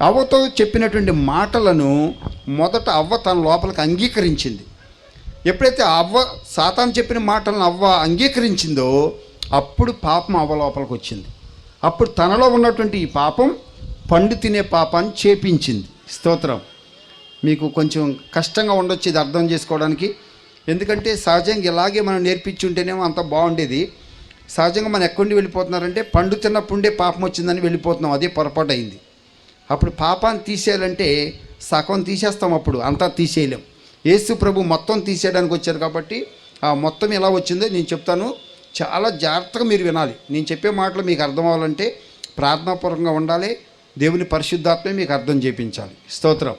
అవ్వతో చెప్పినటువంటి మాటలను మొదట అవ్వ తన లోపలికి అంగీకరించింది. ఎప్పుడైతే అవ్వ సాతాను చెప్పిన మాటలను అవ్వ అంగీకరించిందో అప్పుడు పాపం అవ్వ లోపలికి వచ్చింది. అప్పుడు తనలో ఉన్నటువంటి ఈ పాపం పండు తినే పాపాన్ని చేపించింది. స్తోత్రం. మీకు కొంచెం కష్టంగా ఉండొచ్చు ఇది అర్థం చేసుకోవడానికి, ఎందుకంటే సహజంగా ఇలాగే మనం నేర్పించి ఉంటేనేమో అంత బాగుండేది. సహజంగా మనం ఎక్కడి నుండి వెళ్ళిపోతున్నారంటే పండు తిన్నప్పుడే పాపం వచ్చిందని వెళ్ళిపోతున్నాం. అదే పొరపాటు అయింది. అప్పుడు పాపాన్ని తీసేయాలంటే సగం తీసేస్తాం, అప్పుడు అంతా తీసేయలేం. యేసు ప్రభు మొత్తం తీసేయడానికి వచ్చారు కాబట్టి ఆ మొత్తం ఎలా వచ్చిందో నేను చెప్తాను. చాలా జాగ్రత్తగా మీరు వినాలి. నేను చెప్పే మాటలు మీకు అర్థం అవ్వాలంటే ప్రార్థనాపూర్వకంగా ఉండాలి. దేవుని పరిశుద్ధాత్మే మీకు అర్థం చేయించాలి. స్తోత్రం.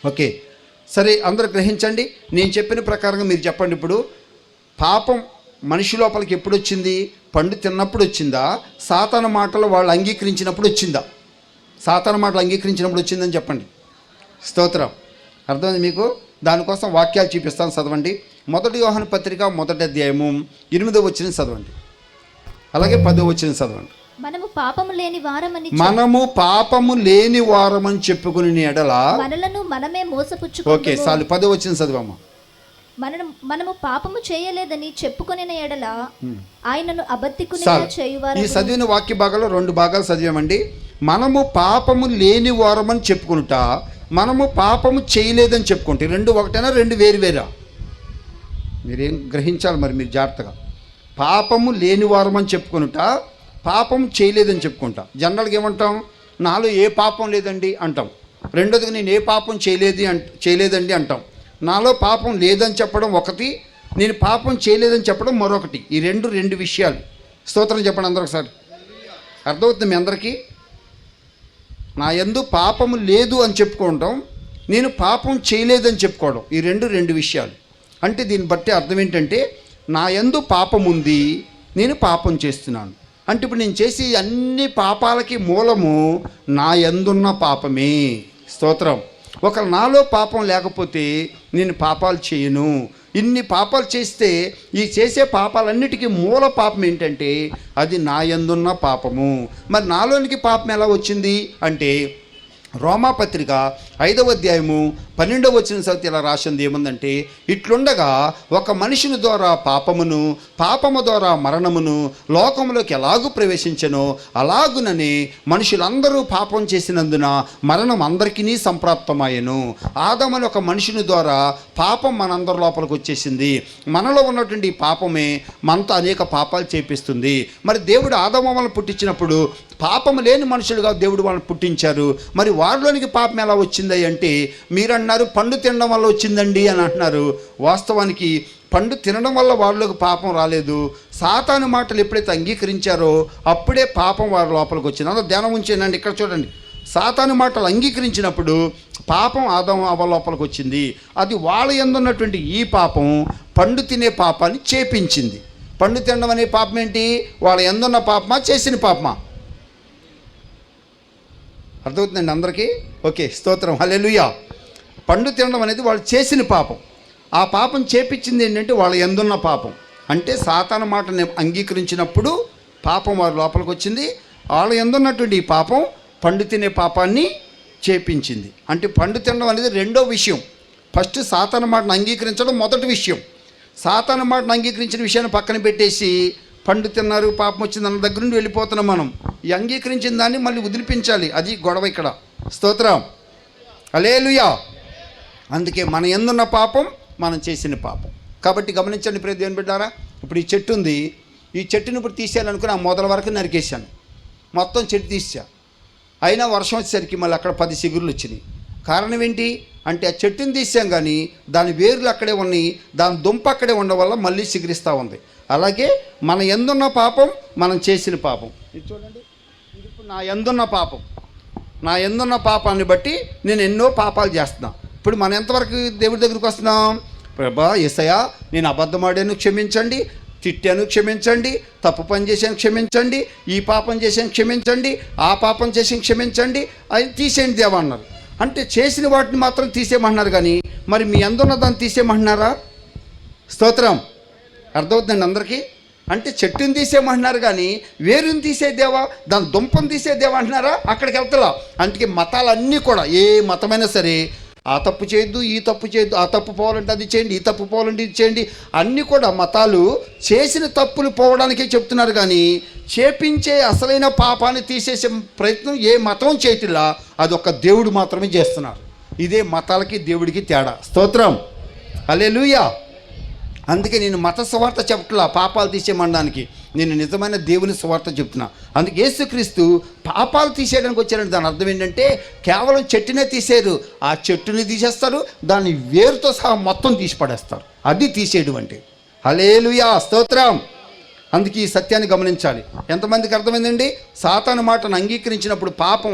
ఓకే, సరే, అందరూ గ్రహించండి. నేను చెప్పిన ప్రకారంగా మీరు చెప్పండి. ఇప్పుడు పాపం మనిషి లోపలికి ఎప్పుడు వచ్చింది? పండు తిన్నప్పుడు వచ్చిందా? సాతాను మాటలు వాళ్ళు అంగీకరించినప్పుడు వచ్చిందా? సాతాను మాటలు అంగీకరించినప్పుడు వచ్చిందని చెప్పండి. స్తోత్రం. అర్థమైంది మీకు? దానికోసం వాక్యాలు చూపిస్తాను, చదవండి. 1 యోహాను పత్రిక 1వ అధ్యాయము 8వ వచనం చదవండి, అలాగే 10వ వచనం చదవండి. మనము పాపము లేని వారమని చెప్పుకుని ఎడల మనలను మనమే మోసపుచ్చుకొందుము. ఓకే, చాలు. 10వ వచనం చదవమ్మా. మనము పాపము చేయలేదని చెప్పుకొనిన ఎడల ఆయనను అబద్ధికునిగా చేయువారు. ఈ చదివిన వాక్య భాగాల్లో 2 భాగాలు చదివామండి. మనము పాపము లేని వారమని చెప్పుకుంటా, మనము పాపము చేయలేదని చెప్పుకుంటే రెండు ఒకటైనా, రెండు వేరు వేరా? మీరేం గ్రహించాలి మరి మీరు జాగ్రత్తగా. పాపము లేని వారమని చెప్పుకుంటా, పాపం చేయలేదని చెప్పుకుంటా. జనరల్గా ఏమంటాం? నాలో ఏ పాపం లేదండి అంటాం. రెండోదిగా నేను ఏ పాపం చేయలేదండి అంటాం. నాలో పాపం లేదని చెప్పడం ఒకటి, నేను పాపం చేయలేదని చెప్పడం మరొకటి. ఈ రెండు విషయాలు. స్తోత్రం చెప్పండి అందరూ ఒకసారి. అర్థమవుతుంది మీ అందరికీ? నా యందు పాపము లేదు అని చెప్పుకోవడం, నేను పాపం చేయలేదని చెప్పుకోవడం, ఈ రెండు విషయాలు. అంటే దీన్ని బట్టి అర్థం ఏంటంటే, నా యందు పాపం ఉంది, నేను పాపం చేస్తున్నాను. అంటే ఇప్పుడు నేను చేసే అన్ని పాపాలకి మూలము నా యందున్న పాపమే. స్తోత్రం. ఒకవేళ నాలో పాపం లేకపోతే నేను పాపాలు చేయను. ఇన్ని పాపాలు చేస్తే ఈ చేసే పాపాలన్నిటికీ మూల పాపం ఏంటంటే అది నా యందున్న పాపము. మరి నాలోనికి పాపం ఎలా వచ్చింది అంటే, రోమాపత్రిక 5వ అధ్యాయము 12వ వచనం చదివితే ఇలా రాసింది ఏముందంటే, ఇట్లుండగా ఒక మనుషుని ద్వారా పాపము ద్వారా మరణమును లోకములోకి ఎలాగూ ప్రవేశించెనో అలాగునని మనుషులందరూ పాపం చేసినందున మరణం అందరికీ సంప్రాప్తమాయెను. ఆదామని ఒక మనుషుని ద్వారా పాపం మనందరి లోపలికి వచ్చేసింది. మనలో ఉన్నటువంటి పాపమే మనతో అనేక పాపాలు చేపిస్తుంది. మరి దేవుడు ఆదాము వాళ్ళని పుట్టించినప్పుడు పాపం లేని మనుషులుగా దేవుడు వాళ్ళని పుట్టించారు. మరి వారిలోనికి పాపం ఎలా వచ్చింది అంటే, మీరు అన్నారు పండు తినడం వల్ల వచ్చిందండి అని అంటున్నారు. వాస్తవానికి పండు తినడం వల్ల వాళ్ళకి పాపం రాలేదు. సాతాను మాటలు ఎప్పుడైతే అంగీకరించారో అప్పుడే పాపం వారి లోపలికి వచ్చింది. అందులో ధ్యానం ఉంచేనండి. ఇక్కడ చూడండి, సాతాను మాటలు అంగీకరించినప్పుడు పాపం ఆదాము అవ్వ లోపలికి వచ్చింది. అది వాళ్ళ యందున్నటువంటి ఈ పాపం పండు తినే పాపాన్ని చేపించింది. పండు తినడం అనే పాపం ఏంటి? వాళ్ళ యందున్న పాపమా, చేసిన పాపమా? అర్థమవుతుందండి అందరికీ? ఓకే, స్తోత్రం, హల్లెలూయా. పండు తినడం అనేది వాళ్ళు చేసిన పాపం. ఆ పాపం చేపించింది ఏంటంటే వాళ్ళ యందున్న పాపం. అంటే సాతాను మాటని అంగీకరించినప్పుడు పాపం వారి లోపలికి వచ్చింది. వాళ్ళ యందున్నటువంటి ఈ పాపం పండు తినే పాపాన్ని చేపించింది. అంటే పండు తినడం అనేది రెండో విషయం. ఫస్ట్ సాతాను మాటను అంగీకరించడం మొదటి విషయం. సాతాను మాటను అంగీకరించిన విషయాన్ని పక్కన పెట్టేసి పండు తిన్నారు, పాపం వచ్చింది అన్న దగ్గర నుండి వెళ్ళిపోతున్నాం మనం. ఈ అంగీకరించిన దాన్ని మళ్ళీ వదిలిపించాలి. అది గొడవ ఇక్కడ. స్తోత్రం, హల్లెలూయా. అందుకే మన యందున్న పాపం మనం చేసిన పాపం. కాబట్టి గమనించండి ప్రియ దేవుని బిడ్డారా, ఇప్పుడు ఈ చెట్టు ఉంది. ఈ చెట్టుని ఇప్పుడు తీసేయాలనుకుని ఆ మొదల వరకు నరికేశాను. మొత్తం చెట్టు తీసా. అయినా వర్షం వచ్చేసరికి మళ్ళీ అక్కడ 10 చిగుర్లు వచ్చినాయి. కారణం ఏంటి అంటే, ఆ చెట్టుని తీసాం కానీ దాని వేర్లు అక్కడే ఉన్నాయి, దాని దుంప అక్కడే ఉండడం వల్ల మళ్ళీ చిగురిస్తూ ఉంది. అలాగే మన యందున్న పాపం మనం చేసిన పాపం. ఇది చూడండి, ఇది ఇప్పుడు నా యందున్న పాపాన్ని బట్టి నేను ఎన్నో పాపాలు చేస్తున్నాను. ఇప్పుడు మనం ఎంతవరకు దేవుడి దగ్గరికి వస్తున్నాం? ప్రభా యేసయ్యా, నేను అబద్ధమాడాను క్షమించండి, తిట్టాను క్షమించండి, తప్పు పని చేశాను క్షమించండి, ఈ పాపం చేశాను క్షమించండి, ఆ పాపం చేసి క్షమించండి, అది తీసేయండి దేవా అన్నారు. అంటే చేసిన వాటిని మాత్రం తీసేయమంటున్నారు కానీ మరి మీ అందున్న దాన్ని తీసేయమంటున్నారా? స్తోత్రం. అర్థమవుతుందండి అందరికీ? అంటే చెట్టుని తీసేయమంటున్నారు కానీ వేరుని తీసేదేవా, దాని దుంపను తీసేదేవా అంటున్నారా? అక్కడికి వెళ్తలా. అందుకే మతాలన్నీ కూడా, ఏ మతమైనా సరే, ఆ తప్పు చేయొద్దు, ఈ తప్పు చేయొద్దు, ఆ తప్పు పోవాలంటే అది చేయండి, ఈ తప్పు పోవాలంటే ఇది చేయండి, అన్నీ కూడా మతాలు చేసిన తప్పులు పోవడానికే చెప్తున్నారు కానీ చేపించే అసలైన పాపాన్ని తీసేసే ప్రయత్నం ఏ మతం చేయటిలా, అది ఒక దేవుడు మాత్రమే చేస్తున్నారు. ఇదే మతాలకి దేవుడికి తేడా. స్తోత్రం, హల్లెలూయా. అందుకే నేను మత సువార్త చెప్పట్లా పాపాలు తీసేయమనడానికి, నేను నిజమైన దేవుని సువార్త చెప్తున్నా. అందుకే యేసుక్రీస్తు పాపాలు తీసేయడానికి వచ్చారంటే దాని అర్థం ఏంటంటే కేవలం చెట్టునే తీసేరు, ఆ చెట్టుని తీసేస్తారు, దాన్ని వేరుతో సహా మొత్తం తీసి పడేస్తారు. అది తీసేయడం అంటే. హల్లెలూయా, స్తోత్రం. అందుకే ఈ సత్యాన్ని గమనించాలి. ఎంతమందికి అర్థమైందండి? సాతాను మాటను అంగీకరించినప్పుడు పాపం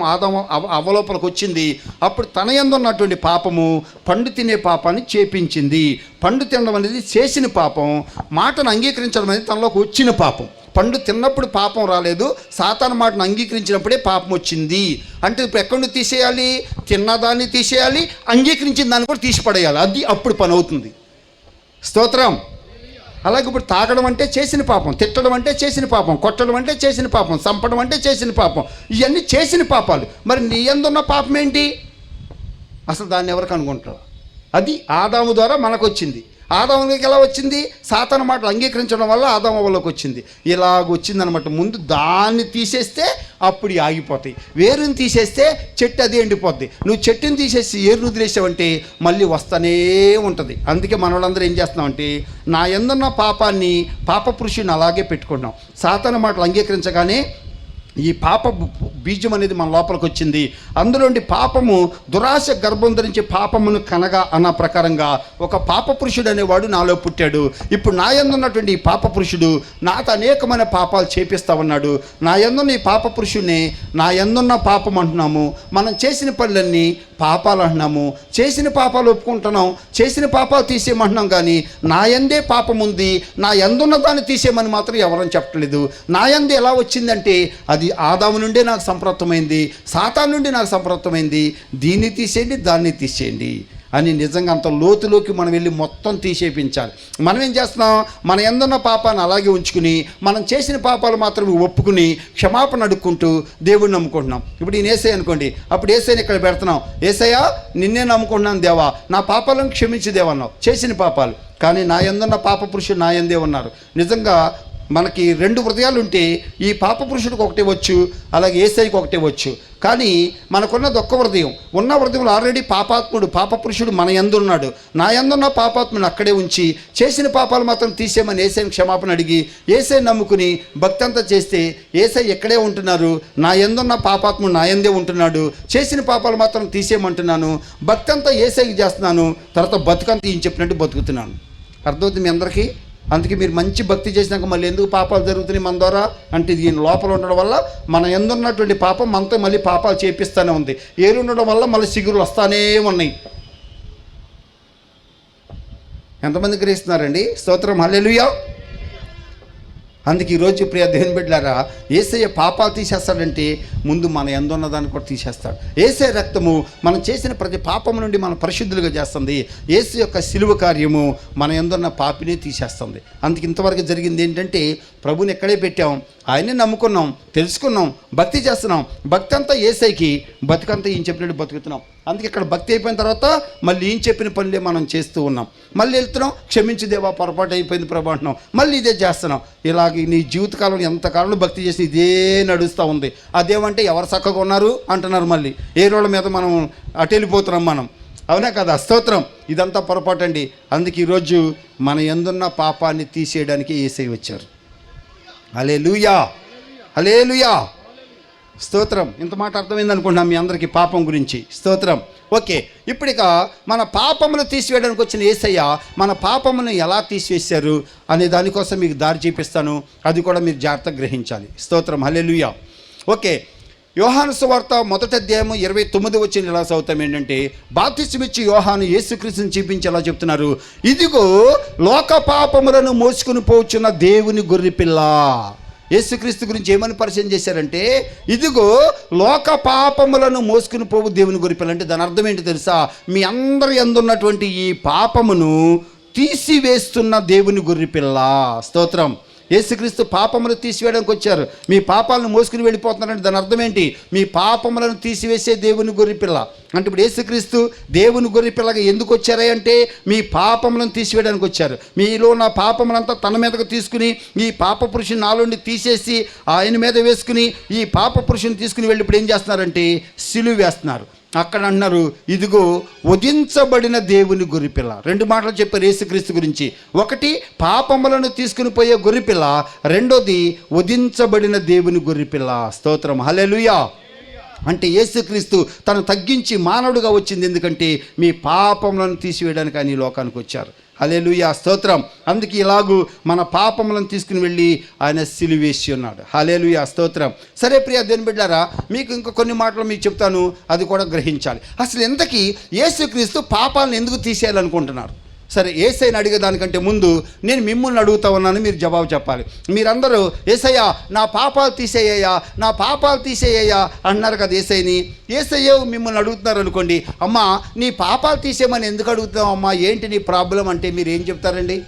అవలోపలకు వచ్చింది. అప్పుడు తన యందు ఉన్నటువంటి పాపము పండు తినే పాపాన్ని చేపించింది. పండు తినడం అనేది చేసిన పాపం, మాటను అంగీకరించడం అనేది తనలోకి వచ్చిన పాపం. పండు తిన్నప్పుడు పాపం రాలేదు, సాతాను మాటను అంగీకరించినప్పుడే పాపం వచ్చింది. అంటే ఇప్పుడు ఎక్కడి నుంచి తీసేయాలి? తిన్నదాన్ని తీసేయాలి, అంగీకరించిన దాన్ని కూడా తీసి పడేయాలి. అది అప్పుడు పని అవుతుంది. స్తోత్రం. అలాగే ఇప్పుడు తాగడం అంటే చేసిన పాపం, తిట్టడం అంటే చేసిన పాపం, కొట్టడం అంటే చేసిన పాపం, చంపడం అంటే చేసిన పాపం, ఇవన్నీ చేసిన పాపాలు. మరి నీ యందున్న పాపం ఏంటి? అసలు దాన్ని ఎవరు కనుగొంటారు? అది ఆదాము ద్వారా మనకు వచ్చింది. ఆదాముకి ఎలా వచ్చింది? సాతాను మాటలు అంగీకరించడం వల్ల ఆదాము వల్లకి వచ్చింది. ఇలాగ వచ్చిందనమాట. ముందు దాన్ని తీసేస్తే అప్పుడు ఆగిపోతాయి. వేరుని తీసేస్తే చెట్టు అది ఎండిపోద్ది. నువ్వు చెట్టుని తీసేసి ఏరుని వదిలేసావంటే మళ్ళీ వస్తూనే ఉంటుంది. అందుకే మన వాళ్ళందరూ ఏం చేస్తున్నామంటే నా యందున్న పాపాన్ని, పాప పురుషుని అలాగే పెట్టుకుంటున్నాం. సాతాను మాటలు అంగీకరించగానే ఈ పాప బీజం అనేది మన లోపలికి వచ్చింది. అందులోండి పాపము దురాశ గర్భం ధరించి పాపమును కనగా అన్న ప్రకారంగా ఒక పాప పురుషుడు అనేవాడు నాలో పుట్టాడు. ఇప్పుడు నా యందు ఉన్నటువంటి ఈ పాప పురుషుడు నాతో అనేకమైన పాపాలు చేపిస్తా ఉన్నాడు. నా యందున్న ఈ పాప పురుషుడిని నా యందున్న పాపం అంటున్నాము. మనం చేసిన పనులన్నీ పాపాలు అంటున్నాము. చేసిన పాపాలు ఒప్పుకుంటున్నాం, చేసిన పాపాలు తీసేయమంటున్నాం. కానీ నా యందే పాపం ఉంది, నా యందున్న దాన్ని తీసేయమని మాత్రం ఎవరని చెప్పట్లేదు. నా యందే ఎలా వచ్చిందంటే అది ఆదాము నుండే నాకు సంప్రాప్తమైంది, సాతాను నుండి నాకు సంప్రాప్తమైంది. దీన్ని తీసేయండి, దాన్ని తీసేయండి అని నిజంగా అంత లోతులోకి మనం వెళ్ళి మొత్తం తీసేపించాలి. మనం ఏం చేస్తున్నాం? మన యందున్న పాపాన్ని అలాగే ఉంచుకుని మనం చేసిన పాపాలు మాత్రమే ఒప్పుకుని క్షమాపణ అడుక్కుంటూ దేవుడిని నమ్ముకుంటున్నాం. ఇప్పుడు ఈయన యేసయ్య అనుకోండి, అప్పుడు యేసయ్యని ఇక్కడ పెడుతున్నాం. యేసయ్య నిన్నే నమ్ముకుంటున్నాను దేవా, నా పాపాలను క్షమించి దేవన్నావు, చేసిన పాపాలు. కానీ నా యందున్న పాప పురుషుడు నా యందే ఉన్నారు. నిజంగా మనకి రెండు హృదయాలు ఉంటే ఈ పాప పురుషుడికి ఒకటే వచ్చు, అలాగే యేసయ్యకి ఒకటే వచ్చు. కానీ మనకున్నది ఒక్క హృదయం. ఉన్న హృదయంలో ఆల్రెడీ పాపాత్ముడు, పాప పురుషుడు మన యందు ఉన్నాడు. నా యందున్న పాపాత్ముని అక్కడే ఉంచి చేసిన పాపాలు మాత్రం తీసేయమని యేసయ్యని క్షమాపణ అడిగి యేసయ్యని నమ్ముకుని భక్తి అంతా చేస్తే యేసయ్య ఎక్కడే ఉంటున్నారు? నా యందున్న పాపాత్ముడు నా యందే ఉంటున్నాడు. చేసిన పాపాలు మాత్రం తీసేయమంటున్నాను, భక్తి అంతా యేసయ్యకి చేస్తున్నాను, తర్వాత బతుకంతా ఈయన చెప్పినట్టు బతుకుతున్నాను. అర్థమవుతుంది మీ అందరికీ? అందుకే మీరు మంచి భక్తి చేసినాక మళ్ళీ ఎందుకు పాపాలు జరుగుతున్నాయి మన ద్వారా అంటే దీని లోపల ఉండడం వల్ల మన ఎందున్నటువంటి పాపం మనతో మళ్ళీ పాపాలు చేపిస్తూనే ఉంది. ఏరు ఉండడం వల్ల మళ్ళీ సిగురులు వస్తానే ఉన్నాయి. ఎంతమంది గ్రహిస్తున్నారండి? స్తోత్రం, హల్లెలూయా. అందుకే ఈరోజు ప్రియ దేవుని బిడ్డలారా, యేసయ్య పాపాలు తీసేస్తాడంటే ముందు మన యందున్న దాన్ని కూడా తీసేస్తాడు. యేసయ్య రక్తము మనం చేసిన ప్రతి పాపం నుండి మనం పరిశుద్ధులుగా చేస్తుంది. యేసు యొక్క శిలువ కార్యము మన యందున్న పాపినే తీసేస్తుంది. అందుకే ఇంతవరకు జరిగింది ఏంటంటే ప్రభుని ఎక్కడే పెట్టాం, ఆయనే నమ్ముకున్నాం, తెలుసుకున్నాం, భక్తి చేస్తున్నాం. భక్తి అంతా యేసయ్యకి, బతుకంతా ఈయన చెప్పినట్టు బతుకుతున్నాం. అందుకే ఇక్కడ భక్తి అయిపోయిన తర్వాత మళ్ళీ ఈయన చెప్పిన పనులే మనం చేస్తూ ఉన్నాం. మళ్ళీ వెళ్తున్నాం, క్షమించి దేవా పొరపాటు అయిపోయింది ప్రభు అంటున్నాం, మళ్ళీ ఇదే చేస్తున్నాం. ఇలాగ నీ జీవితకాలంలో ఎంతకాలంలో భక్తి చేసి ఇదే నడుస్తూ ఉంది. అదేమంటే ఎవరు చక్కగా ఉన్నారు అంటున్నారు, మళ్ళీ ఏ రోడ్ల మీద మనం అటు వెళ్ళిపోతున్నాం మనం. అవునా కదా? స్తోత్రం. ఇదంతా పొరపాటు అండి. అందుకే ఈరోజు మన యందున్న పాపాన్ని తీసేయడానికి యేసయ్య వచ్చారు. హల్లెలూయా, హల్లెలూయా, స్తోత్రం. ఇంత మాట అర్థమైంది అనుకుంటున్నాం మీ అందరికీ పాపం గురించి. స్తోత్రం. ఓకే, ఇప్పుడు ఇక మన పాపమును తీసివేయడానికి వచ్చిన యేసయ్య మన పాపమును ఎలా తీసివేశారు అనే దానికోసం మీకు దారి చూపిస్తాను. అది కూడా మీరు జాగ్రత్తగా గ్రహించాలి. స్తోత్రం, హల్లెలూయా. ఓకే, యోహాను సువార్త 1వ అధ్యాయము 29 వచ్చిన ఇలా చదువుతాం ఏంటంటే, బాప్తిస్మమిచ్చి యోహాను యేసుక్రీస్తుని చూపించి ఎలా చెప్తున్నారు, ఇదిగో లోక పాపములను మోసుకుని పోచున్న దేవుని గొర్రెపిల్ల. యేసుక్రీస్తు గురించి ఏమని పరిచయం చేశారంటే, ఇదిగో లోక పాపములను మోసుకుని పోవు దేవుని గొర్రెపిల్ల. అంటే దాని అర్థం ఏంటి తెలుసా? మీ అందరి యందు ఉన్నటువంటి ఈ పాపమును తీసివేస్తున్న దేవుని గొర్రెపిల్ల. స్తోత్రం. యేసుక్రీస్తు పాపములు తీసివేయడానికి వచ్చారు. మీ పాపాలను మోసుకుని వెళ్ళిపోతున్నారంటే దాని అర్థం ఏంటి? మీ పాపములను తీసివేసే దేవుని గొర్రెపిల్ల. అంటే ఇప్పుడు యేసుక్రీస్తు దేవుని గొర్రెపిల్లగా ఎందుకు వచ్చారా అంటే మీ పాపములను తీసివేయడానికి వచ్చారు. మీలో ఉన్న పాపములంతా తన మీదకు తీసుకుని ఈ పాప పురుషుని నాలో నుండి తీసేసి ఆయన మీద వేసుకుని ఈ పాప పురుషుని తీసుకుని వెళ్ళి ఇప్పుడు ఏం చేస్తున్నారంటే సిలువ వేస్తున్నారు. అక్కడ అన్నారు, ఇదిగో వధించబడిన దేవుని గొర్రెపిల్ల. రెండు మాటలు చెప్పారు యేసుక్రీస్తు గురించి. ఒకటి పాపములను తీసుకుని పోయే గొర్రెపిల్ల, రెండోది వధించబడిన దేవుని గొర్రెపిల్ల. స్తోత్రం, హల్లెలూయా. అంటే యేసుక్రీస్తు తను తగ్గించి మానవుడుగా వచ్చింది. ఎందుకంటే మీ పాపములను తీసివేయడానికి ఆయన ఈ లోకానికి వచ్చారు. హల్లెలూయా, స్తోత్రం. అందుకే ఇలాగూ మన పాపములను తీసుకుని వెళ్ళి ఆయన సిలువేసి ఉన్నాడు. హల్లెలూయా, స్తోత్రం. సరే ప్రియ దేవుని బిడ్డలారా, మీకు ఇంకా కొన్ని మాటలు మీకు చెప్తాను, అది కూడా గ్రహించాలి. అసలు ఇంతకీ యేసుక్రీస్తు పాపాలను ఎందుకు తీసేయాలనుకుంటున్నారు? సరే, యేసయ్యని అడిగేదానికంటే ముందు నేను మిమ్మల్ని అడుగుతా ఉన్నాను, మీరు జవాబు చెప్పాలి. మీరందరూ యేసయ్యా నా పాపాలు తీసేయ్యా, నా పాపాలు తీసేయ్యా అన్నారు కదా యేసయ్యని. యేసయ్య మిమ్మల్ని అడుగుతున్నారు అనుకోండి, అమ్మా నీ పాపాలు తీసేయమని ఎందుకు అడుగుతావు అమ్మా, ఏంటి నీ ప్రాబ్లం అంటే మీరు ఏం చెప్తారండి?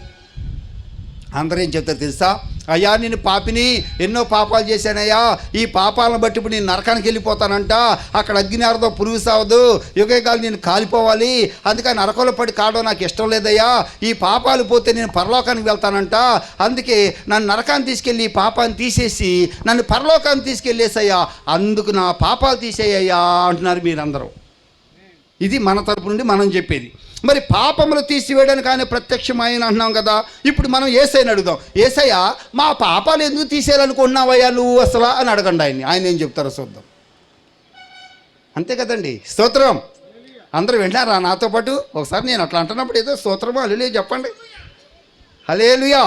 అందరూ ఏం చెప్తారు తెలుసా? అయ్యా నేను పాపిని, ఎన్నో పాపాలు చేశానయ్యా, ఈ పాపాలను బట్టి ఇప్పుడు నేను నరకానికి వెళ్ళిపోతానంట, అక్కడ అగ్ని ఆరదో పురుగు సావదు, యుగేగాలు నేను కాలిపోవాలి, అందుకని నరకంలో పడి కావడం నాకు ఇష్టం లేదయ్యా, ఈ పాపాలు పోతే నేను పరలోకానికి వెళ్తానంట, అందుకే నన్ను నరకాన్ని తీసుకెళ్ళి ఈ పాపాన్ని తీసేసి నన్ను పరలోకాన్ని తీసుకెళ్ళేసయ్యా, అందుకు నా పాపాలు తీసేయ్యా అంటున్నారు మీరందరూ. ఇది మన తరపు నుండి మనం చెప్పేది. మరి పాపములు తీసివేయడానికి ఆయన ప్రత్యక్షమైన అంటున్నాం కదా. ఇప్పుడు మనం యేసయ్యని అడుగుదాం, యేసయ్య మా పాపాలు ఎందుకు తీసేయాలనుకుంటున్నావయ్యా నువ్వు అసలు అని అడగండి ఆయన్ని. ఆయన ఏం చెప్తారో చూద్దాం. అంతే కదండి, స్తోత్రం. అందరూ వింటారా నాతో పాటు? ఒకసారి నేను అట్లా అంటున్నప్పుడు ఏదో స్తోత్రమో హల్లెలూయా చెప్పండి. హల్లెలూయా.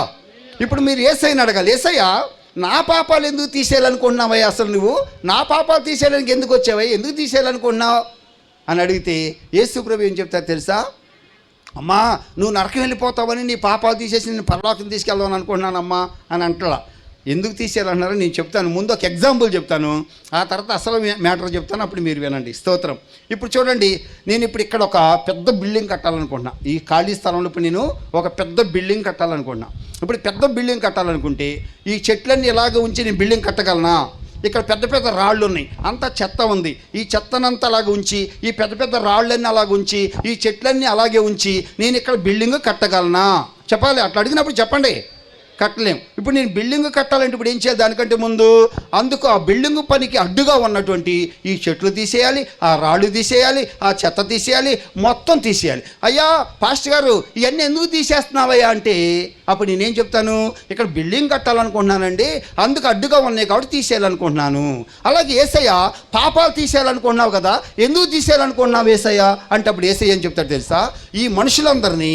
ఇప్పుడు మీరు యేసయ్యని అడగాలి, యేసయ్య నా పాపాలు ఎందుకు తీసేయాలనుకుంటున్నావయ్యా, అసలు నువ్వు నా పాపాలు తీసేయడానికి ఎందుకు వచ్చావయ్యా, ఎందుకు తీసేయాలనుకుంటున్నావు అని అడిగితే యేసు ప్రభు ఏం చెప్తారు తెలుసా? అమ్మా నువ్వు నరకం వెళ్ళిపోతావని నీ పాపాలు తీసేసి నేను పరలోకం తీసుకెళ్దామని అనుకుంటున్నానమ్మా అని అంటలా. ఎందుకు తీసేయాలన్నారో నేను చెప్తాను. ముందు ఒక ఎగ్జాంపుల్ చెప్తాను, ఆ తర్వాత అసలు మ్యాటర్ చెప్తాను, అప్పుడు మీరు వినండి. స్తోత్రం. ఇప్పుడు చూడండి, నేను ఇప్పుడు ఇక్కడ ఒక పెద్ద బిల్డింగ్ కట్టాలనుకుంటున్నా. ఈ ఖాళీ స్థలంలో ఇప్పుడు నేను ఒక పెద్ద బిల్డింగ్ కట్టాలనుకుంటున్నా. ఇప్పుడు పెద్ద బిల్డింగ్ కట్టాలనుకుంటే ఈ చెట్లన్నీ ఇలాగ ఉంచి నేను బిల్డింగ్ కట్టగలనా? ఇక్కడ పెద్ద పెద్ద రాళ్ళు ఉన్నాయి, అంతా చెత్త ఉంది, ఈ చెత్తనంతా అలాగ ఉంచి ఈ పెద్ద పెద్ద రాళ్ళన్నీ అలాగ ఉంచి ఈ చెట్లన్నీ అలాగే ఉంచి నేను ఇక్కడ బిల్డింగ్ కట్టగలనా? చెప్పాలి. అట్లా అడిగినప్పుడు చెప్పండి. కట్టలేం. ఇప్పుడు నేను బిల్డింగ్ కట్టాలంటే ఇప్పుడు ఏం చేయాలి? దానికంటే ముందు అందుకు ఆ బిల్డింగ్ పనికి అడ్డుగా ఉన్నటువంటి ఈ చెట్లు తీసేయాలి, ఆ రాళ్ళు తీసేయాలి, ఆ చెత్త తీసేయాలి, మొత్తం తీసేయాలి. అయ్యా పాస్టర్ గారు ఇవన్నీ ఎందుకు తీసేస్తున్నావయ్యా అంటే అప్పుడు నేనేం చెప్తాను? ఇక్కడ బిల్డింగ్ కట్టాలనుకుంటున్నానండి, అందుకు అడ్డుగా ఉన్నాయి కాబట్టి తీసేయాలనుకుంటున్నాను. అలాగే యేసయ్య పాపాలు తీసేయాలనుకుంటున్నావు కదా, ఎందుకు తీసేయాలనుకుంటున్నావు యేసయ్య అంటే అప్పుడు యేసయ్య ఏం చెప్తాడు తెలుసా? ఈ మనుషులందరినీ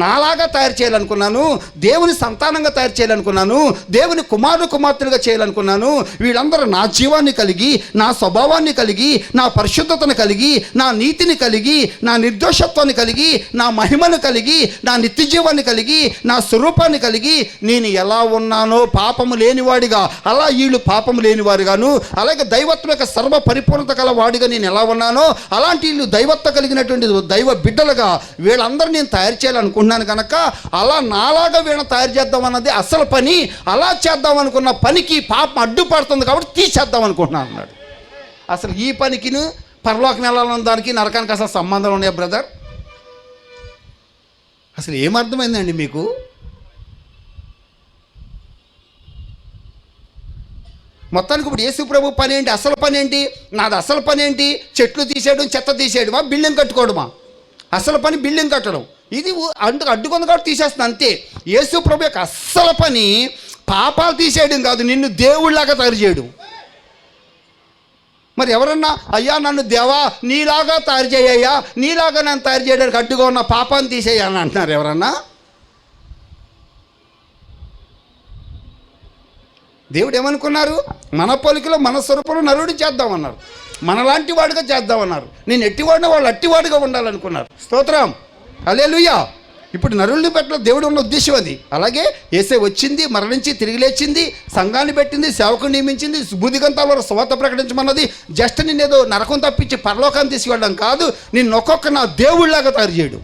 నాలాగా తయారు చేయాలనుకున్నాను, దేవుని సంతానంగా తయారు చేయాలనుకున్నాను, దేవుని కుమారుడు కుమార్తెలుగా చేయాలనుకున్నాను. వీళ్ళందరూ నా జీవాన్ని కలిగి, నా స్వభావాన్ని కలిగి, నా పరిశుద్ధతను కలిగి, నా నీతిని కలిగి, నా నిర్దోషత్వాన్ని కలిగి, నా మహిమను కలిగి, నా నిత్య జీవాన్ని కలిగి, నా స్వరూపాన్ని కలిగి నేను ఎలా ఉన్నానో పాపము లేనివాడిగా అలా వీళ్ళు పాపము లేనివారుగాను, అలాగే దైవత్వం యొక్క సర్వ పరిపూర్ణత గల వాడిగా నేను ఎలా ఉన్నానో అలాంటి వీళ్ళు దైవత్వం కలిగినటువంటి దైవ బిడ్డలుగా వీళ్ళందరూ నేను తయారు చేయాలనుకుంటున్నాను కనుక అలా నాలాగా వీళ్ళని తయారు చేద్దాం అన్నది అసలు పని. అలా చేద్దాం అనుకున్న పనికి పాపం అడ్డుపడుతుంది కాబట్టి తీసేద్దాం అనుకుంటున్నాను అన్నాడు. అసలు ఈ పనికి పరలోకం వెళ్ళాలన్న దానికి నరకానికి అసలు సంబంధం ఉన్నాయా బ్రదర్? అసలు ఏమర్థమైందండి మీకు? మొత్తానికి ఇప్పుడు యేసు ప్రభు పని ఏంటి? అసలు పని ఏంటి? నాది అసలు పని ఏంటి? చెట్లు తీసేయడం, చెత్త తీసేయడమా, బిల్డింగ్ కట్టుకోవడమా? అసలు పని బిల్డింగ్ కట్టడం. ఇది అడ్డుకుంది కాబట్టి తీసేస్తుంది అంతే. యేసు ప్రభు యొక్క అస్సలు పని పాపాలు తీసేయడం కాదు, నిన్ను దేవుళ్ళలాగా తయారు చేయడం. మరి ఎవరన్నా అయ్యా నన్ను దేవా నీలాగా తయారు చేయ్యా, నీలాగా నన్ను తయారు చేయడానికి అడ్డుగా ఉన్న పాపాన్ని తీసేయాలని అంటున్నారు ఎవరన్నా? దేవుడు ఏమనుకున్నారు? మన పోలికలో మన స్వరూపంలో నరుడు చేద్దామన్నారు, మనలాంటి వాడుగా చేద్దామన్నారు. నేను ఎట్టివాడిన వాళ్ళు అట్టివాడుగా ఉండాలనుకున్నారు. స్తోత్రం, హల్లెలూయా. ఇప్పుడు నరుల్ని పెట్టడం దేవుడు ఉన్న ఉద్దేశం అది. అలాగే యేసే వచ్చింది, మరణించి తిరిగి లేచింది, సంఘాన్ని పెట్టింది, సేవకుని నియమించింది, బూదిగంతాల స్వార్థ ప్రకటించమన్నది. జస్ట్ నిన్నేదో నరకం తప్పించి పరలోకాన్ని తీసుకెళ్ళడం కాదు, నిన్ను ఒక్కొక్క నా దేవుళ్ళలాగా తయారు చేయడం.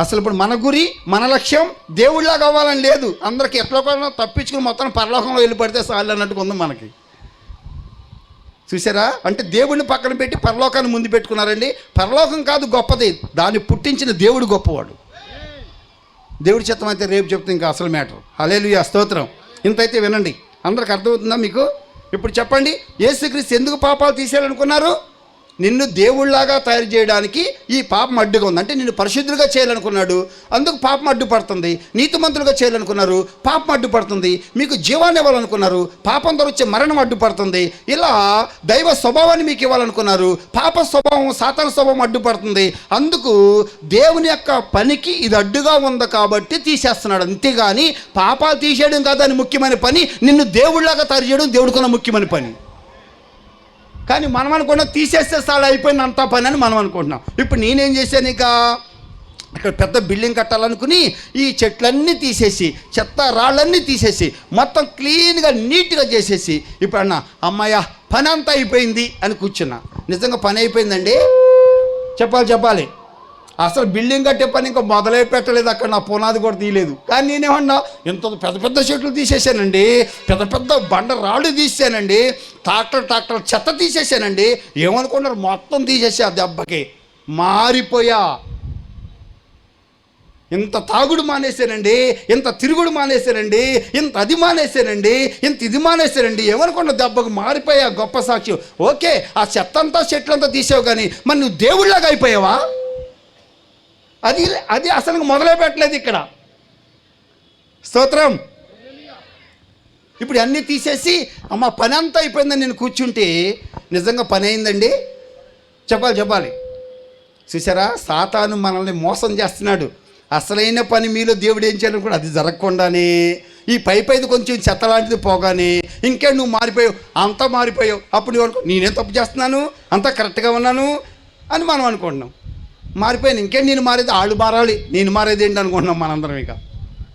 అసలు ఇప్పుడు మన గురి మన లక్ష్యం దేవుళ్ళగా కావాలని లేదు. అందరికి ఎట్లా కూడా తప్పించుకుని మొత్తం పరలోకంలో వెళ్ళి పడితే చాలు అన్నట్టుగా ఉంది మనకి. చూసారా? అంటే దేవుడిని పక్కన పెట్టి పరలోకాన్ని ముందు పెట్టుకున్నారండి. పరలోకం కాదు గొప్పది, దాన్ని పుట్టించిన దేవుడు గొప్పవాడు. దేవుడి చిత్తం అయితే రేపు చెప్తే ఇంకా అసలు మ్యాటర్. హల్లెలూయా, స్తోత్రం. ఇంతైతే వినండి, అందరికి అర్థమవుతుందా మీకు? ఇప్పుడు చెప్పండి, యేసుక్రీస్తు ఎందుకు పాపాలు తీసేయాలనుకున్నారు? నిన్ను దేవుళ్లాగా తయారు చేయడానికి ఈ పాపం అడ్డుగా ఉంది. అంటే నిన్ను పరిశుద్ధులుగా చేయాలనుకున్నాడు, అందుకు పాపం అడ్డుపడుతుంది. నీతిమంతులుగా చేయాలనుకున్నారు, పాపం అడ్డుపడుతుంది. మీకు జీవాన్ని ఇవ్వాలనుకున్నారు, పాపం ద్వారా వచ్చే మరణం అడ్డుపడుతుంది. ఇలా దైవ స్వభావాన్ని మీకు ఇవ్వాలనుకున్నారు, పాప స్వభావం సాతాను స్వభావం అడ్డుపడుతుంది. అందుకు దేవుని యొక్క పనికి ఇది అడ్డుగా ఉంది కాబట్టి తీసేస్తున్నాడు. అంతేగాని పాపాలు తీసేయడం కాదు అని ముఖ్యమైన పని, నిన్ను దేవుళ్లాగా తయారు చేయడం దేవుడికున్న ముఖ్యమైన పని. కానీ మనం అనుకున్నాం తీసేస్తే చాలా అయిపోయింది అంతా పని అని మనం అనుకుంటున్నాం. ఇప్పుడు నేనేం చేశాను, ఇక ఇక్కడ పెద్ద బిల్డింగ్ కట్టాలనుకుని ఈ చెట్లన్నీ తీసేసి చెత్త రాళ్ళన్నీ తీసేసి మొత్తం క్లీన్గా నీట్గా చేసేసి ఇప్పుడు అన్న అమ్మాయ పని అంతా అయిపోయింది అని కూర్చున్నా. నిజంగా పని అయిపోయిందండి? చెప్పాలి. అసలు బిల్డింగ్ కట్టే పని ఇంకా మొదలై పెట్టలేదు, అక్కడ నా పునాది కూడా తీయలేదు. కానీ నేనేమన్నా ఎంత పెద్ద చెట్లు తీసేసానండి, పెద్ద బండ రాళ్ళు తీసానండి, ట్రాక్టర్ చెత్త తీసేసానండి. ఏమనుకున్నారు, మొత్తం తీసేసి ఆ దెబ్బకి మారిపోయా. ఇంత తాగుడు మానేశానండి, ఇంత తిరుగుడు మానేశానండి, ఇంత అది మానేశానండి, ఇంత ఇది మానేశానండి. ఏమనుకున్న దెబ్బకు మారిపోయా. గొప్ప సాక్ష్యం. ఓకే, ఆ చెత్తంతా చెట్లంతా తీసావు, కానీ మరి నువ్వు దేవుళ్ళలాగా అయిపోయావా? అది అసలు మొదలై పెట్టలేదు ఇక్కడ. స్తోత్రం. ఇప్పుడు అన్నీ తీసేసి అమ్మ పని అంతా అయిపోయిందని నేను కూర్చుంటే నిజంగా పని అయిందండి? చెప్పాలి. చూసారా, సాతాను మనల్ని మోసం చేస్తున్నాడు. అసలైన పని మీలో దేవుడు ఏం చేయాలని కూడా అది జరగకుండానే ఈ పైది కొంచెం చెత్త లాంటిది పోగానే ఇంకే నువ్వు మారిపోయావు, అంతా మారిపోయావు. అప్పుడు నువ్వు అనుకో నేనేం తప్పు చేస్తున్నాను, అంతా కరెక్ట్గా ఉన్నాను అని మనం అనుకుంటున్నాం. మారిపోయాను, ఇంకేం నేను మారేది, ఆళ్ళు మారాలి, నేను మారేది ఏంటి అనుకుంటున్నాం మనందరం ఇక.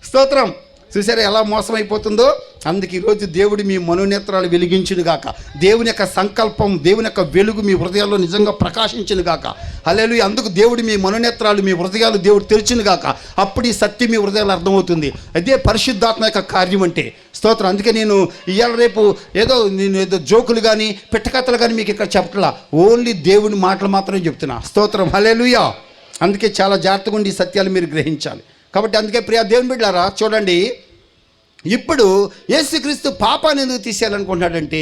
స్తోత్రం. చూసారా ఎలా మోసం అయిపోతుందో? అందుకే ఈరోజు దేవుడు మీ మనోనేత్రాలు వెలిగించును గాక. దేవుని యొక్క సంకల్పం, దేవుని యొక్క వెలుగు మీ హృదయాల్లో నిజంగా ప్రకాశించును గాక. హల్లెలూయా. అందుకు దేవుడు మీ మనోనేత్రాలు, మీ హృదయాలు దేవుడు తెరిచును గాక. అప్పుడు ఈ సత్యం మీ హృదయాలు అర్థమవుతుంది. అదే పరిశుద్ధాత్మ యొక్క కార్యం అంటే. స్తోత్రం. అందుకే నేను ఇవాళ రేపు నేను జోకులు కానీ పిట్టకథలు కానీ మీకు ఇక్కడ చెప్పట్లా, ఓన్లీ దేవుని మాటలు మాత్రమే చెప్తున్నా. స్తోత్రం. హల్లెలూయా. అందుకే చాలా జాగ్రత్తగా ఉండి ఈ సత్యాలు మీరు గ్రహించాలి. కాబట్టి అందుకే ప్రియ దేవుని బిడ్డలారా చూడండి, ఇప్పుడు యేసుక్రీస్తు పాపాన్ని ఎందుకు తీసేయాలనుకుంటున్నాడంటే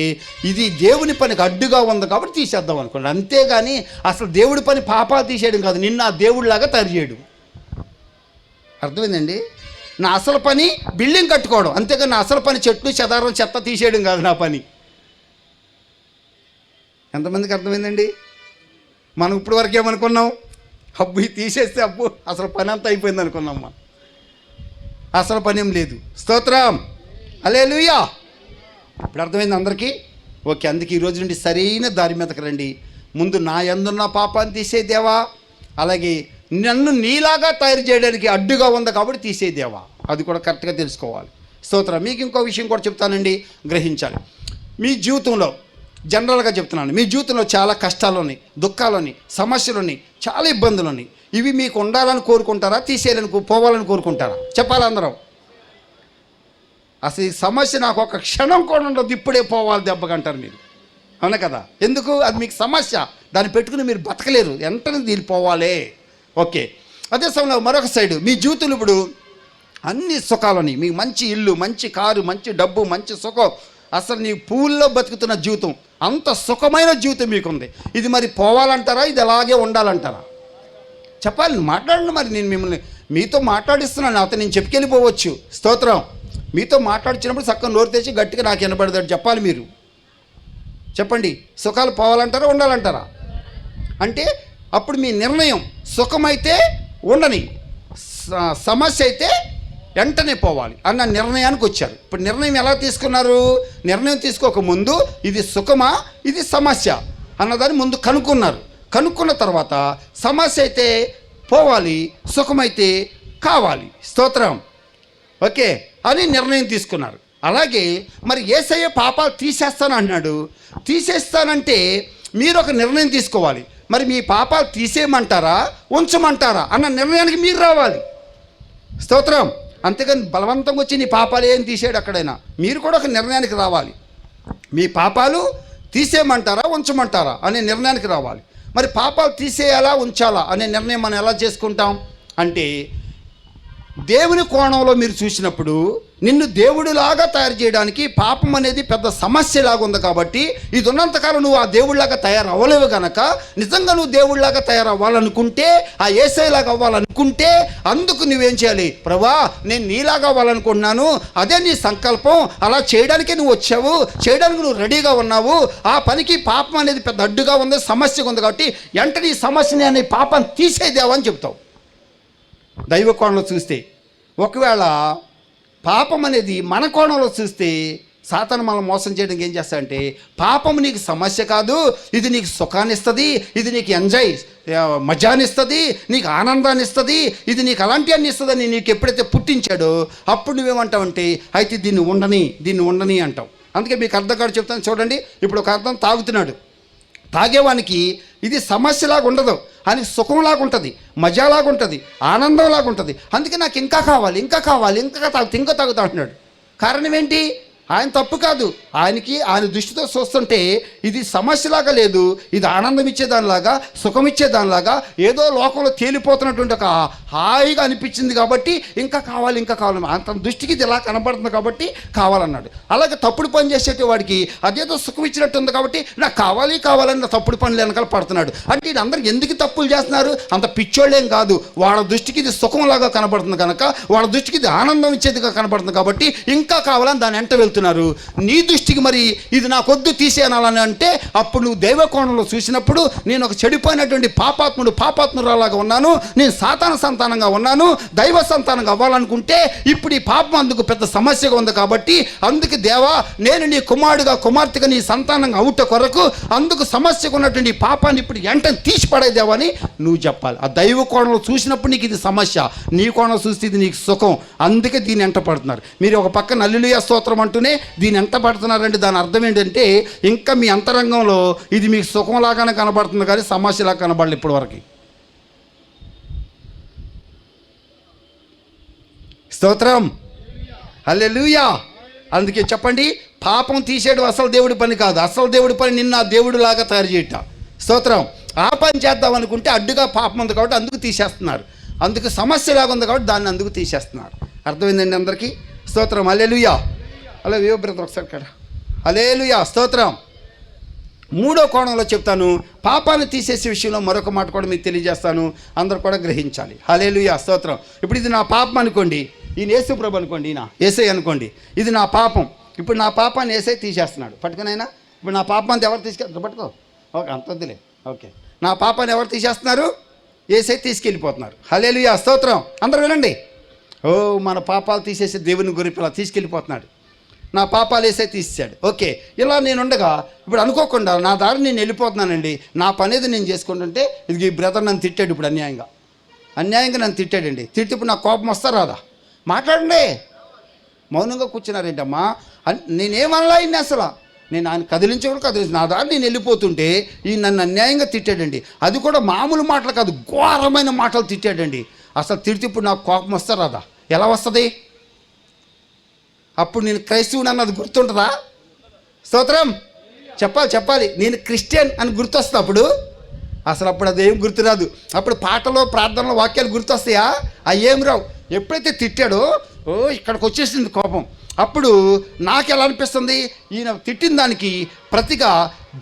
ఇది దేవుని పనికి అడ్డుగా ఉంది కాబట్టి తీసేద్దాం అనుకున్నాడు. అంతేగాని అసలు దేవుడి పని పాపాలు తీసేయడం కాదు, నిన్న ఆ దేవుడిలాగా తయారు చేయడం. అర్థమైందండి? నా అసలు పని బిల్డింగ్ కట్టుకోవడం, అంతేగాని నా అసలు పని చెట్లు చెదారం చెత్త తీసేయడం కాదు నా పని. ఎంతమందికి అర్థమైందండి? మనం ఇప్పటి వరకు ఏమనుకున్నాం, అబ్బు తీసేస్తే అబ్బు అసలు పని అంతా అయిపోయింది అనుకున్నాం. మనం అసలు పని ఏం లేదు. స్తోత్రం. హల్లెలూయా. ఇప్పుడు అర్థమైంది అందరికీ? ఓకే. అందుకే ఈరోజు నుండి సరైన దారి మీదకి రండి. ముందు నా యందున్న పాపాన్ని తీసేదేవా, అలాగే నన్ను నీలాగా తయారు చేయడానికి అడ్డుగా ఉంది కాబట్టి తీసేదేవా, అది కూడా కరెక్ట్గా తెలుసుకోవాలి. స్తోత్రం. మీకు ఇంకో విషయం కూడా చెప్తానండి, గ్రహించాలి. మీ జీవితంలో జనరల్గా చెప్తున్నాను, మీ జీవితంలో చాలా కష్టాలున్నాయి, దుఃఖాలున్నాయి, సమస్యలున్నాయి, చాలా ఇబ్బందులున్నాయి. ఇవి మీకు ఉండాలని కోరుకుంటారా, తీసేయాలని పోవాలని కోరుకుంటారా? చెప్పాలి అందరం. అసలు ఈ సమస్య నాకు ఒక క్షణం కూడా ఉండదు, ఇప్పుడే పోవాలి దెబ్బకంటారు మీరు. అవునా కదా? ఎందుకు? అది మీకు సమస్య, దాన్ని పెట్టుకుని మీరు బతకలేరు, వెంటనే తీరిపోవాలి. ఓకే. అదే సమయంలో మరొక సైడు మీ జీవితంలో ఇప్పుడు అన్ని సుఖాలని, మీకు మంచి ఇల్లు, మంచి కారు, మంచి డబ్బు, మంచి సుఖం, అసలు నీ పూల్లో బతుకుతున్న జీవితం, అంత సుఖమైన జీవితం మీకుంది. ఇది మరి పోవాలంటారా, ఇది అలాగే ఉండాలంటారా? చెప్పాలి, మాట్లాడండి. మరి నేను మిమ్మల్ని మీతో మాట్లాడిస్తున్నాను, నాతో నేను చెప్పుకెళ్ళిపోవచ్చు. స్తోత్రం. మీతో మాట్లాడించినప్పుడు చక్కగా నోరు తెచ్చి గట్టిగా నాకు వినపడతాడు చెప్పాలి. మీరు చెప్పండి, సుఖాలు పోవాలంటారా, ఉండాలంటారా? అంటే అప్పుడు మీ నిర్ణయం సుఖమైతే ఉండని, సమస్య అయితే వెంటనే పోవాలి అన్న నిర్ణయానికి వచ్చారు. ఇప్పుడు నిర్ణయం ఎలా తీసుకున్నారు? నిర్ణయం తీసుకోకముందు ఇది సుఖమా, ఇది సమస్య అన్నదాన్ని ముందు కనుక్కున్నారు. కనుక్కున్న తర్వాత సమస్య అయితే పోవాలి, సుఖమైతే కావాలి. స్తోత్రం. ఓకే అని నిర్ణయం తీసుకున్నారు. అలాగే మరి యేసయ్య పాపాలు తీసేస్తాను అన్నాడు. తీసేస్తానంటే మీరు ఒక నిర్ణయం తీసుకోవాలి. మరి మీ పాపాలు తీసేయమంటారా ఉంచమంటారా అన్న నిర్ణయానికి మీరు రావాలి. స్తోత్రం. అంతేగాని బలవంతంగా వచ్చి నీ పాపాలు ఏం తీసేయడు అక్కడైనా. మీరు కూడా ఒక నిర్ణయానికి రావాలి. మీ పాపాలు తీసేయమంటారా ఉంచమంటారా అనే నిర్ణయానికి రావాలి. మరి పాపాలు తీసేయాలా ఉంచాలా అనే నిర్ణయం మనం ఎలా చేసుకుంటాం అంటే, దేవుని కోణంలో మీరు చూసినప్పుడు నిన్ను దేవుడిలాగా తయారు చేయడానికి పాపం అనేది పెద్ద సమస్యలాగా ఉంది. కాబట్టి ఇది ఉన్నంతకాలం నువ్వు ఆ దేవుడిలాగా తయారవ్వలేవు గనక, నిజంగా నువ్వు దేవుడిలాగా తయారవ్వాలనుకుంటే, ఆ యేసయ్యలాగా అవ్వాలనుకుంటే, అందుకు నువ్వేం చేయాలి? ప్రభా, నేను నీలాగా అవ్వాలనుకుంటున్నాను, అదే నీ సంకల్పం, అలా చేయడానికే నువ్వు వచ్చావు, చేయడానికి నువ్వు రెడీగా ఉన్నావు, ఆ పనికి పాపం అనేది పెద్ద అడ్డుగా ఉంది, సమస్యగా ఉంది. కాబట్టి వెంటనే ఈ సమస్యని అనే పాపాన్ని తీసేదేవా అని చెప్తావు. దైవ కోణంలో చూస్తే, ఒకవేళ పాపం అనేది మన కోణంలో చూస్తే, సాతాను మనం మోసం చేయడానికి ఏం చేస్తాడంటే, పాపం నీకు సమస్య కాదు, ఇది నీకు సుఖాన్ని ఇస్తుంది, ఇది నీకు మజాని ఇస్తుంది, నీకు ఆనందాన్ని ఇస్తుంది, ఇది నీకు అలాంటి అన్ని ఇస్తుందని నీకు ఎప్పుడైతే పుట్టించాడో అప్పుడు నువ్వేమంటావంటే, అయితే దీన్ని ఉండని అంటావు. అందుకే మీకు అర్థం కాదు చెప్తాను చూడండి. ఇప్పుడు ఒక అర్థం తాగుతున్నాడు, తాగేవానికి ఇది సమస్యలాగా ఉండదు, అని సుఖంలాగా ఉంటుంది, మజాలాగా ఉంటుంది, ఆనందంలాగా ఉంటుంది. అందుకే నాకు ఇంకా కావాలి, ఇంకా తాగుతా అంటున్నాడు. కారణం ఏంటి? ఆయన తప్పు కాదు, ఆయన దృష్టితో చూస్తుంటే ఇది సమస్యలాగా లేదు, ఇది ఆనందం ఇచ్చేదానిలాగా, సుఖం ఇచ్చేదానిలాగా, ఏదో లోకంలో తేలిపోతున్నటువంటి ఒక హాయిగా అనిపించింది కాబట్టి ఇంకా కావాలి తన దృష్టికి ఇది ఇలా కనబడుతుంది కాబట్టి కావాలన్నాడు. అలాగే తప్పుడు పని చేసేటి వాడికి అదేదో సుఖం ఇచ్చినట్టు ఉంది కాబట్టి నాకు కావాలని నా తప్పుడు పనులు వెనకాల పడుతున్నాడు. అంటే వీళ్ళందరూ ఎందుకు తప్పులు చేస్తున్నారు? అంత పిచ్చోళ్ళేం కాదు, వాళ్ళ దృష్టికి ఇది సుఖంలాగా కనబడుతుంది కనుక, వాళ్ళ దృష్టికి ఇది ఆనందం ఇచ్చేదిగా కనబడుతుంది కాబట్టి ఇంకా కావాలని దాని వెంట వెళ్తున్నారు. నీ దృష్టికి మరి ఇది నాకొద్దు తీసేయాలని అంటే, అప్పుడు నువ్వు దైవ కోణంలో చూసినప్పుడు నేను ఒక చెడిపోయినటువంటి పాపాత్మురాలాగా ఉన్నాను, నేను సాతాన సంతానంగా ఉన్నాను, దైవ సంతానంగా అవ్వాలనుకుంటే ఇప్పుడు ఈ పాపం అందుకు పెద్ద సమస్యగా ఉంది. కాబట్టి అందుకు దేవా, నేను నీ కుమార్తెగా నీ సంతానంగా అవుట కొరకు అందుకు సమస్యగా ఉన్నటువంటి పాపాన్ని ఇప్పుడు వెంటనే తీసి పడేదేవా అని నువ్వు చెప్పాలి. ఆ దైవ కోణంలో చూసినప్పుడు నీకు ఇది సమస్య, నీ కోణంలో చూస్తే ఇది నీకు సుఖం. అందుకే దీన్ని వెంట పడుతున్నారు. మీరు ఒక పక్క హల్లెలూయా స్తోత్రం అంటూనే దీని ఎంత పడుతున్నారంటే దాని అర్థం ఏంటంటే, ఇంకా మీ అంతరంగంలో ఇది మీకు సుఖంలాగానే కనబడుతుంది కానీ సమస్యలాగా కనబడలేదు ఇప్పటి వరకు. స్తోత్రం, హల్లెలూయా. అందుకే చెప్పండి, పాపం తీసేయడం అసలు దేవుడి పని కాదు, అసలు దేవుడి పని నిన్న దేవుడిలాగా తయారు చేయట. స్తోత్రం. ఆ పని చేద్దాం అనుకుంటే అడ్డుగా పాపం ఉంది కాబట్టి అందుకు తీసేస్తున్నారు, అందుకు సమస్యలాగా ఉంది కాబట్టి దాన్ని అందుకు తీసేస్తున్నారు. అర్థమైందండి అందరికీ? స్తోత్రం, హల్లెలూయా. అలా బ్రదర్ ఒకసారి కదా, హల్లెలూయా, స్తోత్రం. మూడో కోణంలో చెప్తాను, పాపాన్ని తీసేసే విషయంలో మరొక మాట కూడా మీకు తెలియజేస్తాను, అందరూ కూడా గ్రహించాలి. హల్లెలూయా, స్తోత్రం. ఇప్పుడు ఇది నా పాపం అనుకోండి, ఈయన యేసు ప్రభు అనుకోండి, ఈయన యేసై అనుకోండి, ఇది నా పాపం. ఇప్పుడు నా పాపాన్ని యేసై తీసేస్తున్నాడు. పట్టుకునైనా ఇప్పుడు నా పాపాన్ని ఎవరు తీసుకెళ్తారు? పట్టుకో, ఓకే, అంత వద్దులే, ఓకే. నా పాపాన్ని ఎవరు తీసేస్తున్నారు? యేసై తీసుకెళ్ళిపోతున్నారు. హల్లెలూయా, స్తోత్రం. అందరూ వినండి. ఓ, మన పాపాలు తీసేసి దేవుని గురిపిలా తీసుకెళ్ళిపోతున్నాడు. నా పాపాలు యేసై తీసేశాడు. ఓకే, ఇలా నేను ఉండగా ఇప్పుడు అనుకోకుండా నా దారి నేను వెళ్ళిపోతున్నానండి, నా పనేది నేను చేసుకుంటుంటే ఇది ఈ బ్రదర్ నన్ను తిట్టాడు, ఇప్పుడు అన్యాయంగా నన్ను తిట్టాడండి. తిట్టి ఇప్పుడు నాకు కోపం వస్తా రాదా? మాట్లాడండి. మౌనంగా కూర్చున్నారేంటమ్మా? నేనేమనలా ఇన్ని అసలు, నేను ఆయన కదిలించి నా దారి నేను వెళ్ళిపోతుంటే ఈ నన్ను అన్యాయంగా తిట్టాడండి. అది కూడా మామూలు మాటలు కాదు, ఘోరమైన మాటలు తిట్టాడండి. అసలు తిడితే ఇప్పుడు నాకు కోపం వస్తా రాదా? ఎలా వస్తుంది? అప్పుడు నేను క్రైస్తవుని అన్నది గుర్తుంటుందా? స్తోత్రం. చెప్పాలి నేను క్రిస్టియన్ అని గుర్తొస్తుంది అప్పుడు. అప్పుడు అదేం గుర్తురాదు. అప్పుడు పాటలో ప్రార్థనలో వాక్యాలు గుర్తొస్తాయా? ఏం రావు. ఎప్పుడైతే తిట్టాడో ఇక్కడికి వచ్చేసింది కోపం. అప్పుడు నాకు ఎలా అనిపిస్తుంది, ఈయన తిట్టిన దానికి ప్రతిగా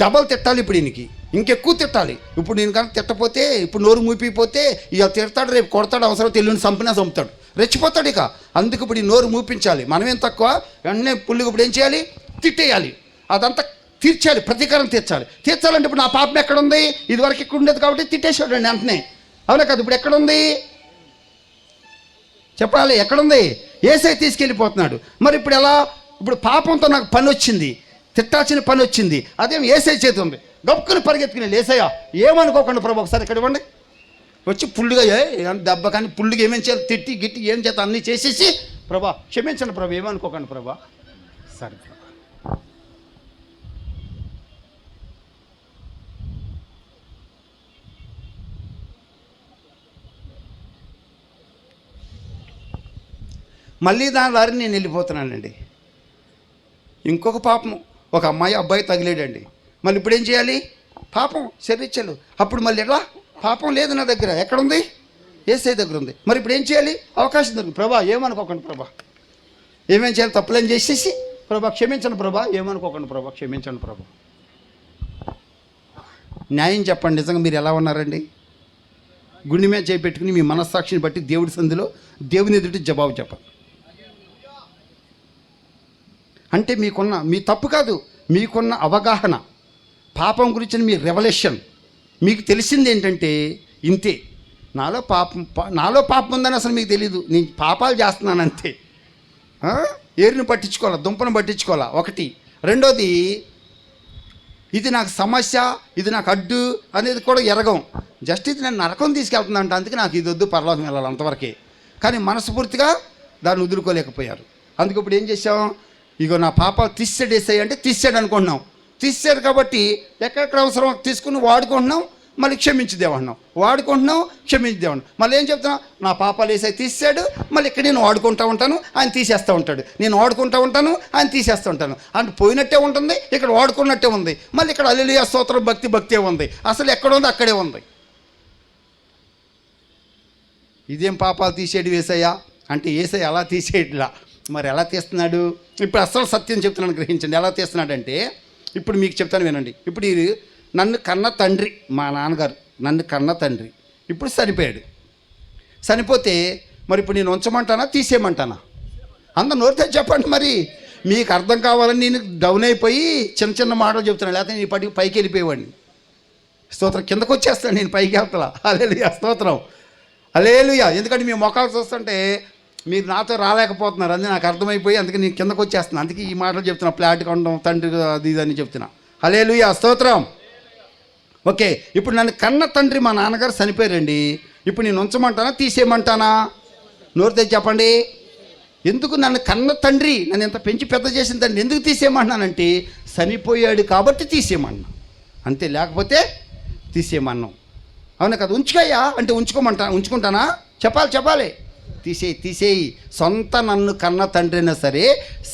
డబల్ తిట్టాలి, ఇప్పుడు ఈయనకి ఇంకెక్కువ తిట్టాలి. ఇప్పుడు నేను కనుక తిట్టపోతే, ఇప్పుడు నోరు మూపిపోతే ఇక తిడతాడు, రేపు కొడతాడు, అవసరం తెలియని చంపుతాడు, రెచ్చిపోతాడు. ఇక అందుకు ఇప్పుడు ఈ నోరు మూపించాలి. మనమేం తక్కువ, వెంటనే పుల్లిగా ఇప్పుడు ఏం చేయాలి? తిట్టేయాలి, అదంతా తీర్చాలి, ప్రతీకారం తీర్చాలంటే ఇప్పుడు నా పాపం ఎక్కడుంది? ఇదివరకు ఇక్కడ ఉండేది కాబట్టి తిట్టేసాడు అండి వెంటనే, అవునా కదా? ఇప్పుడు ఎక్కడుంది చెప్పాలి, ఎక్కడుంది? యేసై తీసుకెళ్ళిపోతున్నాడు. మరి ఇప్పుడు ఎలా? ఇప్పుడు పాపంతో నాకు పని వచ్చింది, తిట్టాల్సిన పని వచ్చింది, అదేం యేసై చేతి ఉంది. గొప్పని పరిగెత్తుకుని యేసయ్యా ఏమనుకోకుండా ప్రభు ఒకసారి ఇక్కడ ఇవ్వండి, వచ్చి పుల్లుగా దెబ్బ కానీ పుల్లుగా ఏమేం చేయాలి, తిట్టి గిట్టి ఏం చేత అన్నీ చేసేసి, ప్రభా క్షమించండి ప్రభు, ఏమనుకోకండి ప్రభా, సరే మళ్ళీ దాని దారి నేను వెళ్ళిపోతున్నానండి. ఇంకొక పాపం, ఒక అమ్మాయి అబ్బాయి తగిలేడండి. మళ్ళీ ఇప్పుడు ఏం చేయాలి? పాపం శరీరలు. అప్పుడు మళ్ళీ ఎట్లా? పాపం లేదు నా దగ్గర, ఎక్కడుంది? యేసయ్య దగ్గర ఉంది. మరి ఇప్పుడు ఏం చేయాలి? అవకాశం దొరికింది. ప్రభా ఏమనుకోకండి ప్రభా, ఏమేం చేయాలి? తప్పులేం చేసేసి ప్రభా క్షమించండి ప్రభా, ఏమనుకోకండి ప్రభా, క్షమించండి ప్రభా. న్యాయం చెప్పండి, నిజంగా మీరు ఎలా ఉన్నారండి? గుండె మీద చేపెట్టుకుని మీ మనస్సాక్షిని బట్టి దేవుడి సంధిలో దేవుని ఎదుటి జవాబు చెప్పండి. అంటే మీకున్న, మీ తప్పు కాదు, మీకున్న అవగాహన, పాపం గురించిన మీ రెవల్యూషన్, మీకు తెలిసింది ఏంటంటే ఇంతే, నాలో పాపం ఉందని అసలు మీకు తెలీదు, నేను పాపాలు చేస్తున్నాను అంతే. ఏరుని పట్టించుకోవాలా, దుంపను పట్టించుకోవాలా ఒకటి. రెండోది, ఇది నాకు సమస్య, ఇది నాకు అడ్డు అనేది కూడా ఎరగం. జస్ట్ ఇది నేను నరకం తీసుకెళ్తుందంట, అందుకే నాకు ఇది వద్దు, పరలోకం వెళ్ళాలి అంతవరకే. కానీ మనస్ఫూర్తిగా దాన్ని వదులుకోలేకపోయారు. అందుకు ఇప్పుడు ఏం చేసాం? ఇగో నా పాపాలు తీసాడు యేసయ్య అంటే తీసాడు అనుకుంటున్నాం. తీసాడు కాబట్టి ఎక్కడెక్కడ అవసరం తీసుకుని వాడుకుంటున్నాం, మళ్ళీ క్షమించుదేమన్నాం, వాడుకుంటున్నాం, క్షమించుదేమన్నాం. మళ్ళీ ఏం చెప్తున్నాం? నా పాపాలు యేసయ్య తీసాడు, మళ్ళీ ఇక్కడ నేను వాడుకుంటూ ఉంటాను, ఆయన తీసేస్తూ ఉంటాడు. నేను వాడుకుంటూ ఉంటాను, ఆయన తీసేస్తూ ఉంటాను. అంటే పోయినట్టే ఉంటుంది, ఇక్కడ వాడుకున్నట్టే ఉంది. మళ్ళీ ఇక్కడ హల్లెలూయా స్తోత్రం భక్తే ఉంది. అసలు ఎక్కడ ఉంది? అక్కడే ఉంది. ఇదేం పాపాలు తీసేడు యేసయ్య అంటే, యేసయ్య ఎలా తీసేయట్లా, మరి ఎలా తీస్తున్నాడు? ఇప్పుడు అసలు సత్యం చెప్తున్నాను, గ్రహించండి. ఎలా తీస్తున్నాడంటే, ఇప్పుడు మీకు చెప్తాను వినండి. ఇప్పుడు ఇది నన్ను కన్న తండ్రి, మా నాన్నగారు నన్ను కన్న తండ్రి ఇప్పుడు చనిపోయాడు. చనిపోతే మరి ఇప్పుడు నేను ఉంచమంటానా, తీసేయమంటానా? అందరు నోరితే చెప్పండి. మరి మీకు అర్థం కావాలని నేను డౌన్ అయిపోయి చిన్న చిన్న మాటలు చెప్తున్నాను, లేకపోతే నేను పైకి పైకి వెళ్ళిపోయేవాడిని. స్తోత్రం, కిందకు వచ్చేస్తాను నేను, పైకి వెళ్తా. హల్లెలూయా స్తోత్రం, హల్లెలూయా. ఎందుకంటే మీ మొఖాలు చూస్తుంటే మీరు నాతో రాలేకపోతున్నారు, అది నాకు అర్థమైపోయి అందుకే నేను కిందకు వచ్చేస్తున్నాను. అందుకే ఈ మాటలు చెప్తున్నా, ఫ్లాట్ కొనడం, తండ్రి అది ఇది అని చెప్తున్నా. హల్లెలూయా స్తోత్రం. ఓకే, ఇప్పుడు నన్ను కన్న తండ్రి మా నాన్నగారు చనిపోయారండి. ఇప్పుడు నేను ఉంచమంటానా, తీసేయమంటానా? నోరు తెచ్చి చెప్పండి. ఎందుకు? నన్ను కన్న తండ్రి, నన్ను ఎంత పెంచి పెద్ద చేసిన తండ్రి ఎందుకు తీసేయమన్నానంటే, చనిపోయాడు కాబట్టి తీసేయమన్నా అంతే, లేకపోతే తీసేయమన్నాం. అవునా కదా? ఉంచుకయ్యా అంటే ఉంచుకుంటానా? చెప్పాలి. తీసేయి. సొంత నన్ను కన్న తండ్రి అయినా సరే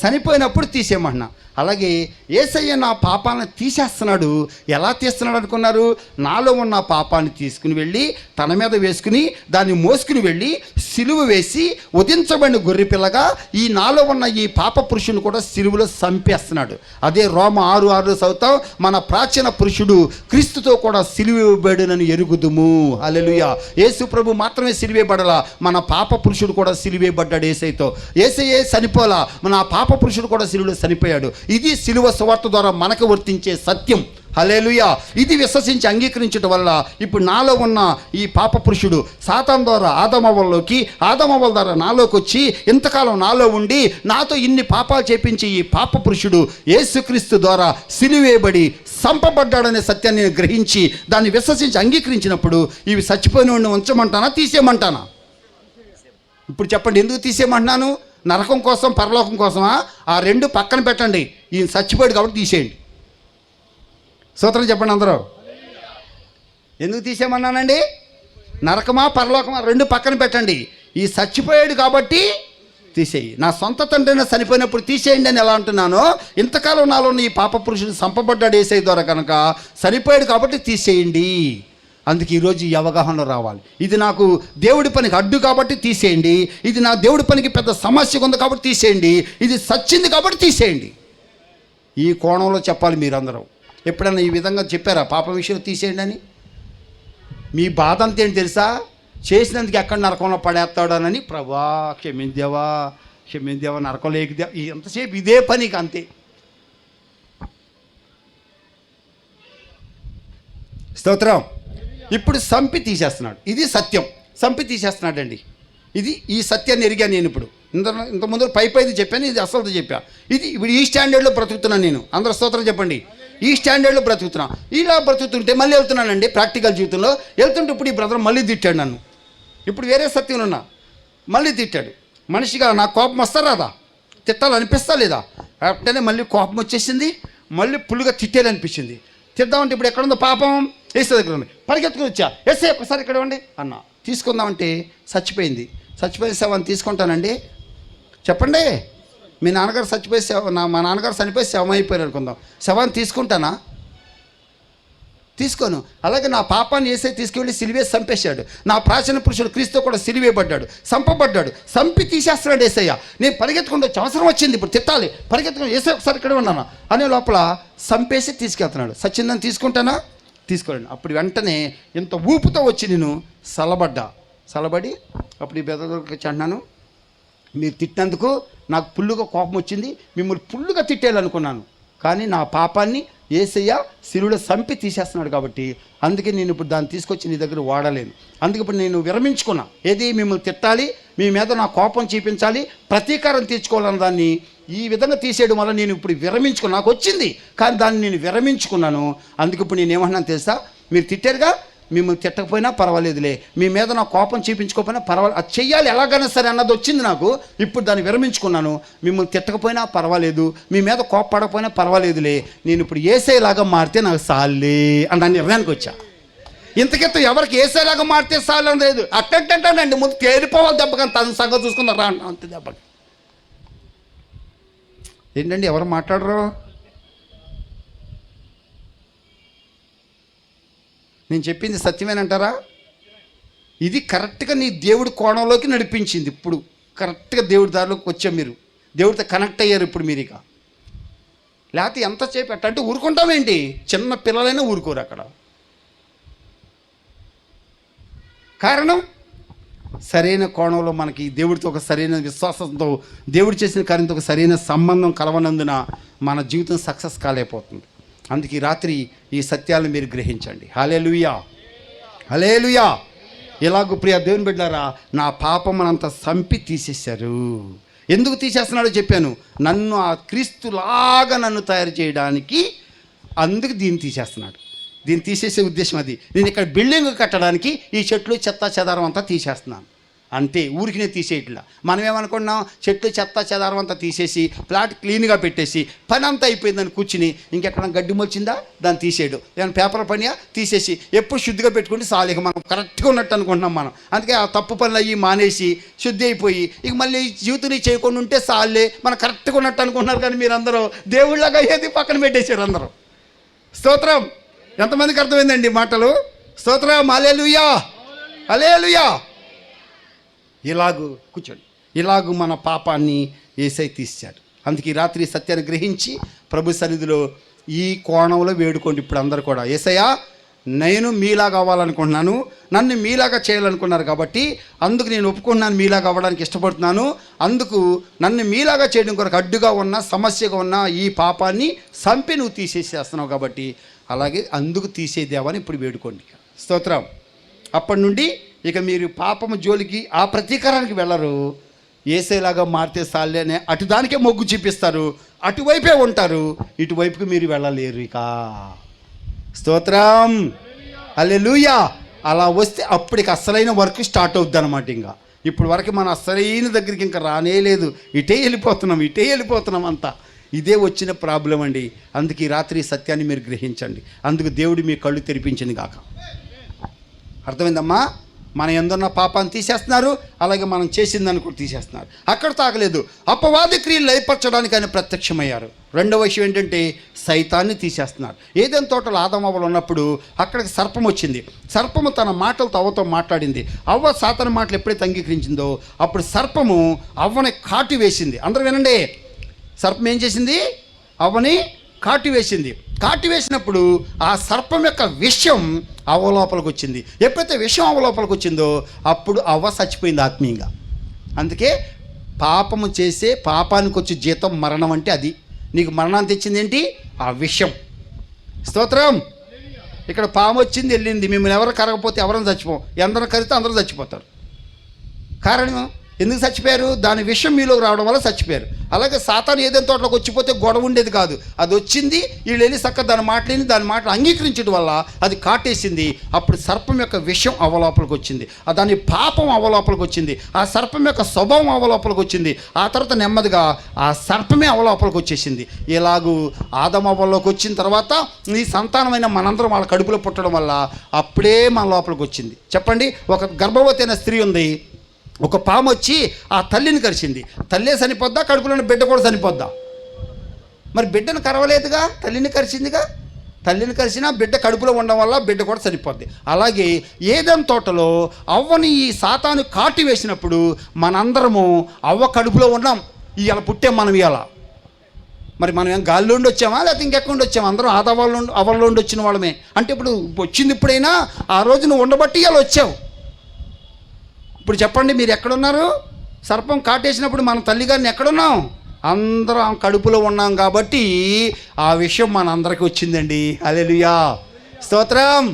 చనిపోయినప్పుడు తీసేయమన్నా. అలాగే యేసయ్య నా పాపాలను తీసేస్తున్నాడు. ఎలా తీస్తున్నాడు అనుకున్నారు? నాలో ఉన్న పాపాన్ని తీసుకుని వెళ్ళి తన మీద వేసుకుని దాన్ని మోసుకుని వెళ్ళి సిలువ వేసి ఉదించబడిన గొర్రెపిల్లగా ఈ నాలో ఉన్న ఈ పాప పురుషుని కూడా సిలువలో చంపేస్తున్నాడు. అదే రోమ 6:6 చదువుతాం, మన ప్రాచీన పురుషుడు క్రీస్తుతో కూడా సిలువేయబడినని ఎరుగుదుము. హల్లెలూయా. యేసు ప్రభు మాత్రమే సిలువేయబడలా, మన పాప పురుషుడు కూడా సిలువేయబడ్డాడు యేసయ్యతో. యేసయ్యే చనిపోలా, మన పాప పురుషుడు కూడా సిలువలో చనిపోయాడు. ఇది సిలువ సువార్త ద్వారా మనకు వర్తించే సత్యం. హల్లెలూయా. ఇది విశ్వసించి అంగీకరించడం వల్ల ఇప్పుడు నాలో ఉన్న ఈ పాప పురుషుడు సాతాను ద్వారా ఆదమవ్వలోకి, ఆదమవ్వల ద్వారా నాలోకి వచ్చి ఇంతకాలం నాలో ఉండి నాతో ఇన్ని పాపాలు చేపించి ఈ పాప పురుషుడు యేసుక్రీస్తు ద్వారా సిలువేయబడి చంపబడ్డాడనే సత్యాన్ని నేను గ్రహించి దాన్ని విశ్వసించి అంగీకరించినప్పుడు ఇవి చచ్చిపోయిన వాడిని ఉంచమంటానా, తీసేయమంటానా? ఇప్పుడు చెప్పండి, ఎందుకు తీసేయమంటున్నాను? నరకం కోసం, పరలోకం కోసమా? ఆ రెండు పక్కన పెట్టండి. ఈయన చచ్చిపోయాడు కాబట్టి తీసేయండి. స్తోత్రం చెప్పండి అందరూ. ఎందుకు తీసేయమన్నానండి? నరకమా పరలోకమా రెండు పక్కన పెట్టండి. ఈ చచ్చిపోయాడు కాబట్టి తీసేయి. నా సొంత తండ్రిని చనిపోయినప్పుడు తీసేయండి అని ఎలా అంటున్నానో, ఇంతకాలం నాలో ఈ పాప పురుషుడు చంపబడ్డాడు యేసయ్య ద్వారా కనుక, చనిపోయాడు కాబట్టి తీసేయండి. అందుకే ఈరోజు ఈ అవగాహన రావాలి. ఇది నాకు దేవుడి పనికి అడ్డు కాబట్టి తీసేయండి, ఇది నా దేవుడి పనికి పెద్ద సమస్య ఉంది కాబట్టి తీసేయండి, ఇది సచ్చింది కాబట్టి తీసేయండి. ఈ కోణంలో చెప్పాలి మీరందరూ. ఎప్పుడైనా ఈ విధంగా చెప్పారా పాప విషయం తీసేయండి అని? మీ బాధ అంతా ఏంటి తెలుసా? చేసినందుకు ఎక్కడ నరకంలో పడేస్తాడనని. ప్రభా క్షమిందేవా నరకంలో ఏకిదే, ఎంతసేపు ఇదే పనికి అంతే. స్తోత్రం. ఇప్పుడు చంపి తీసేస్తున్నాడు. ఇది సత్యం, చంపి తీసేస్తున్నాడండి. ఇది ఈ సత్యాన్ని ఎరిగాను నేను. ఇప్పుడు ఇంతకుముందు పైది చెప్పాను, ఇది అసలు చెప్పా. ఇది ఇప్పుడు ఈ స్టాండర్డ్లో బ్రతుకుతున్నాను నేను. అందరూ స్తోత్రం చెప్పండి. ఈ స్టాండర్డ్లో బ్రతుకుతున్నా. ఇలా బ్రతుకుతుంటే మళ్ళీ వెళ్తున్నానండి ప్రాక్టికల్ జీవితంలో. వెళ్తుంటే ఇప్పుడు ఈ బ్రదర్ మళ్ళీ తిట్టాడు నన్ను. ఇప్పుడు వేరే సత్యం ఉన్నా మళ్ళీ తిట్టాడు. మనిషిగా నాకు కోపం వస్తా రాదా? తిట్టాలనిపిస్తా లేదా? అట్టనే మళ్ళీ కోపం వచ్చేసింది, మళ్ళీ పుల్లుగా తిట్టేయాలనిపించింది. తిద్దామంటే ఇప్పుడు ఎక్కడుందో పాపం, యేసు దగ్గర ఉంది. పరిగెత్తుకుని వచ్చా, యేసయ్య ఒకసారి ఇక్కడ ఇవ్వండి అన్న. తీసుకుందామంటే చచ్చిపోయింది. చచ్చిపోయిన శవాన్ని తీసుకుంటానండి? చెప్పండి. మీ నాన్నగారు చచ్చిపోయి మా నాన్నగారు చనిపోయి శవం అయిపోయారు అనుకుందాం. శవాన్ని తీసుకుంటానా? తీసుకోను. అలాగే నా పాపాన్ని యేసే తీసుకువెళ్ళి సిలువేసి చంపేశాడు. నా ప్రాచీన పురుషుడు క్రీస్తు కూడా సిలువేయబడ్డాడు, చంపబడ్డాడు, చంపి తీసేస్తున్నాడు యేసయ్య. నేను పరిగెత్తుకుంటూ వచ్చే అవసరం వచ్చింది, ఇప్పుడు తిట్టాలి, పరిగెత్తుకుని యేసయ్య ఒకసారి ఇక్కడ ఉన్నాను అనే లోపల చంపేసి తీసుకెళ్తున్నాడు. సచ్చిందని తీసుకుంటానా? తీసుకోలేను. అప్పుడు వెంటనే ఇంత ఊపుతో వచ్చి నేను చల్లబడి అప్పుడు ఈ బెదర్కి వచ్చి అంటున్నాను, మీరు తిట్టినందుకు నాకు పుల్లుగా కోపం వచ్చింది, మిమ్మల్ని పుల్లుగా తిట్టేయాలనుకున్నాను, కానీ నా పాపాన్ని యేసయ్య సిలువలో చంపి తీసేస్తున్నాడు కాబట్టి అందుకే నేను ఇప్పుడు దాన్ని తీసుకొచ్చి నీ దగ్గర వాడలేను. అందుకే ఇప్పుడు నేను విరమించుకున్నా. ఏది? మిమ్మల్ని తిట్టాలి, మీ మీద నా కోపం చూపించాలి, ప్రతీకారం తీర్చుకోవాలని దాన్ని ఈ విధంగా తీసేయడం వల్ల నేను ఇప్పుడు విరమించుకున్నా. నాకు వచ్చింది కానీ దాన్ని నేను విరమించుకున్నాను. అందుకే ఇప్పుడు నేను ఏమన్నాను తెలుసా? మీరు తిట్టారుగా, మిమ్మల్ని తిట్టకపోయినా పర్వాలేదులే, మీ మీద నా కోపం చూపించుకోకపోయినా పర్వాలేదు, అది చెయ్యాలి ఎలాగైనా సరే అన్నది వచ్చింది నాకు. ఇప్పుడు దాన్ని విరమించుకున్నాను. మిమ్మల్ని తిట్టకపోయినా పర్వాలేదు, మీ మీద కోపపడకపోయినా పర్వాలేదులే, నేను ఇప్పుడు యేసయ్యలాగా మారితే నాకు సాల్లే అని దాని నిర్ణయానికి వచ్చా. ఇంతకింత ఎవరికి యేసయ్యలాగా మారితే సాల్ అని లేదు. అట్టంటానండి, ముందు తేలిపోవాలి దెబ్బకి, తన సంగతి చూసుకున్నారా అంతే దెబ్బకి. ఏంటండి ఎవరు మాట్లాడరు? నేను చెప్పింది సత్యమేనంటారా? ఇది కరెక్ట్గా నీ దేవుడి కోణంలోకి నడిపించింది. ఇప్పుడు కరెక్ట్గా దేవుడి దారిలోకి వచ్చాం, మీరు దేవుడితో కనెక్ట్ అయ్యారు ఇప్పుడు మీరు. ఇక లేకపోతే ఎంతసేపు ఎట్టంటే ఊరుకుంటామేంటి? చిన్న పిల్లలైనా ఊరుకోరు అక్కడ. కారణం సరైన కోణంలో మనకి దేవుడితో ఒక సరైన విశ్వాసంతో, దేవుడు చేసిన కార్యంతో ఒక సరైన సంబంధం కలవనందున మన జీవితం సక్సెస్ కాలేకపోతుంది. అందుకే ఈ రాత్రి ఈ సత్యాలను మీరు గ్రహించండి. హల్లెలూయా, హల్లెలూయా. ఇలాగూ ప్రియ దేవుని బిడ్డలారా, నా పాపమనంతా చంపి తీసేశారు. ఎందుకు తీసేస్తున్నాడో చెప్పాను. నన్ను ఆ క్రీస్తులాగా నన్ను తయారు చేయడానికి, అందుకు దీన్ని తీసేస్తున్నాడు. దీన్ని తీసేసే ఉద్దేశం అది. నేను ఇక్కడ బిల్డింగ్ కట్టడానికి ఈ చెట్లు చెత్త చెదారం అంతా తీసేస్తున్నాను అంతే. ఊరికినే తీసేయట్లా. మనం ఏమనుకున్నాం? చెట్లు చెత్త చెదారం అంతా తీసేసి ప్లాట్ క్లీన్గా పెట్టేసి పని అంతా అయిపోయిందని కూర్చుని ఇంకెక్కడ గడ్డి మొలిచిందా దాన్ని తీసేయడం, ఏమైనా పేపర్ పనియా తీసేసి ఎప్పుడు శుద్ధిగా పెట్టుకుంటే సాలిక మనం కరెక్ట్గా ఉన్నట్టు అనుకుంటున్నాం మనం. అందుకే ఆ తప్పు పనులు అయ్యి మానేసి శుద్ధి అయిపోయి ఇక మళ్ళీ జీవితం చేయకుండా ఉంటే సాలే మనం కరెక్ట్గా ఉన్నట్టు అనుకుంటున్నారు. కానీ మీరు అందరూ దేవుళ్ళగా ఏది పక్కన పెట్టేశారు అందరూ. స్తోత్రం. ఎంతమందికి అర్థమైందండి మాటలు? స్తోత్రం. హల్లెలూయా, హల్లెలూయా. ఇలాగూ కూర్చోండి. ఇలాగూ మన పాపాన్ని యేసయ్య తీశాడు. అందుకే ఈ రాత్రి సత్యాన్ని గ్రహించి ప్రభు సన్నిధిలో ఈ కోణంలో వేడుకోండి. ఇప్పుడు అందరు కూడా, యేసయ్యా నేను మీలాగా అవ్వాలనుకుంటున్నాను, నన్ను మీలాగా చేయాలనుకున్నారు కాబట్టి అందుకు నేను ఒప్పుకుంటున్నాను, మీలాగా అవ్వడానికి ఇష్టపడుతున్నాను. అందుకు నన్ను మీలాగా చేయడం కొరకు అడ్డుగా ఉన్న, సమస్యగా ఉన్న ఈ పాపాన్ని చంపి నువ్వు తీసేసేస్తున్నావు కాబట్టి అలాగే అందుకు తీసేదేవని ఇప్పుడు వేడుకోండి. స్తోత్రం. అప్పటి నుండి ఇక మీరు పాపము జోలికి ఆ ప్రతీకారానికి వెళ్ళరు. యేసయ్యలాగా మారితే సాలే అనే అటు దానికే మొగ్గు చూపిస్తారు, అటువైపే ఉంటారు, ఇటువైపుకి మీరు వెళ్ళలేరు ఇక. స్తోత్రం. హల్లెలూయా. అలా వస్తే అప్పటికి అసలైన వర్క్ స్టార్ట్ అవుద్ది అనమాట. ఇంకా ఇప్పుడు వరకు మన అసలైన దగ్గరికి ఇంకా రానే లేదు, ఇటే వెళ్ళిపోతున్నాం అంతా. ఇదే వచ్చిన ప్రాబ్లం అండి. అందుకే ఈ రాత్రి సత్యాన్ని మీరు గ్రహించండి. అందుకు దేవుడు మీ కళ్ళు తెరిపించింది కాక. అర్థమైందమ్మా? మన ఎందున్న పాపాన్ని తీసేస్తున్నారు, అలాగే మనం చేసిందని కూడా తీసేస్తున్నారు. అక్కడ తాగలేదు. అపవాది క్రియలు లయపరచడానికి ఆయన ప్రత్యక్షమయ్యారు. రెండవ విషయం ఏంటంటే సైతాన్ని తీసేస్తున్నారు. ఏదైనా తోటలో ఆదామవ్వలు ఉన్నప్పుడు అక్కడికి సర్పం వచ్చింది. సర్పము తన మాటలతో అవ్వతో మాట్లాడింది. అవ్వ సాతాను మాటలు ఎప్పుడైతే అంగీకరించిందో అప్పుడు సర్పము అవ్వని కాటు వేసింది. అందరూ వినండి. సర్పం ఏం చేసింది? అవ్వని కాటు వేసింది. కాటు వేసినప్పుడు ఆ సర్పం యొక్క విషం అవ్వ లోపలికి వచ్చింది. ఎప్పుడైతే విషం అవ్వ లోపలికి వచ్చిందో అప్పుడు అవ్వ చచ్చిపోయింది ఆత్మీయంగా. అందుకే పాపము చేసే పాపానికి వచ్చే జీతం మరణం అంటే అది. నీకు మరణాన్ని తెచ్చింది ఏంటి? ఆ విషం. స్తోత్రం. ఇక్కడ పాము వచ్చింది వెళ్ళింది, మిమ్మల్ని ఎవరు కరగపోతే ఎవరైనా చచ్చిపోం, ఎందరూ కరిగితే అందరూ చచ్చిపోతారు. కారణం ఎందుకు చచ్చిపోయారు? దాని విషయం మీలోకి రావడం వల్ల చచ్చిపోయారు. అలాగే సాతాను ఏదైనా తోటలోకి వచ్చిపోతే గొడవ ఉండేది కాదు. అది వచ్చింది, వీళ్ళు వెళ్ళి చక్కగా దాని మాటలు అంగీకరించడం వల్ల అది కాటేసింది. అప్పుడు సర్పం యొక్క విషయం అవలోపలికి వచ్చింది, దాని పాపం అవలోపలికి వచ్చింది, ఆ సర్పం యొక్క స్వభావం అవలోపలికి వచ్చింది. ఆ తర్వాత నెమ్మదిగా ఆ సర్పమే అవలోపలికి వచ్చేసింది. ఇలాగూ ఆదమ అవ్వలోకి వచ్చిన తర్వాత ఈ సంతానమైన మనందరం వాళ్ళ కడుపులో పుట్టడం వల్ల అప్పుడే మన లోపలికి వచ్చింది. చెప్పండి, ఒక గర్భవతి అయిన స్త్రీ ఉంది, ఒక పాము వచ్చి ఆ తల్లిని కరిచింది. తల్లే చనిపోద్దా, కడుపులో ఉన్న బిడ్డ కూడా చనిపోద్దా? మరి బిడ్డను కరవలేదుగా, తల్లిని కరిచిందిగా. తల్లిని కరిచినా బిడ్డ కడుపులో ఉండడం వల్ల బిడ్డ కూడా చనిపోద్ది. అలాగే ఏదెన్ తోటలో అవ్వని ఈ సాతాను కాటి వేసినప్పుడు మనందరము అవ్వ కడుపులో ఉన్నాం. ఇవాళ పుట్టాం మనం. ఇవాళ మరి మనం ఏం గాల్లో ఉండి వచ్చామా, లేకపోతే ఇంకెక్కడ వచ్చామా? అందరం అవ్వల్లో ఉండి వచ్చిన వాళ్ళమే. అంటే ఇప్పుడు వచ్చింది ఇప్పుడైనా, ఆ రోజు నువ్వు ఉండబట్టి ఇవాళ వచ్చావు. ఇప్పుడు చెప్పండి, మీరు ఎక్కడున్నారు? సర్పం కాటేసినప్పుడు మన తల్లిగారిని ఎక్కడున్నాం? అందరం కడుపులో ఉన్నాం కాబట్టి ఆ విషయం మన అందరికీ వచ్చిందండి. హల్లెలూయా, స్తోత్రం.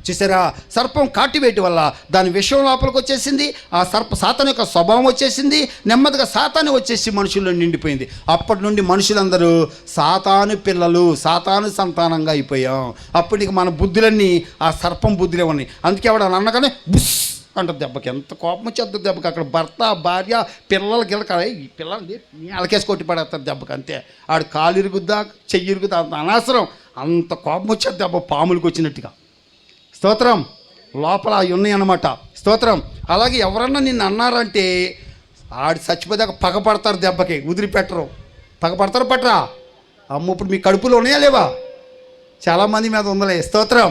చూసారా, సర్పం కాటివేటి వల్ల దాని విషయం లోపలికి వచ్చేసింది. ఆ సాతాను యొక్క స్వభావం వచ్చేసింది. నెమ్మదిగా సాతాను వచ్చేసి మనుషుల్లో నిండిపోయింది. అప్పటి నుండి మనుషులందరూ సాతాను పిల్లలు, సాతాను సంతానంగా అయిపోయాం. అప్పటికి మన బుద్ధులన్నీ ఆ సర్పం బుద్ధులే ఉన్నాయి. అందుకే ఆవిడ అనగానే బుస్ అంటుంది దెబ్బకి. ఎంత కోపం వచ్చేస్తుంది దెబ్బకి. అక్కడ భర్త, భార్య, పిల్లలు గిలక ఈ పిల్లల్ని అలకేసి కొట్టి పడేస్తారు దెబ్బకి. అంతే, ఆడు కాలు ఇరుగుద్దా, చెయ్యి ఇరుగుద్దా, అంత అనవసరం. అంత కోపం వచ్చేది దెబ్బ, పాములకు వచ్చినట్టుగా. స్తోత్రం. లోపల అవి ఉన్నాయి అన్నమాట. స్తోత్రం. అలాగే ఎవరన్నా నిన్ను అన్నారంటే ఆడు చచ్చిపోదాకా పగపడతారు దెబ్బకి, వదిలిపెట్టరు. పగపడతారు పట్టరా? అమ్మ, ఇప్పుడు మీ కడుపులో ఉన్నాయా లేవా? చాలామంది మీద ఉందలే. స్తోత్రం.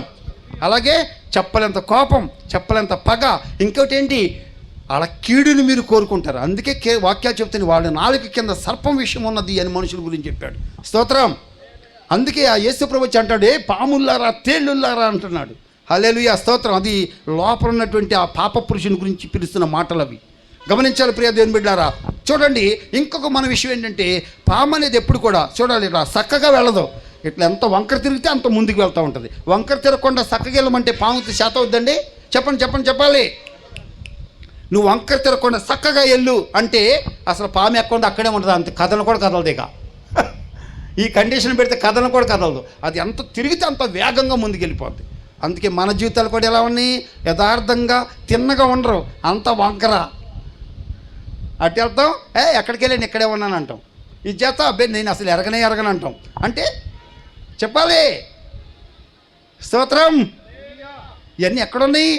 అలాగే చెప్పలేంత కోపం, చెప్పలేంత పగ. ఇంకోటి ఏంటి, అలా కీడుని మీరు కోరుకుంటారు. అందుకే వాక్యాలు చెప్తుంది, వాళ్ళ నాలుక కింద సర్పం విషయం ఉన్నది అని మనుషుల గురించి చెప్పాడు. స్తోత్రం. అందుకే ఆ యేసు ప్రభు అంటాడు, పాముల్లారా, తేళ్ళుల్లారా అంటున్నాడు. హల్లెలూయా, స్తోత్రం. అది లోపల ఉన్నటువంటి ఆ పాప పురుషుని గురించి పిలుస్తున్న మాటలు అవి. గమనించాలి ప్రియ దేవుని బిడ్డలారా. చూడండి, ఇంకొక మన విషయం ఏంటంటే, పాము అనేది ఎప్పుడు కూడా చూడాలి, ఇట్లా చక్కగా వెళ్ళదు. ఇట్లా ఎంత వంకర తిరిగితే అంత ముందుకు వెళ్తూ ఉంటుంది. వంకర తిరగకుండా చక్కగా వెళ్ళమంటే పాముకి శాత అవుద్దండి? చెప్పాలి. నువ్వు వంకర తిరగకుండా చక్కగా వెళ్ళు అంటే అసలు పాము ఎక్కడ అక్కడే ఉంటుంది. అంత కథను కూడా కదలదు. ఇక ఈ కండిషన్ పెడితే కథను కూడా కదలదు. అది ఎంత తిరిగితే అంత వేగంగా ముందుకు వెళ్ళిపోద్ది. అందుకే మన జీవితాలు కూడా ఎలా ఉన్నాయి? యథార్థంగా తిన్నగా ఉండరు, అంత వంకర. అటు వెళ్తాం, ఎక్కడికి వెళ్ళి నేను ఇక్కడే ఉన్నాను అంటాం. ఇది చేస్తా, అబ్బాయి నేను అసలు ఎరగను అంటాం. అంటే చెప్పాలి. స్తోత్రం. ఇవన్నీ ఎక్కడున్నాయి?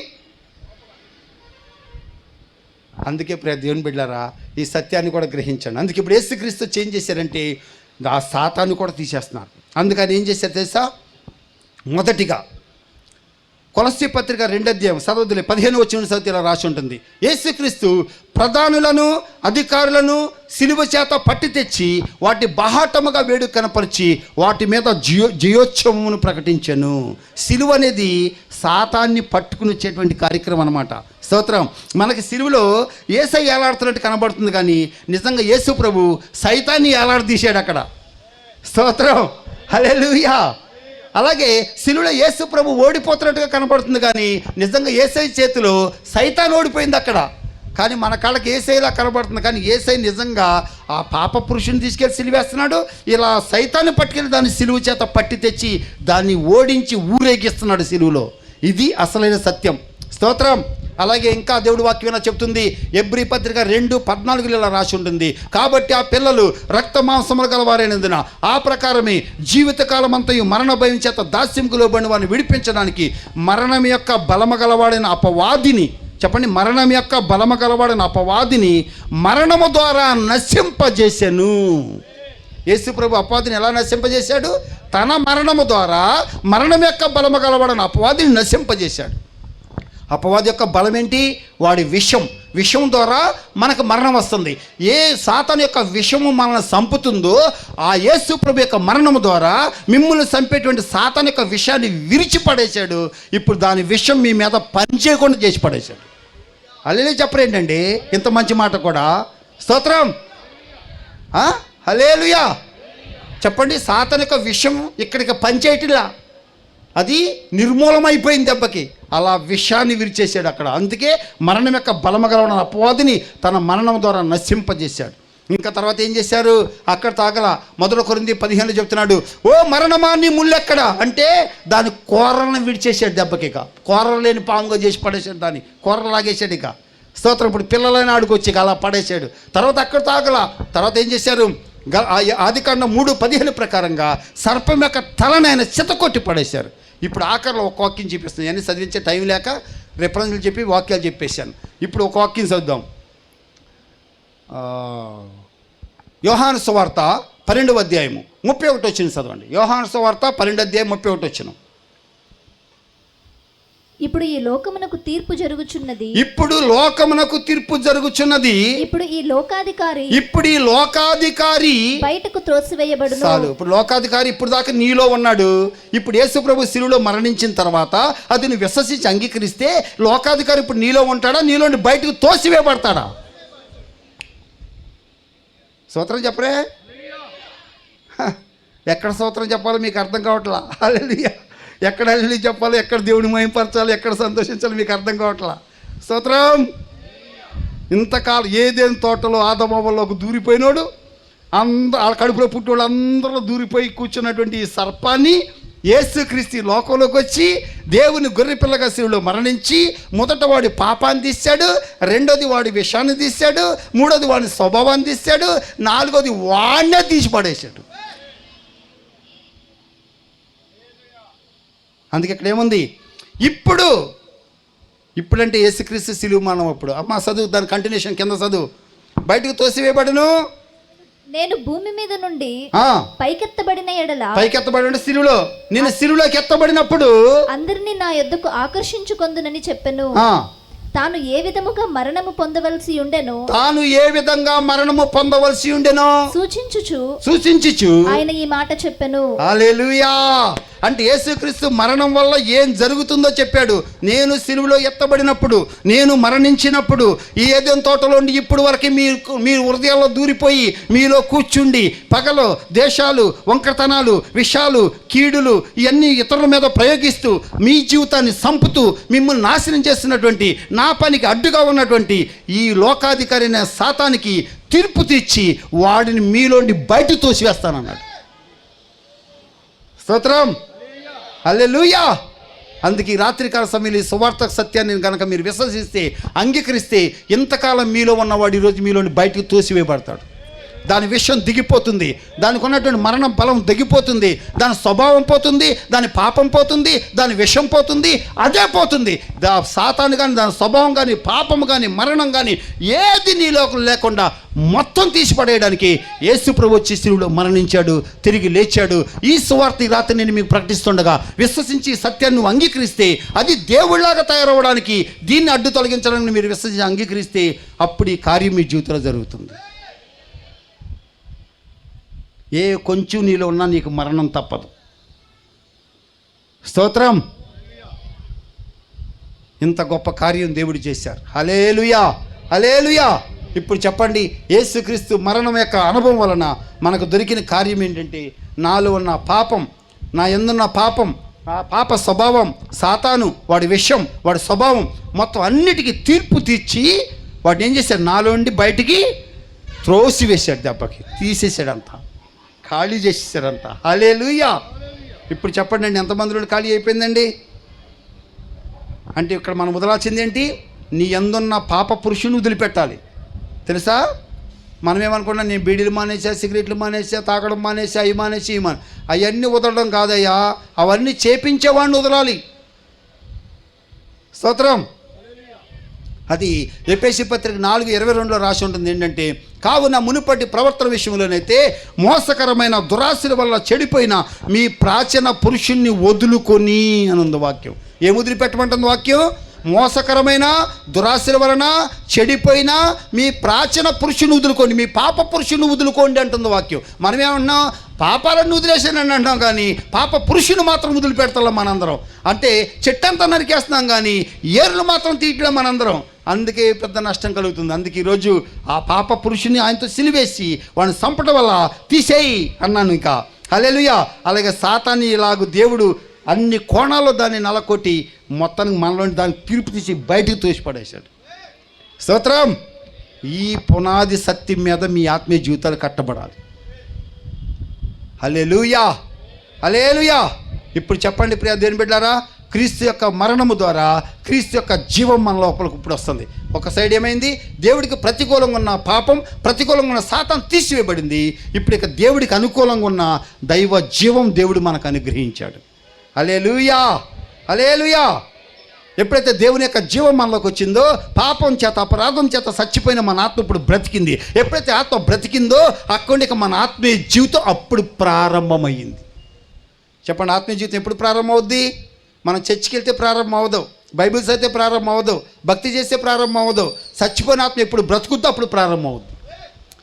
అందుకే ప్రియ దేవుని బిడ్డలారా, ఈ సత్యాన్ని కూడా గ్రహించండి. అందుకే ఇప్పుడు యేసుక్రీస్తు చేంజ్ చేశారంటే ఆ సాతాన్ని కూడా తీసేస్తున్నారు. అందుకని ఏం చేశారు తెలుసా? మొదటిగా కొలస్సీ పత్రిక 2వ అధ్యాయం చదవదులే, 15 వచ్చిన చదివితే ఇలా రాసి ఉంటుంది. యేసుక్రీస్తు ప్రధానులను, అధికారులను సిలువ చేత పట్టి తెచ్చి వాటి బాహాటముగా వేడుక కనపరిచి వాటి మీద జయోత్సవమును ప్రకటించెను. సిలువ అనేది సాతాన్ని పట్టుకుని వచ్చేటువంటి కార్యక్రమం అన్నమాట. స్తోత్రం. మనకి సిలువలో యేసై ఏలాడుతున్నట్టు కనబడుతుంది, కానీ నిజంగా యేసు ప్రభు సైతాన్ని ఏలాడదీశాడు అక్కడ. స్తోత్రం. హల్లెలూయా. అలాగే సిలువలో యేసు ప్రభు ఓడిపోతున్నట్టుగా కనబడుతుంది, కానీ నిజంగా యేసై చేతిలో సైతాన్ ఓడిపోయింది అక్కడ. కానీ మన కాళ్ళకి యేసైలా కనబడుతుంది, కానీ యేసై నిజంగా ఆ పాప పురుషుని తీసుకెళ్ళి సిలువేస్తున్నాడు. ఇలా సైతాన్ని పట్టుకెళ్ళి దాన్ని సిలువ చేత పట్టి తెచ్చి దాన్ని ఓడించి ఊరేగిస్తున్నాడు సిలువలో. ఇది అసలైన సత్యం. స్తోత్రం. అలాగే ఇంకా దేవుడి వాక్యం చెప్తుంది, ఎబ్రీ పత్రిక 2:14 ఇలా రాసి ఉంటుంది. కాబట్టి ఆ పిల్లలు రక్త మాంసములు గలవారైనందున ఆ ప్రకారమే జీవితకాలం అంతయు మరణ భయం చేత దాస్యంకు లోబడిన వారిని విడిపించడానికి మరణం యొక్క బలము గలవాడైన అపవాదిని, చెప్పండి, మరణం యొక్క బలము గలవాడైన అపవాదిని మరణము ద్వారా నశింపజేశాను. యేసు ప్రభు అపవాదిని ఎలా నశింపజేశాడు? తన మరణము ద్వారా మరణం యొక్క బలము గలవాడైన అపవాదిని నశింపజేశాడు. అపవాది యొక్క బలం ఏంటి? వాడి విషం ద్వారా మనకు మరణం వస్తుంది. ఏ సాతాను యొక్క విషము మనల్ని చంపుతుందో ఆ యేసు ప్రభు యొక్క మరణము ద్వారా మిమ్మల్ని చంపేటువంటి సాతాను యొక్క విషయాన్ని విరిచిపడేశాడు. ఇప్పుడు దాని విషయం మీ మీద పనిచేయకుండా చేసి పడేశాడు. హల్లెలూయా చెప్పరేంటండి ఇంత మంచి మాట కూడా? స్తోత్రం. హల్లెలూయా చెప్పండి. సాతాను యొక్క విషయం ఇక్కడికి పనిచేయట్లా, అది నిర్మూలమైపోయింది దెబ్బకి. అలా విషాన్ని విరిచేశాడు అక్కడ. అందుకే మరణం యొక్క బలమగలవన అపవాదిని తన మరణం ద్వారా నశింపజేశాడు. ఇంకా తర్వాత ఏం చేశారు? అక్కడ తాగల 1 కొరింథీ 15 చెప్తున్నాడు, ఓ మరణమా నీ ముళ్ళెక్కడ అంటే దాని కూరలను విడిచేశాడు దెబ్బకి. ఇక కూరలు లేని పాముగా చేసి పడేశాడు, దాన్ని కూరలు లాగేశాడు. ఇక స్తోత్రం. ఇప్పుడు పిల్లలైన ఆడుకొచ్చి అలా పడేశాడు. తర్వాత అక్కడ తాగల. తర్వాత ఏం చేశారు? ఆదికాండం 3:15 ప్రకారంగా సర్పం యొక్క తలని ఆయన చితకొట్టి పడేశారు. ఇప్పుడు ఆఖరిలో ఒక వాక్యం చూపిస్తుంది. అన్నీ చదివించే టైం లేక రిఫరెన్స్లు చెప్పి వాక్యాలు చెప్పేశాను. ఇప్పుడు ఒక వాక్యం చదువుదాం. యోహాను సువార్త 12వ అధ్యాయము 31 వచ్చిన చదవండి. యోహాను సువార్త 12వ అధ్యాయం 31 వచ్చిన. ఇప్పుడు ఈ లోకమునకు తీర్పు జరుగుచున్నది. ఇప్పుడు లోకమునకు తీర్పు జరుగుచున్నది. ఇప్పుడు ఈ లోకాధికారి బయటకు త్రోసివేయబడును. చాలు. ఇప్పుడు లోకాధికారి ఇప్పుడు దాకా నీలో ఉన్నాడు. ఇప్పుడు యేసు ప్రభు శిలువలో మరణించిన తర్వాత అది నువ్వు విశ్వసించి అంగీకరిస్తే లోకాధికారి ఇప్పుడు నీలో ఉంటాడా, నీలో బయటకు తోసివేయబడతాడా? స్తోత్రం చెప్పరే. ఎక్కడ స్తోత్రం చెప్పాలో మీకు అర్థం కావట్లా. హల్లెలూయా. ఎక్కడ హల్లెలూయా చెప్పాలో, ఎక్కడ దేవుని మహిమపరచాలో, ఎక్కడ సంతోషించాలో మీకు అర్థం కావట్లా. స్తోత్రం. ఇంతకాలం ఏదేని తోటలో ఆదమవ్వలోకి దూరిపోయినోడు, ఆ కడుపులో పుట్టినోడు అందరూ దూరిపోయి కూర్చున్నటువంటి ఈ సర్పాన్ని యేసుక్రీస్తు లోకంలోకి వచ్చి దేవుని గొర్రెపిల్లగా శిలువలో మరణించి మొదట వాడి పాపాన్ని తీశాడు, రెండోది వాడి విషాన్ని తీశాడు, మూడోది వాడి స్వభావాన్ని తీశాడు, నాలుగోది వాడినే తీసి పడేశాడు. అందుకే ఇక్కడ ఏముంది? ఇప్పుడంటే యేసుక్రీస్తు శిలువ మరణం. అప్పుడు అమ్మ చదువు, దాని కంటిన్యూషన్ కింద చదువు. బయటకు తోసివేయబడును. నేను భూమి మీద నుండి పైకెత్తబడిన ఎడల, పైకెత్తబడిన సిలువలో, నేను సిలువలోకి ఎత్తబడినప్పుడు అందరినీ నా యొద్దకు ఆకర్షించుకొందునని చెప్పెను. తాను ఏ విధముగా మరణము పొందవలసి ఉండెనో సూచించుచు ఆయన ఈ మాట చెప్పెను. హల్లెలూయా. అంటే యేసుక్రీస్తు మరణం వల్ల ఏం జరుగుతుందో చెప్పాడు. నేను సిలువలో ఎత్తబడినప్పుడు, నేను మరణించినప్పుడు, ఈ ఏదెన్ తోటలోండి ఇప్పుడు వరకు మీ హృదయాల్లో దూరిపోయి మీలో కూర్చుండి పగలు దేశాలు, వంకరతనాలు, విషాలు, కీడులు ఇవన్నీ ఇతరుల మీద ప్రయోగిస్తూ మీ జీవితాన్ని సంపుతూ మిమ్మల్ని నాశనం చేస్తున్నటువంటి, నా పనికి అడ్డుగా ఉన్నటువంటి ఈ లోకాధికారి అయిన సాతానికి తీర్పు తీర్చి వాడిని మీలోండి బయట తోసివేస్తానన్నాడు. స్తోత్రం. హల్లెలూయా. అందుకే ఈ రాత్రికాల సమయంలో ఈ సువార్త సత్యాన్ని కనుక మీరు విశ్వసిస్తే, అంగీకరిస్తే, ఇంతకాలం మీలో ఉన్నవాడు ఈరోజు మీలోని బయటకు తోసివేయబడతాడు. దాని విషయం దిగిపోతుంది, దానికి ఉన్నటువంటి మరణం బలం దిగిపోతుంది, దాని స్వభావం పోతుంది, దాని పాపం పోతుంది, దాని విషం పోతుంది, అదే పోతుంది. సాతాను కానీ, దాని స్వభావం కానీ, పాపం కానీ, మరణం కానీ ఏది నీలో లేకుండా మొత్తం తీసిపడేయడానికి యేసు ప్రభు వచ్చి శిలువలో మరణించాడు, తిరిగి లేచాడు. ఈ సువార్త ఈ రాత్రి నేను మీకు ప్రకటిస్తుండగా విశ్వసించి సత్యాన్ని నువ్వు అంగీకరిస్తే, అది దేవుళ్లాగా తయారవడానికి, దీన్ని అడ్డు తొలగించడానికి మీరు విశ్వసించి అంగీకరిస్తే అప్పుడు ఈ కార్యం మీ జీవితంలో జరుగుతుంది. ఏ కొంచెం నీలో ఉన్నా నీకు మరణం తప్పదు. స్తోత్రం. ఇంత గొప్ప కార్యం దేవుడు చేశారు. హల్లెలూయా, హల్లెలూయా. ఇప్పుడు చెప్పండి, యేసుక్రీస్తు మరణం యొక్క అనుభవం వలన మనకు దొరికిన కార్యం ఏంటంటే, నాలో ఉన్న పాపం, నా యందున్న పాపం, ఆ పాప స్వభావం, సాతాను, వాడి విషయం, వాడి స్వభావం మొత్తం అన్నిటికీ తీర్పు తీర్చి వాడిని ఏం చేశాడు? నాలోండి బయటికి త్రోసివేశాడు. దెబ్బకి తీసేసాడంతా, ఖాళీ చేసేసాడంట. హల్లెలూయా. ఇప్పుడు చెప్పండి అండి, ఎంతమందిలో ఖాళీ అయిపోయిందండి? అంటే ఇక్కడ మనం వదలాల్సింది ఏంటి? నీ యందున్న పాప పురుషుని వదిలిపెట్టాలి. తెలుసా? మనం ఏమనుకున్నా, నేను బీడీలు మానేసా, సిగరెట్లు మానేసా, తాగడం మానేసా, అవి మానేసి అవన్నీ వదలడం కాదయ్యా, అవన్నీ చేపించేవాడిని వదలాలి. స్తోత్రం. అది ఎఫెసీ పత్రిక 4:22 రాసి ఉంటుంది. ఏంటంటే, కావున మునుపటి ప్రవర్తన విషయంలోనైతే మోసకరమైన దురాశల వల్ల చెడిపోయిన మీ ప్రాచీన పురుషుణ్ణి వదులుకొని అని ఉంది వాక్యం. ఏం వదిలిపెట్టమంటుంది వాక్యం? మోసకరమైన దురాశల వలన చెడిపోయిన మీ ప్రాచీన పురుషుని వదులుకోండి, మీ పాప పురుషుని వదులుకోండి అంటుంది వాక్యం. మనం ఏమన్నాం? పాపాలను వదిలేసానని అంటాం, కానీ పాప పురుషుని మాత్రం వదిలిపెడతాం మనందరం. అంటే చెట్టంతా నరికేస్తున్నాం కానీ ఏర్లు మాత్రం తీయట్లేం మనందరం. అందుకే పెద్ద నష్టం కలుగుతుంది. అందుకే ఈరోజు ఆ పాప పురుషుని ఆయనతో సిలివేసి వాడిని చంపడం వల్ల తీసేయి అన్నాను. ఇంకా హల్లెలూయా. అలాగే సాతాన్ని ఇలాగ దేవుడు అన్ని కోణాల్లో దాన్ని నలకొట్టి మొత్తానికి మనలోని దాన్ని తీర్పు తీసి బయటకు తోసిపడేశాడు. స్తోత్రం. ఈ పునాది సత్యం మీద మీ ఆత్మీయ జీవితాలు కట్టబడాలి. హల్లెలూయా, హల్లెలూయా. ఇప్పుడు చెప్పండి ప్రియ దేవుని బిడ్డలారా, క్రీస్తు యొక్క మరణము ద్వారా క్రీస్తు యొక్క జీవం మన లోపలికి ఇప్పుడు వస్తుంది. ఒక సైడ్ ఏమైంది? దేవుడికి ప్రతికూలంగా ఉన్న పాపం, ప్రతికూలంగా ఉన్న సాతాను తీసివేయబడింది. ఇప్పుడు ఇక దేవుడికి అనుకూలంగా ఉన్న దైవ జీవం దేవుడు మనకు అనుగ్రహించాడు. హల్లెలూయా, హల్లెలూయా. ఎప్పుడైతే దేవుని యొక్క జీవం మనలోకి వచ్చిందో, పాపం చేత అపరాధం చేత చచ్చిపోయిన మన ఆత్మ ఇప్పుడు బ్రతికింది. ఎప్పుడైతే ఆత్మ బ్రతికిందో అక్కడి మన ఆత్మీయ జీవితం అప్పుడు ప్రారంభమైంది. చెప్పండి, ఆత్మీయ జీవితం ఎప్పుడు ప్రారంభం అవుద్ది? మనం చర్చికి వెళ్తే ప్రారంభం అవ్వదు, బైబిల్స్ అయితే ప్రారంభం అవ్వదు, భక్తి చేస్తే ప్రారంభం అవ్వదు. చచ్చిపోయిన ఆత్మ ఎప్పుడు బ్రతుకుద్దో అప్పుడు ప్రారంభం అవుద్ది.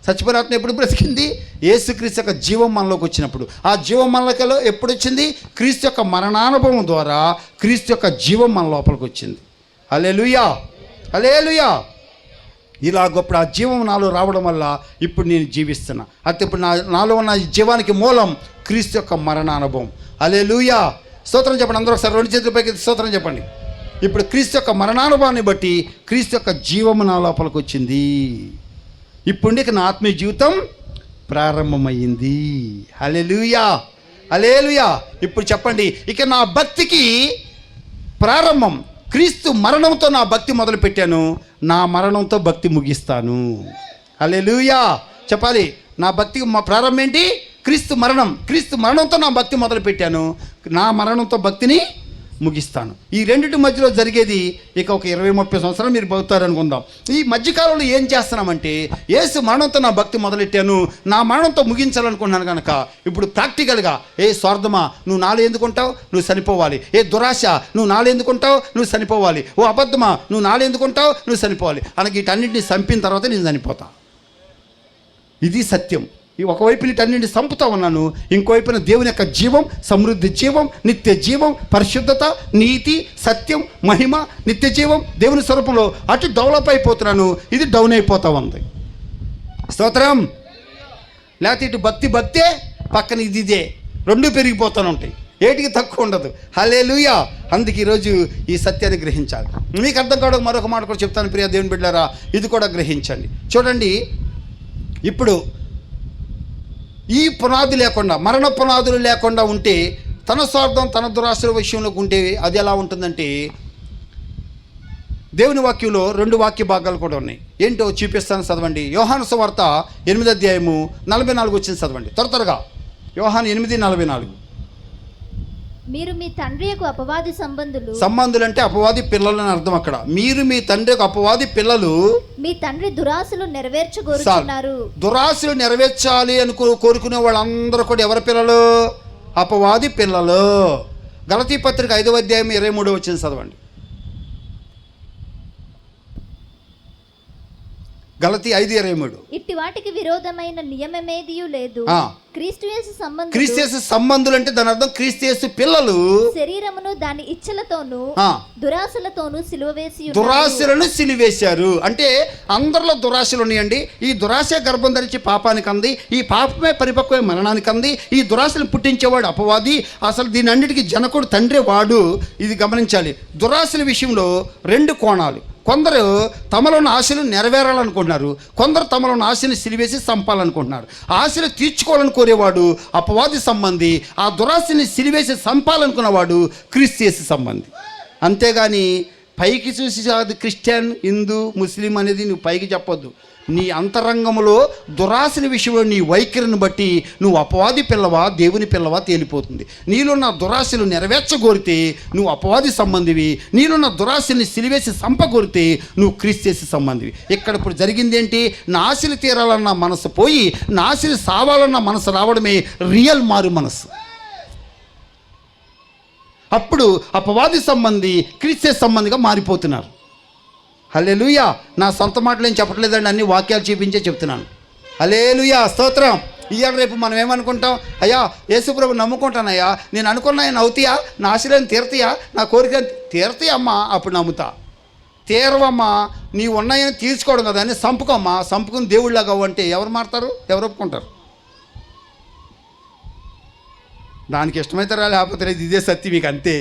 చచ్చిపోయిన ఆత్మ ఎప్పుడు బ్రతికింది? యేసుక్రీస్తు యొక్క జీవం మనలోకి వచ్చినప్పుడు. ఆ జీవం మనలో ఎప్పుడు వచ్చింది? క్రీస్తు యొక్క మరణానుభవం ద్వారా క్రీస్తు యొక్క జీవం మన లోపలికి వచ్చింది. హల్లెలూయా, హల్లెలూయా. ఇలాగప్పుడు ఆ జీవం నాలో రావడం వల్ల ఇప్పుడు నేను జీవిస్తున్నా. అయితే ఇప్పుడు నాలో ఉన్న ఈ జీవానికి మూలం క్రీస్తు యొక్క మరణానుభవం. హల్లెలూయా, స్తోత్రం చెప్పండి. అందరూ ఒకసారి 2 చేతుల పైకి స్తోత్రం చెప్పండి. ఇప్పుడు క్రీస్తు యొక్క మరణానుభవాన్ని బట్టి క్రీస్తు యొక్క జీవము నా లోపలికి వచ్చింది. ఇప్పుడు నా ఆత్మీయ జీవితం ప్రారంభమైంది. హల్లెలూయా, హల్లెలూయా. ఇప్పుడు చెప్పండి, ఇక నా భక్తికి ప్రారంభం. క్రీస్తు మరణంతో నా భక్తి మొదలు పెట్టాను, నా మరణంతో భక్తి ముగిస్తాను. హల్లెలూయా చెప్పాలి. నా భక్తికి ప్రారంభం ఏంటి? క్రీస్తు మరణం. క్రీస్తు మరణంతో నా భక్తి మొదలు పెట్టాను, నా మరణంతో భక్తిని ముగిస్తాను. ఈ రెండింటి మధ్యలో జరిగేది ఇక ఒక 20-30 సంవత్సరాలు మీరు బతుకుతారనుకుందాం. ఈ మధ్యకాలంలో ఏం చేస్తున్నామంటే, యేసు మరణంతో నా భక్తి మొదలెట్టాను, నా మరణంతో ముగించాలనుకున్నాను కనుక ఇప్పుడు ప్రాక్టికల్గా, ఏ స్వార్థమా నువ్వు నాలో ఎందుకుంటావు, నువ్వు చనిపోవాలి. ఏ దురాశ నువ్వు నాలో ఎందుకుంటావు, నువ్వు చనిపోవాలి. ఓ అబద్ధమా నువ్వు నాలో ఎందుకుంటావు, నువ్వు చనిపోవాలి. అనకి వీటన్నింటినీ చంపిన తర్వాత నేను చనిపోతా. ఇది సత్యం. ఈ ఒకవైపు వీటన్నింటిని చంపుతా ఉన్నాను, ఇంకోవైపున దేవుని యొక్క జీవం, సమృద్ధి జీవం, నిత్య జీవం, పరిశుద్ధత, నీతి, సత్యం, మహిమ, నిత్య జీవం, దేవుని స్వరూపంలో అటు డెవలప్ అయిపోతున్నాను, ఇది డౌన్ అయిపోతా ఉంది. స్తోత్రం. లేకపోతే ఇటు భక్తే పక్కన ఇదే, రెండు పెరిగిపోతూనే ఉంటాయి, ఏటికి తక్కువ ఉండదు. హల్లెలూయా. అందుకే ఈరోజు ఈ సత్యాన్ని గ్రహించాలి. మీకు అర్థం కావడం మరొక మాట కూడా చెప్తాను ప్రియ దేవుని బిడ్డలారా, ఇది కూడా గ్రహించండి. చూడండి, ఇప్పుడు ఈ పునాది లేకుండా, మరణ పునాదులు లేకుండా ఉంటే, తన స్వార్థం తన దురాశల విషయంలోకి ఉంటే అది ఎలా ఉంటుందంటే, దేవుని వాక్యంలో 2 వాక్య భాగాలు కూడా ఉన్నాయి. ఏంటో చూపిస్తాను, చదవండి. యోహాను సువార్త 8:44 వచ్చింది, చదవండి త్వరగా. యోహాను 8:44. మీరు మీ తండ్రి యొక్క అపవాది సంబంధులు అంటే అపవాది పిల్లలు అని అర్థం. అక్కడ మీరు మీ తండ్రి యొక్క అపవాది పిల్లలు, మీ తండ్రి దురాశలు నెరవేర్చగోరుచున్నారు. దురాశలు నెరవేర్చాలి అని కోరుకునే వాళ్ళందరూ కూడా ఎవరి పిల్లలు? అపవాది పిల్లలు. గలతీ పత్రిక 5:23 వచ్చింది, చదవండి. గలతీ 5:23. ఇట్టి వాటికి విరోధమైన నియమమేదియూ లేదు. క్రీస్తు యేసు సంబంధులు అంటే దాని అర్థం క్రీస్తు యేసు పిల్లలు శరీరమును దాని ఇచ్చలతోను దురాశలతోను దురాశలను సిలువేశారు. అంటే అందరిలో దురాశలు ఉన్నాయండి. ఈ దురాశ గర్భం ధరించి పాపానికి అంది, ఈ పాపమే పరిపక్వమే మరణానికి అంది. ఈ దురాశను పుట్టించేవాడు అపవాది. అసలు దీని అన్నిటికీ జనకుడు తండ్రి వాడు. ఇది గమనించాలి. దురాశల విషయంలో 2 కోణాలు. కొందరు తమలో ఉన్న ఆశలు నెరవేరాలనుకుంటున్నారు, కొందరు తమలో ఉన్న ఆశని సిలివేసి చంపాలనుకుంటున్నారు. ఆశలు తీర్చుకోవాలని కోరేవాడు అపవాది సంబంధి, ఆ దురాశని సిలివేసి చంపాలనుకున్నవాడు క్రీస్తు యేసు సంబంధి. అంతేగాని పైకి చూసి అది క్రిస్టియన్, హిందూ, ముస్లిం అనేది నువ్వు పైకి చెప్పొద్దు. నీ అంతరంగంలో దురాశని విషయంలో నీ వైఖరిని బట్టి నువ్వు అపవాది పిల్లవా దేవుని పిల్లవా తేలిపోతుంది. నీలోన్న దురాశలు నెరవేర్చగోరితే నువ్వు అపవాది సంబంధివి, నీలోన్న దురాశని సిలివేసి చంపగోరితే నువ్వు క్రీస్తు యేసు సంబంధివి. ఇక్కడ ఇప్పుడు జరిగింది ఏంటి? నా ఆశలు తీరాలన్న మనసు పోయి నా ఆశలు సావాలన్న మనసు రావడమే రియల్ మారు మనసు. అప్పుడు అపవాది సంబంధి క్రీస్తు యేసు సంబంధిగా మారిపోతున్నారు. హల్లెలూయా. నా సొంత మాటలు ఏం చెప్పట్లేదండి, అన్ని వాక్యాలు చూపించే చెప్తున్నాను. హల్లెలూయా, స్తోత్రం. ఇవాళ రేపు మనం ఏమనుకుంటాం? అయ్యా యేసుప్రభు నమ్ముకుంటానయ్యా, నేను అనుకున్నా నవ్వుతాయా, నా ఆశలను తీరతాయా, నా కోరిక తీరతాయమ్మా, అప్పుడు నమ్ముతా. తీరవమ్మా, నీవు ఉన్నాయని తీర్చుకోవడం కదా అని సంపుకోమ్మా, సంపుకుని దేవుళ్ళగా అంటే ఎవరు మారుతారు, ఎవరు ఒప్పుకుంటారు? దానికి ఇష్టమైతే రా, లేకపోతే ఇదే సత్యం, మీకు అంతే.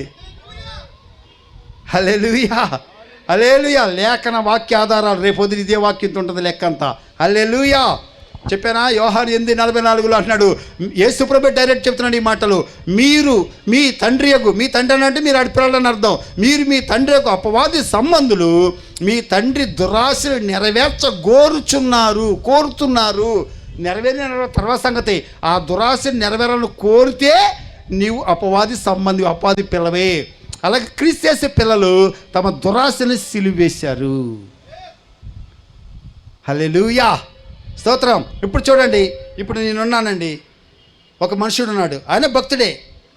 హల్లెలూయా, హల్లెలూయా. లేఖన వాక్య ఆధారాలు, రేపొద్దు ఇదే వాక్యంతో ఉంటుంది లెక్క అంతా. హల్లెలూయా. చెప్పానా? యోహాను 8:44 అంటున్నాడు. యేసుప్రభు డైరెక్ట్ చెప్తున్నాడు ఈ మాటలు. మీరు మీ తండ్రి అంటే మీరు అడిపిల్లని అర్థం. మీరు మీ తండ్రి యొక్క అపవాది సంబంధులు, మీ తండ్రి దురాశలు కోరుతున్నారు. నెరవేరిన తర్వాత సంగతి. ఆ దురాశ నెరవేరాలను కోరితే నీవు అపవాది సంబంధి, అపవాది పిల్లవే. అలాగే క్రీస్తు చేసే పిల్లలు తమ దురాశని సిలువేశారు. హల్లెలూయా, స్తోత్రం. ఇప్పుడు చూడండి, ఇప్పుడు నేనున్నానండి, ఒక మనుషుడు ఉన్నాడు, ఆయన భక్తుడే.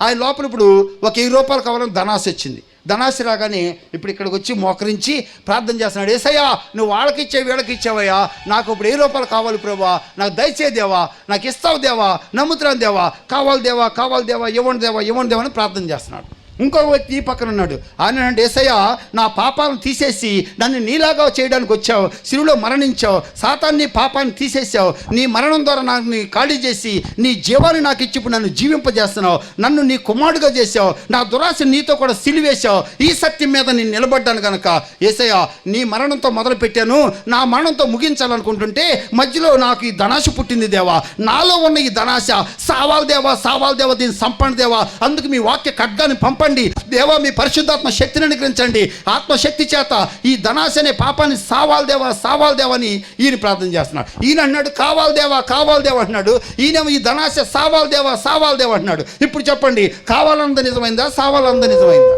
ఆయన లోపల ఇప్పుడు ఒక 1000 రూపాయలు కావాలని ధనాశ వచ్చింది. ధనాశ రాగానే ఇప్పుడు ఇక్కడికి వచ్చి మోకరించి ప్రార్థన చేస్తున్నాడు. యేసయ్యా, నువ్వు వాళ్ళకి ఇచ్చావు, వీళ్ళకి ఇచ్చావయ్యా, నాకు ఇప్పుడు 1000 రూపాయలు కావాలి ప్రభువా, నాకు దయచేయి దేవా, నాకు ఇస్తావు దేవా, నమ్ముతున్నాను దేవా, కావాలి దేవా, కావాలి దేవా, ఇవ్వండి దేవా, ఇవ్వండి దేవా అని ప్రార్థన చేస్తున్నాడు. ఇంకో వ్యక్తి ఈ పక్కన ఉన్నాడు. ఆయన అంటే, యేసయ్యా, నా పాపాలను తీసేసి నన్ను నీలాగా చేయడానికి వచ్చావు, శిలువలో మరణించావు, సాతాన్ని పాపాన్ని తీసేసావు, నీ మరణం ద్వారా నాకు ఖాళీ చేసి నీ జీవాన్ని నాకు ఇచ్చి ఇప్పుడు నన్ను జీవింపజేస్తున్నావు, నన్ను నీ కుమారుడుగా చేసావు, నా దురాశ నీతో కూడా సిలువేశావు, ఈ సత్యం మీద నేను నిలబడ్డాను కనుక యేసయ్యా, నీ మరణంతో మొదలు పెట్టాను, నా మరణంతో ముగించాలనుకుంటుంటే మధ్యలో నాకు ఈ ధనాశ పుట్టింది దేవా, నాలో ఉన్న ఈ ధనాశ సావాలి దేవా, సావాలి దేవా, దీన్ని సంపండి దేవా, అందుకు మీ వాక్య ఖడ్గాన్ని పంపండి దేవా, మీ పరిశుద్ధాత్మ శక్తిని అనుగ్రహించండి, ఆత్మశక్తి చేత ఈ ధనాశ అనే పాపాన్ని సావాలి దేవా, సావాలి దేవా అని ఈయన ప్రార్థన చేస్తున్నాడు. ఈయన అన్నాడు కావాలి దేవా, కావాలి దేవా అంటున్నాడు. ఈయనేమో ఈ ధనాశ సావాలి దేవా, సావాలి దేవా అంటున్నాడు. ఇప్పుడు చెప్పండి, కావాలన్నది నిజమైందా, సావాలన్నది నిజమైందా?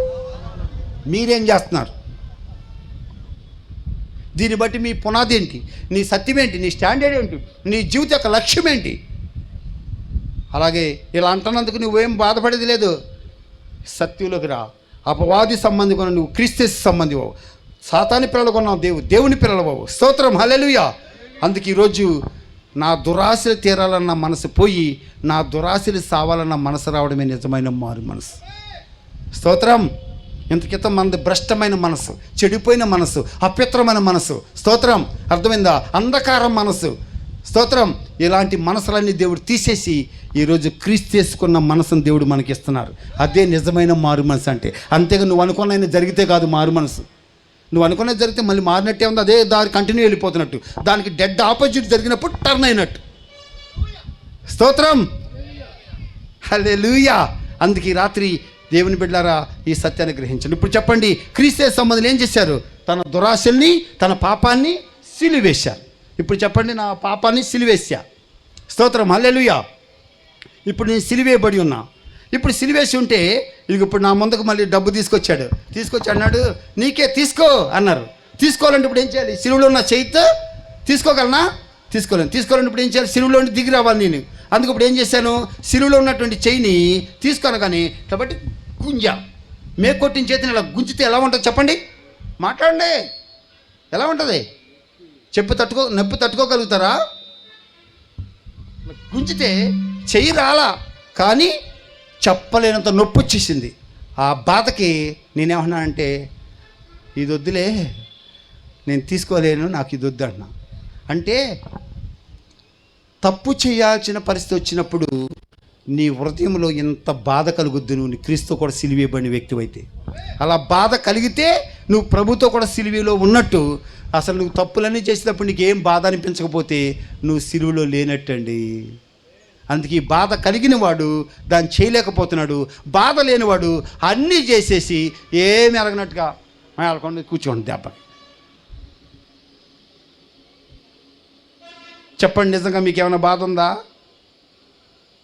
మీరేం చేస్తున్నారు? దీన్ని బట్టి మీ పునాది ఏంటి, నీ సత్యం ఏంటి, నీ స్టాండర్డ్ ఏంటి, నీ జీవిత యొక్క లక్ష్యం ఏంటి? అలాగే ఇలా అంటున్నందుకు నువ్వేం బాధపడేది లేదు. సత్యంలోకి రా. అపవాది సంబంధి కొన్న నువ్వు క్రీస్తు సంబంధి అవ్వు, సాతాని పిల్లలు కొన్నావు, దేవుని పిల్లలు అవ్వు. స్తోత్రం, హల్లెలూయా. అందుకే ఈరోజు నా దురాశలు తీరాలన్న మనసు పోయి నా దురాశలు సావాలన్న మనసు రావడమే నిజమైన మారు మనసు. స్తోత్రం. ఇంత క్రితం మనది భ్రష్టమైన మనసు, చెడిపోయిన మనసు, అపవిత్రమైన మనసు. స్తోత్రం, అర్థమైందా? అంధకారం మనసు. స్తోత్రం. ఇలాంటి మనసులన్నీ దేవుడు తీసేసి ఈరోజు క్రీస్తు చేసుకున్న మనసును దేవుడు మనకి ఇస్తున్నారు. అదే నిజమైన మారు మనసు అంటే. అంతేగా నువ్వు అనుకున్న జరిగితే కాదు మారు మనసు. నువ్వు అనుకున్నది జరిగితే మళ్ళీ మారినట్టే ఉంది, అదే దారి కంటిన్యూ వెళ్ళిపోతున్నట్టు. దానికి డెడ్ ఆపోజిట్ జరిగినప్పుడు టర్న్ అయినట్టు. స్తోత్రం, హల్లెలూయా. అందుకే ఈ రాత్రి దేవుని బిడ్డలారా ఈ సత్యాన్ని గ్రహించండి. ఇప్పుడు చెప్పండి, క్రీస్తు సంబంధులు ఏం చేశారు? తన దురాశల్ని, తన పాపాన్ని సిలువేశారు. ఇప్పుడు చెప్పండి, నా పాపాన్ని సిలువేశా. స్తోత్రం, హల్లెలూయా. ఇప్పుడు నేను సిలువేయబడి ఉన్నా. ఇప్పుడు సిలువేసి ఉంటే ఇది ఇప్పుడు నా ముందుకు మళ్ళీ డబ్బు తీసుకొచ్చి అన్నాడు, నీకే తీసుకో అన్నారు. తీసుకోవాలంటే ఇప్పుడు ఏం చేయాలి? సిలువలో ఉన్న చేయితో తీసుకోగలనా? తీసుకోవాలంటే ఇప్పుడు ఏం చేయాలి? సిలువలో ఉండి దిగి రావాలి నేను. అందుకు ఇప్పుడు ఏం చేశాను? సిలువలో ఉన్నటువంటి చెయ్యిని తీసుకోను కానీ కాబట్టి గుంజా, మేకొట్టిన చేతిని ఇలా గుంజితే ఎలా ఉంటుంది చెప్పండి? మాట్లాడండి, ఎలా ఉంటుంది? నొప్పి తట్టుకోగలుగుతారా? గుంజితే చెయ్యి రాలా, కానీ చెప్పలేనంత నొప్పి వచ్చేసింది. ఆ బాధకి నేనేమన్నానంటే, ఇది వద్దులే, నేను తీసుకోలేను, నాకు ఇది వద్దు అన్నా. అంటే తప్పు చేయాల్సిన పరిస్థితి వచ్చినప్పుడు నీ హృదయంలో ఎంత బాధ కలుగుద్దు, నువ్వు క్రీస్తు కూడా సిలువేయబడిన వ్యక్తివైతే. అలా బాధ కలిగితే నువ్వు ప్రభుతో కూడా సిలువలో ఉన్నట్టు. అసలు నువ్వు తప్పులన్నీ చేసేటప్పుడు నీకు ఏం బాధ అనిపించకపోతే నువ్వు సిలువలో లేనట్టండి. అందుకే ఈ బాధ కలిగిన వాడు దాన్ని చేయలేకపోతున్నాడు, బాధ లేనివాడు అన్నీ చేసేసి ఏమి ఎరగనట్టుగా వెళ్ళకుండా కూర్చోండి దెబ్బకి. చెప్పండి, నిజంగా మీకు ఏమైనా బాధ ఉందా?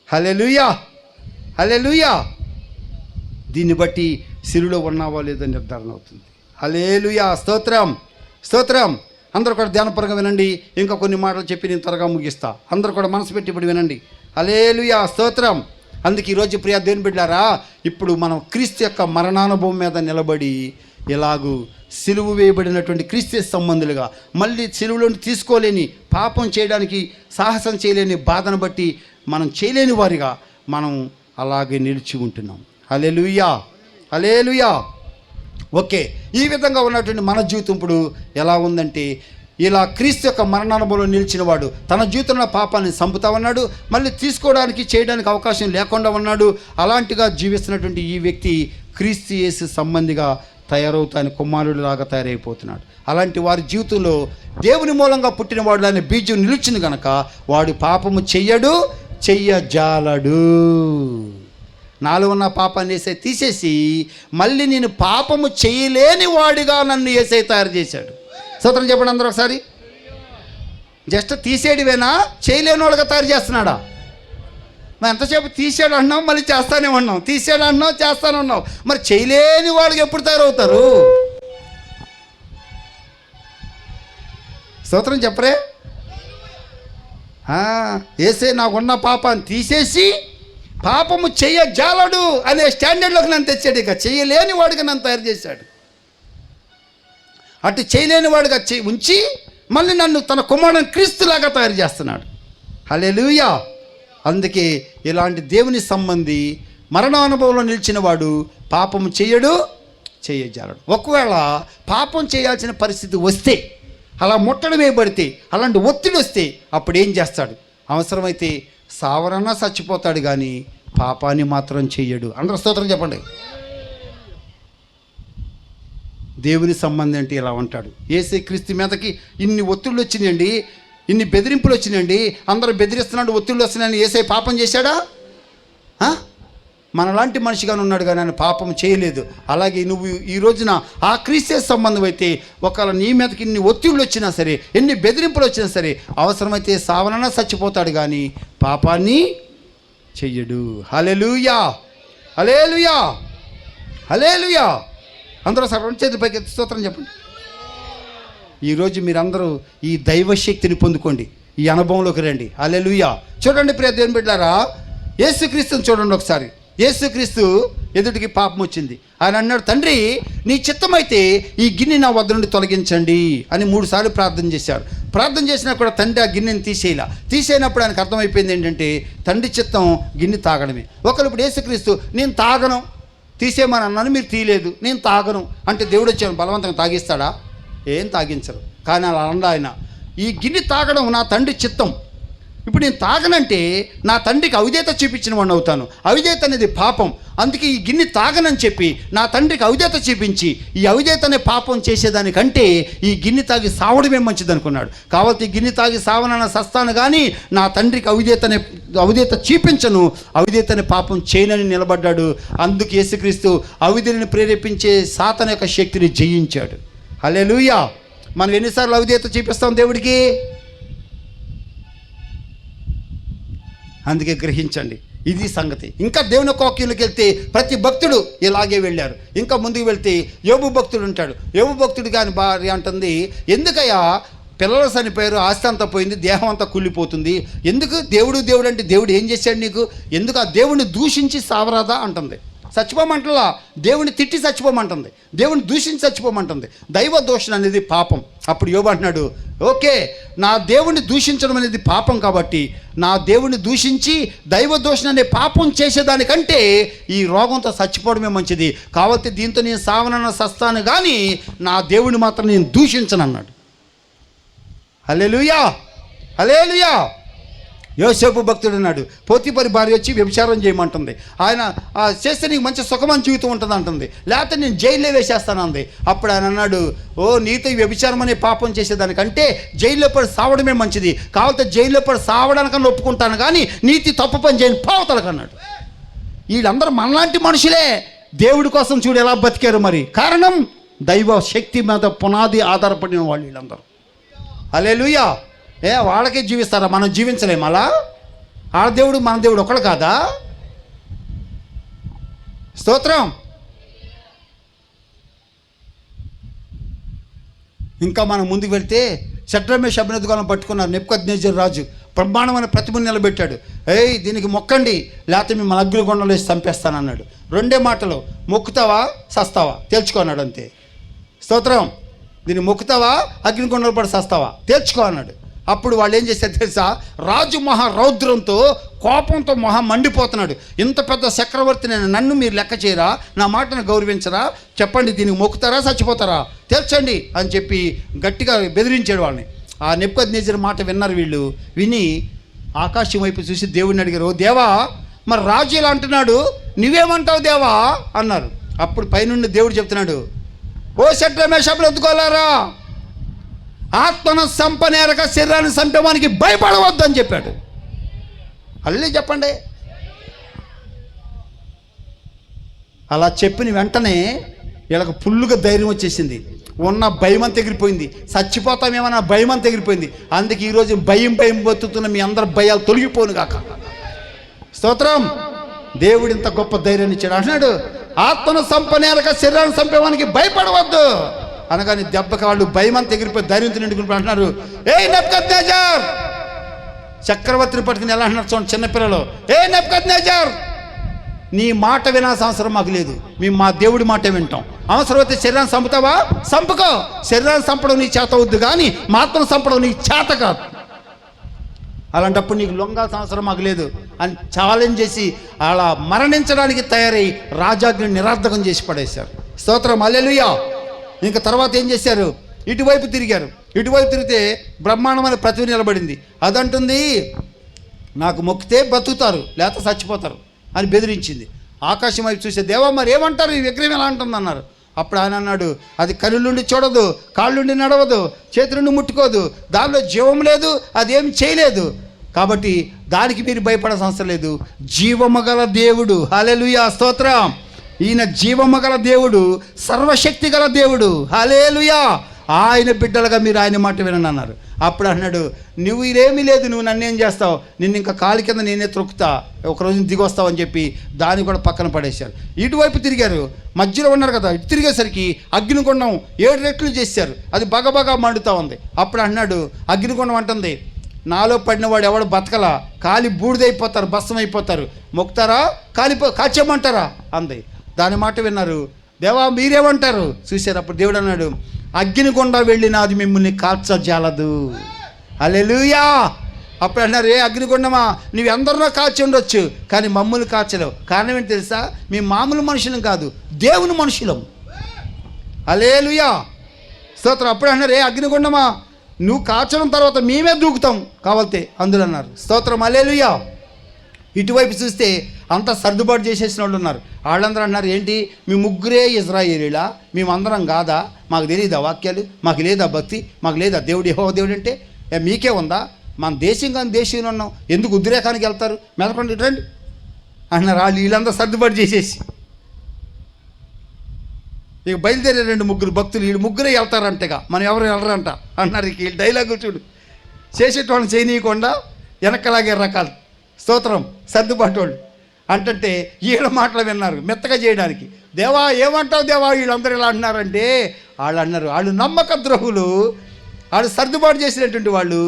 హల్లెలూయా, హల్లెలూయా. దీన్ని బట్టి సిలువలో ఉన్నావో లేదో నిర్ధారణ అవుతుంది. హల్లెలూయా, స్తోత్రం, స్తోత్రం. అందరూ కూడా ధ్యానపరంగా వినండి. ఇంకా కొన్ని మాటలు చెప్పి నేను త్వరగా ముగిస్తా. అందరూ కూడా మనసు పెట్టి ఇప్పుడు వినండి. హల్లెలూయా, స్తోత్రం. అందుకే ఈరోజు ప్రియ దేవుని బిడ్డలారా, ఇప్పుడు మనం క్రీస్తు యొక్క మరణానుభవం మీద నిలబడి ఇలాగూ సిలువ వేయబడినటువంటి క్రీస్తు సంబంధులుగా మళ్ళీ సిలువలోని తీసుకోలేని, పాపం చేయడానికి సాహసం చేయలేని బాధను బట్టి మనం చేయలేని వారిగా మనం అలాగే నిలిచి ఉంటున్నాం. హల్లెలూయా, హల్లెలూయా. ఓకే, ఈ విధంగా ఉన్నటువంటి మన జీవితం ఇప్పుడు ఎలా ఉందంటే, ఇలా క్రీస్తు యొక్క మరణానుభవంలో నిలిచిన వాడు తన జీవితంలో పాపాన్ని చంపుతా ఉన్నాడు, మళ్ళీ తీసుకోవడానికి చేయడానికి అవకాశం లేకుండా ఉన్నాడు. అలాంటిగా జీవిస్తున్నటువంటి ఈ వ్యక్తి క్రీస్తు యేసు సంబంధిగా తయారవుతాని కుమారుడిలాగా తయారైపోతున్నాడు. అలాంటి వారి జీవితంలో దేవుని మూలంగా పుట్టినవాడు అనే బీజం నిలిచింది కనుక వాడు పాపము చెయ్యజాలడు. నాలో ఉన్న పాపాన్ని యేసే తీసేసి మళ్ళీ నేను పాపము చేయలేని వాడిగా నన్ను యేసే తయారు చేశాడు. స్తోత్రం చెప్పండి అందరూ ఒకసారి. జస్ట్ తీసేయడమేనా, చేయలేని వాళ్ళగా తయారు చేస్తున్నాడా? మరి ఎంతసేపు తీసాడు అన్నాం, మళ్ళీ చేస్తానే ఉన్నాం, తీసాడు అన్నాం, చేస్తానే ఉన్నాం. మరి చేయలేని వాళ్ళకి ఎప్పుడు తయారవుతారు? స్తోత్రం చెప్పరే. ఏసే నాకున్న పాపాన్ని తీసేసి పాపము చెయ్యజాలడు అనే స్టాండర్డ్లోకి నన్ను తెచ్చాడు. ఇక చేయలేని వాడిగా నన్ను తయారు చేశాడు. అటు చేయలేని వాడిగా ఉంచి మళ్ళీ నన్ను తన కుమారుని క్రీస్తులాగా తయారు చేస్తున్నాడు. హల్లెలూయా. అందుకే ఇలాంటి దేవుని సంబంధి మరణానుభవంలో నిలిచిన వాడు పాపము చేయజాలడు. ఒకవేళ పాపం చేయాల్సిన పరిస్థితి వస్తే, అలా ముట్టడి వేయబడితే, అలాంటి ఒత్తిడి వస్తే అప్పుడు ఏం చేస్తాడు? అవసరమైతే సావరన్నా చచ్చిపోతాడు, కానీ పాపాన్ని మాత్రం చెయ్యడు. అందరూ స్తోత్రం చెప్పండి. దేవుని సంబంధం అంటే ఇలా ఉంటాడు. యేసు క్రీస్తు మీదకి ఇన్ని ఒత్తిళ్ళు వచ్చినాయండి, ఇన్ని బెదిరింపులు వచ్చినాయండి, అందరూ బెదిరిస్తున్నాడు, ఒత్తిళ్ళు వస్తున్నాయని యేసే పాపం చేశాడా? మనలాంటి మనిషిగానే ఉన్నాడు, కానీ ఆయన పాపం చేయలేదు. అలాగే నువ్వు ఈ రోజున ఆ క్రీస్తు సంబంధం అయితే ఒకవేళ నీ మీదకి ఇన్ని ఒత్తిళ్ళు వచ్చినా సరే, ఎన్ని బెదిరింపులు వచ్చినా సరే, అవసరమైతే సావనన్నా చచ్చిపోతాడు, కానీ పాపాన్ని చెయ్యడు. హల్లెలూయా, హల్లెలూయా, హల్లెలూయా. అందరూ సార్ రెండు చేతుల పైకి స్తోత్రం చెప్పండి. ఈరోజు మీరందరూ ఈ దైవశక్తిని పొందుకోండి, ఈ అనుభవంలోకి రండి. హల్లెలూయా. చూడండి ప్రియ దేవుని బిడ్డలారా, యేసుక్రీస్తుని చూడండి ఒకసారి. యేసుక్రీస్తు ఎదుటికి పాపం వచ్చింది. ఆయన అన్నాడు, తండ్రి నీ చిత్తమైతే ఈ గిన్నె నా వద్ద నుండి తొలగించండి అని 3 సార్లు ప్రార్థన చేశాడు. ప్రార్థన చేసినా కూడా తండ్రి ఆ గిన్నెని తీసేయనప్పుడు ఆయనకు అర్థమైపోయింది ఏంటంటే తండ్రి చిత్తం గిన్నె తాగడమే. ఒకరు ఇప్పుడు యేసుక్రీస్తు నేను తాగను, తీసేయమని అన్నాను, మీరు తీయలేదు, నేను తాగను అంటే దేవుడు వచ్చాను బలవంతంగా తాగిస్తాడా? ఏం తాగించరు. కానీ అలా అన్న ఆయన, ఈ గిన్నె తాగడం నా తండ్రి చిత్తం. ఇప్పుడు నేను తాగనంటే నా తండ్రికి అవిధేయత చూపించిన వాడిని అవుతాను. అవిధేయత అనేది పాపం. అందుకే ఈ గిన్నె తాగనని చెప్పి నా తండ్రికి అవిధేయత చూపించి ఈ అవిధేయత అనే పాపం చేసేదానికంటే ఈ గిన్నె తాగి సావడమే మంచిది అనుకున్నాడు. కాబట్టి ఈ గిన్నె తాగి సావనన్న సస్తాను, కానీ నా తండ్రికి అవిధేయత చూపించను, అవిధేయత అనే పాపం చేయనని నిలబడ్డాడు. అందుకు యేసుక్రీస్తు అవిధేయతని ప్రేరేపించే సాతాను యొక్క శక్తిని జయించాడు. హల్లెలూయా. మనం ఎన్నిసార్లు అవిధేయత చూపిస్తాం దేవుడికి? అందుకే గ్రహించండి, ఇది సంగతి. ఇంకా దేవుని వాక్యంలోకి వెళ్తే ప్రతి భక్తుడు ఇలాగే వెళ్ళారు. ఇంకా ముందుకు వెళ్తే యోబు భక్తుడు ఉంటాడు. యోబు భక్తుడు కాని భార్య అంటుంది, ఎందుకయ్యా పిల్లలు చనిపోయారు, ఆస్తి అంతా పోయింది, దేహం అంతా కుళ్ళిపోతుంది, ఎందుకు దేవుడు అంటే దేవుడు ఏం చేశాడు నీకు? ఎందుకు ఆ దేవుడిని దూషించి సావరాదా అంటుంది. చచ్చిపోమంటలా, దేవుని తిట్టి చచ్చిపోమంటుంది, దేవుని దూషించి చచ్చిపోమంటుంది. దైవ దూషణ అనేది పాపం. అప్పుడు యోబు అంటున్నాడు, ఓకే నా దేవుణ్ణి దూషించడం అనేది పాపం, కాబట్టి నా దేవుణ్ణి దూషించి దైవ దూషణ అనే పాపం చేసేదానికంటే ఈ రోగంతో చచ్చిపోవడమే మంచిది. కాబట్టి దీంతో నేను సావనన్న సస్తాను, కానీ నా దేవుని మాత్రం నేను దూషించను అన్నాడు. హల్లెలూయా, హల్లెలూయా. యోసేపు భక్తుడు ఉన్నాడు. పోతీఫరు భార్య వచ్చి వ్యభిచారం చేయమంటుంది. ఆయన చేస్తే నీకు మంచి సుఖమైన జీవితం ఉంటుంది అంటుంది, లేకపోతే నేను జైల్లో వేసేస్తానంది. అప్పుడు ఆయన అన్నాడు, ఓ నీతో ఈ వ్యభిచారం అనే పాపం చేసేదానికంటే జైల్లో పడి సావడమే మంచిది, కావాలంటే జైల్లో పడి సావడానికన్నా ఒప్పుకుంటాను, కానీ నీతి తప్పు పని చేయని పావతలకన్నాడు. వీళ్ళందరూ మనలాంటి మనుషులే. దేవుడి కోసం చూడు ఎలా బతికారు. మరి కారణం దైవ శక్తి మీద పునాది ఆధారపడిన వాళ్ళు వీళ్ళందరూ. హల్లెలూయా. వాళ్ళకే జీవిస్తారా? మనం జీవించలేము అలా? ఆ దేవుడు మన దేవుడు ఒకడు కాదా? స్తోత్రం. ఇంకా మనం ముందుకు వెళ్తే షడ్రమేష్ అబేద్నెగోలను పట్టుకున్నారు నెబుకద్నెజర్ రాజు. బ్రహ్మాండమైన ప్రతిమను నిలబెట్టాడు. దీనికి మొక్కండి, లేకపోతే మేము అగ్నిగుండంలో వేసి చంపేస్తానన్నాడు. 2 మాటలు, మొక్కుతావా సస్తావా తేల్చుకో అన్నాడు, అంతే. స్తోత్రం. దీన్ని మొక్కుతావా అగ్నిగుండంలో పడి సస్తావా తేల్చుకో అన్నాడు. అప్పుడు వాళ్ళు ఏం చేశారు తెలుసా? రాజు మహారౌద్రంతో కోపంతో మండిపోతున్నాడు. ఇంత పెద్ద చక్రవర్తి నన్ను మీరు లెక్క చేయరా? నా మాటను గౌరవించరా? చెప్పండి, దీనికి మొక్కుతారా చచ్చిపోతారా తేల్చండి అని చెప్పి గట్టిగా బెదిరించాడు వాళ్ళని. ఆ నెబుకద్నెజర్ మాట విన్నారు వీళ్ళు. విని ఆకాశం వైపు చూసి దేవుడిని అడిగారు, ఓ దేవా, మరి రాజు ఇలా అంటున్నాడు, నువ్వేమంటావు దేవా అన్నారు. అప్పుడు పైనుండి దేవుడు చెప్తున్నాడు, ఓ షడ్రమేష్ అబేద్నెగోలారా, ఆత్మను సంపనేరక శరీరాన్ని చంపేవానికి భయపడవద్దని చెప్పాడు. అల్లే చెప్పండి. అలా చెప్పిన వెంటనే వీళ్ళకి ఫుల్లుగా ధైర్యం వచ్చేసింది. ఉన్న భయం అంతా ఎగిరిపోయింది. చచ్చిపోతామేమన్నా భయం అంతా ఎగిరిపోయింది. అందుకే ఈరోజు భయం బతుకుతున్న మీ అందరి భయాలు తొలగిపోను కాక. స్తోత్రం. దేవుడు ఇంత గొప్ప ధైర్యాన్ని ఇచ్చాడు. అంటున్నాడు, ఆత్మను సంపనేరక శరీరాన్ని చంపేవానికి భయపడవద్దు అనగానే దెబ్బకి వాళ్ళు భయమంతా ఎగిరిపోయి ధైర్యంతో నిండుకుని అంటున్నారు, ఏయ్ నెబుకద్నెజర్, చక్రవర్తిని పట్టుకుని ఎలా అంటున్నారు చూడండి చిన్నపిల్లలు, ఏ నెబుకద్నెజర్, నీ మాట వినాల్సిన అవసరం మాకు లేదు, మేము మా దేవుడి మాట వింటాం. అవసరమైతే శరీరాన్ని చంపుతావా, చంపుకో, శరీరాన్ని చంపడం నీ చేత వద్దు, కానీ మా ఆత్మను చంపడం నీకు చేత కాదు, అలాంటప్పుడు నీకు లొంగాల్సిన అవసరం మాకు లేదు అని ఛాలెంజ్ చేసి అలా మరణించడానికి తయారై రాజాజ్ఞని నిరర్ధకం చేసి పడేశారు. స్తోత్రం, హల్లెలూయా. ఇంకా తర్వాత ఏం చేశారు, ఇటువైపు తిరిగారు. ఇటువైపు తిరిగితే బ్రహ్మాండమైన ప్రతిభ నిలబడింది. అదంటుంది, నాకు మొక్కితే బతుకుతారు లేకపోతే చచ్చిపోతారు అని బెదిరించింది. ఆకాశం వైపు చూసే, దేవా మరి ఏమంటారు, ఈ విగ్రహం ఎలా ఉంటుంది అన్నారు. అప్పుడు ఆయన అన్నాడు, అది కనులుండి చూడదు, కాళ్ళుండి నడవదు, చేతి నుండి ముట్టుకోదు, దానిలో జీవం లేదు, అదేమి చేయలేదు, కాబట్టి దానికి మీరు భయపడాల్సిన అవసరం లేదు. జీవమగల దేవుడు, హల్లెలూయా, స్తోత్రం. ఈయన జీవమగల దేవుడు, సర్వశక్తి గల దేవుడు, హల్లెలూయా. ఆయన బిడ్డలుగా మీరు ఆయన మాట వినండి అన్నారు. అప్పుడు అన్నాడు, నువ్వు ఇదేమీ లేదు, నువ్వు నన్నేం చేస్తావు, నిన్ను ఇంకా కాలి కింద నేనే త్రొక్కుతా, ఒకరోజు దిగొస్తావు అని చెప్పి దాన్ని కూడా పక్కన పడేశారు. ఇటువైపు తిరిగారు, మధ్యలో ఉన్నారు కదా, ఇటు తిరిగేసరికి అగ్నిగుండం 7 రెట్లు చేశారు. అది బగబగా మండుతూ ఉంది. అప్పుడు అన్నాడు, అగ్నిగుండం అంటుంది, నాలో పడిన వాడు ఎవడు బతకలా, కాలి బూడిదైపోతారు, భస్మం అయిపోతారు, మొక్కుతారా కాచేయమంటారా అంది. దాని మాట విన్నారు. దేవా మీరేమంటారు చూశారు. అప్పుడు దేవుడు అన్నాడు, అగ్నిగుండా వెళ్ళినాది మిమ్మల్ని కాల్చజాలదు, హల్లెలూయా. అప్పుడు అన్నారు, ఏ అగ్నిగుండమా, నువ్వు ఎందరినో కాల్చి ఉండొచ్చు, కానీ మమ్మల్ని కాల్చలేవు. కారణం ఏంటి తెలుసా, మేము మామూలు మనుషులం కాదు, దేవుని మనుషులం, హల్లెలూయా, స్తోత్రం. అప్పుడు అన్నారు, ఏ అగ్నిగుండమా, నువ్వు కాల్చడం తర్వాత మేమే దూకుతాం కావాలితే అందులో అన్నారు. స్తోత్రం, హల్లెలూయా. ఇటువైపు చూస్తే అంతా సర్దుబాటు చేసేసిన వాళ్ళు ఉన్నారు. వాళ్ళందరూ అన్నారు, ఏంటి మీ ముగ్గురే ఇజ్రాయేలీలా, మేమందరం కాదా, మాకు తెలియదా వాక్యాలు, మాకు లేదా భక్తి, మాకు లేదా దేవుడు యెహోవా దేవుడు అంటే, మీకే ఉందా, మన దేశం కానీ దేశంలో ఉన్నాం, ఎందుకు ఉద్రేకానికి వెళ్తారు, మెదకండి రండి అన్నారు. వాళ్ళు వీళ్ళందరూ సర్దుబాటు చేసేసి ఇక బయలుదేరే 2-3 భక్తులు, వీళ్ళు ముగ్గురే వెళ్తారంటగా, మనం ఎవరు వెళ్ళరంట అన్నారు. ఇక వీళ్ళు డైలాగ్ చూడు, చేసేటోళ్ళని చేయనీయకుండా వెనక్కలాగే రకాలు. స్తోత్రం, సర్దుబాటు వాళ్ళు అంటే వీళ్ళ మాటలు విన్నారు మెత్తగా చేయడానికి. దేవా ఏమంటావు దేవా, వీళ్ళందరూ ఇలా అంటున్నారంటే, వాళ్ళు అన్నారు, వాళ్ళు నమ్మక ద్రోహులు, వాళ్ళు సర్దుబాటు చేసినటువంటి వాళ్ళు,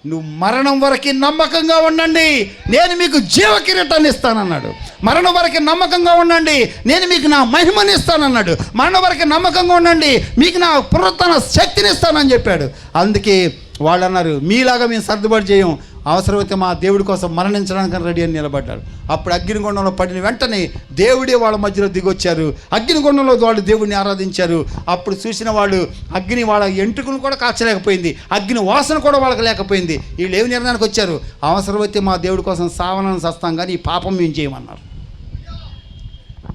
నువ్వు మరణం వరకు నమ్మకంగా ఉండండి, నేను మీకు జీవ కిరీటాన్ని ఇస్తానన్నాడు. మరణం వరకు నమ్మకంగా ఉండండి, నేను మీకు నా మహిమని ఇస్తానన్నాడు. మరణం వరకు నమ్మకంగా ఉండండి, మీకు నా పునరుత్థాన శక్తిని ఇస్తానని చెప్పాడు. అందుకే వాళ్ళు అన్నారు, మీలాగా మేము సర్దుబాటు చేయం, అవసరమైతే మా దేవుడి కోసం మరణించడానికి రెడీ అని నిలబడ్డారు. అప్పుడు అగ్నిగుండంలో పడిన వెంటనే దేవుడే వాళ్ళ మధ్యలో దిగొచ్చారు. అగ్నిగుండంలో వాళ్ళు దేవుడిని ఆరాధించారు. అప్పుడు చూసిన వాళ్ళు, అగ్ని వాళ్ళ ఎంట్రుకలు కూడా కాల్చలేకపోయింది, అగ్ని వాసన కూడా వాళ్ళకి లేకపోయింది. వీళ్ళు ఏమి నిర్ణయానికి వచ్చారు, అవసరమైతే మా దేవుడి కోసం సావనాన్ని సస్తాం, కానీ ఈ పాపం మేము చేయమన్నారు.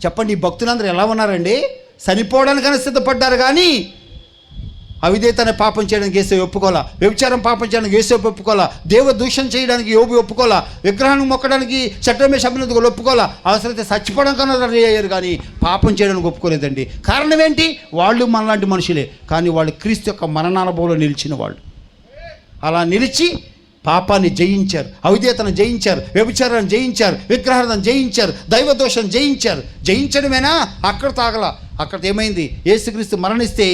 చెప్పండి, ఈ భక్తులందరూ ఎలా ఉన్నారండి, చనిపోవడానికైనా సిద్ధపడ్డారు, కానీ అవిధేయత అనే పాపం చేయడానికి యేసు ఒప్పుకోలా, వ్యభిచారం పాపం చేయడానికి యేసు ఒప్పుకోలా, దేవ దూషణ చేయడానికి యోబు ఒప్పుకోలా, విగ్రహాన్ని మొక్కడానికి షడ్రమేష్ అభినందకులు ఒప్పుకోలా, అవసరమైతే చచ్చిపోవడానికన్నా రెడీ అయ్యారు, కానీ పాపం చేయడానికి ఒప్పుకోలేదండి. కారణం ఏంటి, వాళ్ళు మనలాంటి మనుషులే, కానీ వాళ్ళు క్రీస్తు యొక్క మరణానుభవంలో నిలిచిన వాళ్ళు. అలా నిలిచి పాపాన్ని జయించారు, అవిధేయతను జయించారు, వ్యభిచారాన్ని జయించారు, విగ్రహాలను జయించారు, దైవదోషం జయించారు. జయించడమేనా, అక్కడ తాగల. అక్కడ ఏమైంది, యేసుక్రీస్తు మరణిస్తే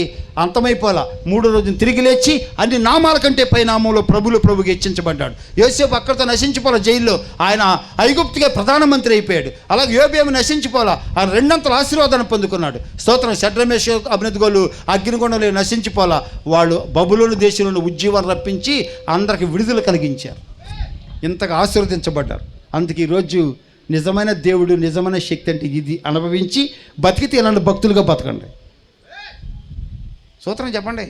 అంతమైపోలా, 3వ రోజున తిరిగి లేచి అన్ని నామాల కంటే పై నామంలో ప్రభువుకి హెచ్చించబడ్డాడు. యోసేపు అక్కడితో నశించిపోలా, జైల్లో ఆయన ఐగుప్తుగా ప్రధానమంత్రి అయిపోయాడు. అలాగే యోబేము నశించిపోలా, ఆయన 2 ఆశీర్వాదాన్ని పొందుకున్నాడు. స్తోత్రం. షడ్రమేష్ అభినందకులు అగ్నిగుండంలో నశించిపోలా, వాళ్ళు బబులోను దేశంలో ఉజ్జీవం రప్పించి అందరికి విడుదల కలిగించారు, ఇంతగా ఆశీర్వదించబడ్డారు. అందుకే ఈరోజు నిజమైన దేవుడు, నిజమైన శక్తి అంటే ఇది అనుభవించి బతికితే ఇలాంటి భక్తులుగా బతకండి. స్తోత్రం చెప్పండి.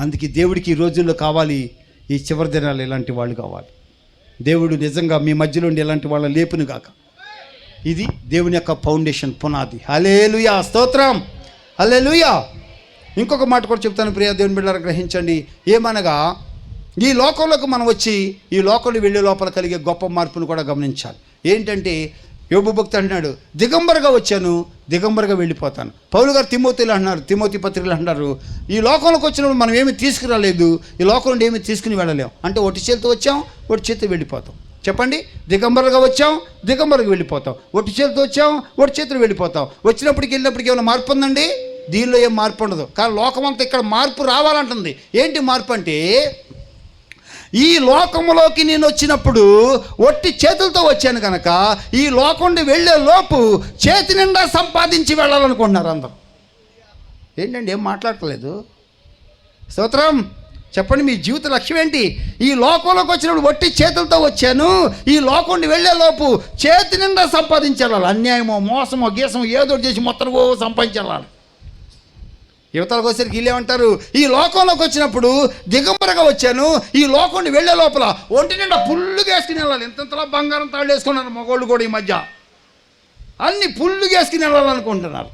అందుకే దేవుడికి ఈ రోజుల్లో కావాలి, ఈ చివరి దినాలు ఇలాంటి వాళ్ళు కావాలి. దేవుడు నిజంగా మీ మధ్యలో ఉండి ఇలాంటి వాళ్ళ లేపును గాక. ఇది దేవుని యొక్క ఫౌండేషన్, పునాది. హల్లెలూయా, స్తోత్రం, హల్లెలూయా. ఇంకొక మాట కూడా చెప్తాను ప్రియ దేవుని బిడ్డలారా, గ్రహించండి. ఏమనగా, ఈ లోకంలోకి మనం వచ్చి ఈ లోకంలో వెళ్ళే లోపల కలిగే గొప్ప మార్పును కూడా గమనించాలి. ఏంటంటే యోబు భక్తుడు అంటున్నాడు, దిగంబరగా వచ్చాను దిగంబరిగా వెళ్ళిపోతాను. పౌలు గారు తిమోతిలో అంటున్నారు, తిమోతి పత్రికలు అంటున్నారు, ఈ లోకంలోకి వచ్చినప్పుడు మనం ఏమి తీసుకురాలేదు, ఈ లోకం నుండి ఏమి తీసుకుని వెళ్ళలేం. అంటే ఒట్టి చేతితో వచ్చాం, ఒట్టి చేతితో వెళ్ళిపోతాం. చెప్పండి, దిగంబరుగా వచ్చాం, దిగంబరుగా వెళ్ళిపోతాం. ఒట్టి చేతితో వచ్చాం, ఒట్టి చేతితో వెళ్ళిపోతాం. వచ్చినప్పటికి వెళ్ళినప్పటికి ఏమైనా మార్పు ఉందండి? దీనిలో ఏం మార్పు ఉండదు. కానీ లోకం అంతా ఇక్కడ మార్పు రావాలంటుంది. ఏంటి మార్పు అంటే, ఈ లోకంలోకి నేను వచ్చినప్పుడు ఒట్టి చేతులతో వచ్చాను కనుక ఈ లోకం నుండి వెళ్ళే లోపు చేతి నిండా సంపాదించి వెళ్ళాలనుకుంటున్నారు అందరూ. ఏంటండి, ఏం మాట్లాడట్లేదు? స్తోత్రం. చెప్పండి, మీ జీవిత లక్ష్యం ఏంటి? ఈ లోకంలోకి వచ్చినప్పుడు ఒట్టి చేతులతో వచ్చాను, ఈ లోకం నుండి వెళ్ళే లోపు చేతి నిండా సంపాదించాలి. అన్యాయమో మోసమో గీసమో ఏదో చేసి మొత్తం సంపాదించాలి. యువతలకు వచ్చేసరికి వీళ్ళేమంటారు, ఈ లోకంలోకి వచ్చినప్పుడు దిగంబరగా వచ్చాను, ఈ లోకంని వెళ్ళే లోపల ఒంటి నిండా పుల్లుగా వేసుకుని వెళ్ళాలి. ఇంతలా బంగారం తాళ్ళు వేసుకున్నారు మగోళ్ళు కూడా ఈ మధ్య, అన్ని పుల్లుగా వేసుకుని వెళ్ళాలనుకుంటున్నారు.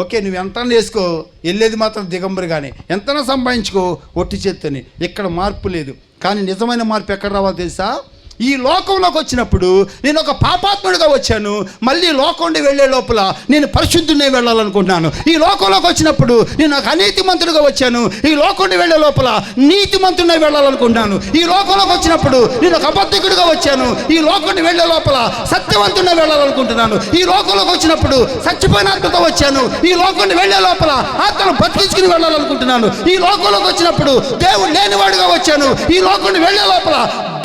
ఓకే, నువ్వు ఎంత వేసుకో, వెళ్ళేది మాత్రం దిగంబరిగానే, ఎంతనా సంపాదించుకో ఒట్టి చేత్తని. ఇక్కడ మార్పు లేదు. కానీ నిజమైన మార్పు ఎక్కడ రావాలో తెలుసా? ఈ లోకంలోకి వచ్చినప్పుడు నేను ఒక పాపాత్ముడిగా వచ్చాను, మళ్ళీ లోకం నుండి వెళ్ళే లోపల నేను పరిశుద్ధునే వెళ్ళాలనుకుంటున్నాను. ఈ లోకంలోకి వచ్చినప్పుడు నేను ఒక అనీతిమంతుడిగా వచ్చాను, ఈ లోకం నుండి వెళ్ళే లోపల నీతిమంతుడినే వెళ్ళాలనుకుంటున్నాను. ఈ లోకంలోకి వచ్చినప్పుడు నేను ఒక అబద్ధికుడిగా వచ్చాను, ఈ లోకం నుండి వెళ్ళే లోపల సత్యవంతుడినే వెళ్ళాలనుకుంటున్నాను. ఈ లోకంలోకి వచ్చినప్పుడు చచ్చిపోయిన ఆత్మతో వచ్చాను, ఈ లోకం నుండి వెళ్ళే లోపల ఆత్మను బతికించుకుని వెళ్ళాలనుకుంటున్నాను. ఈ లోకంలోకి వచ్చినప్పుడు దేవుడు లేనివాడుగా వచ్చాను, ఈ లోకం నుండి వెళ్ళే లోపల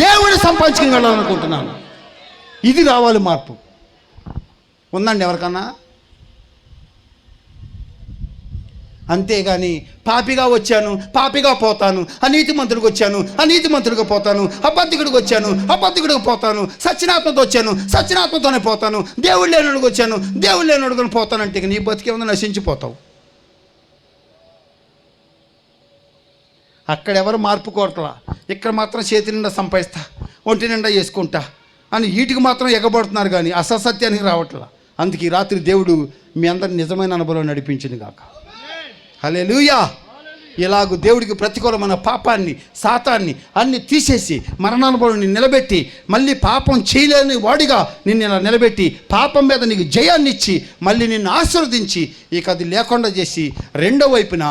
దేవుడిని సంపాదించుకుని వెళ్ళాలనుకుంటున్నాను. ఇది రావాలి మార్పు. ఉందండి ఎవరికన్నా? అంతేగాని పాపిగా వచ్చాను, పాపిగా పోతాను, అనీతిమంతుడికి వచ్చాను, అనీతిమంతుడిగా పోతాను, అబద్ధికుడికి వచ్చాను, అబద్ధికుడికి పోతాను, సత్యనాత్మతో వచ్చాను, సత్యనాత్మతోనే పోతాను, దేవుడు లేనుడికి వచ్చాను, దేవుడు లేనుడికి పోతానంటే నీ బతికే ఉందో నశించిపోతావు. అక్కడెవరు మార్పు కోరట్లా, ఇక్కడ మాత్రం చేతి నిండా సంపాదిస్తా, ఒంటి నిండా చేసుకుంటా అని వీటికి మాత్రం ఎగబడుతున్నారు, కానీ అసత్యానికి రావట్లా. అందుకే ఈ రాత్రి దేవుడు మీ అందరి నిజమైన అనుభవం నడిపించింది గాక. హల్లెలూయా. ఇలాగూ దేవుడికి ప్రతికూలమైన పాపాన్ని, శాతాన్ని అన్ని తీసేసి మరణానుభవాన్ని నిలబెట్టి, మళ్ళీ పాపం చేయలేని వాడిగా నిన్ను ఇలా నిలబెట్టి, పాపం మీద నీకు జయాన్ని ఇచ్చి, మళ్ళీ నిన్ను ఆశీర్వదించి, ఇక అది లేకుండా చేసి, రెండో వైపున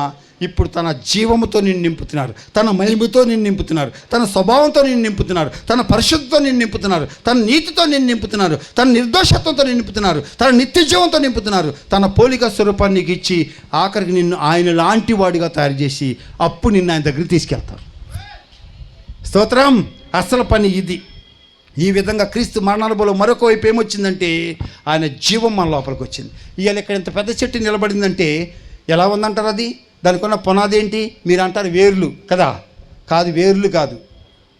ఇప్పుడు తన జీవముతో నిన్ను నింపుతున్నారు, తన మహిమతో నిన్ను నింపుతున్నారు, తన స్వభావంతో నిన్ను నింపుతున్నారు, తన పరిశుద్ధితో నిన్ను నింపుతున్నారు, తన నీతితో నిన్ను నింపుతున్నారు, తన నిర్దోషత్వంతో నింపుతున్నారు, తన నిత్య జీవంతో నింపుతున్నారు, తన పోలిక స్వరూపాన్ని నీకు ఇచ్చి ఆఖరికి నిన్ను ఆయన లాంటి వాడిగా తయారు చేసి అప్పుడు నిన్ను ఆయన దగ్గరికి తీసుకెళ్తారు. స్తోత్రం. అసలు పని ఇది. ఈ విధంగా క్రీస్తు మరణానుభవంలో మరొక వైపు ఏమొచ్చిందంటే ఆయన జీవం మన లోపలికి వచ్చింది. ఇవాళ ఇక్కడ ఇంత పెద్ద చెట్టు నిలబడిందంటే ఎలా ఉందంటారు? అది దానికి ఉన్న పునాది ఏంటి? మీరు అంటారు వేర్లు కదా. కాదు, వేర్లు కాదు,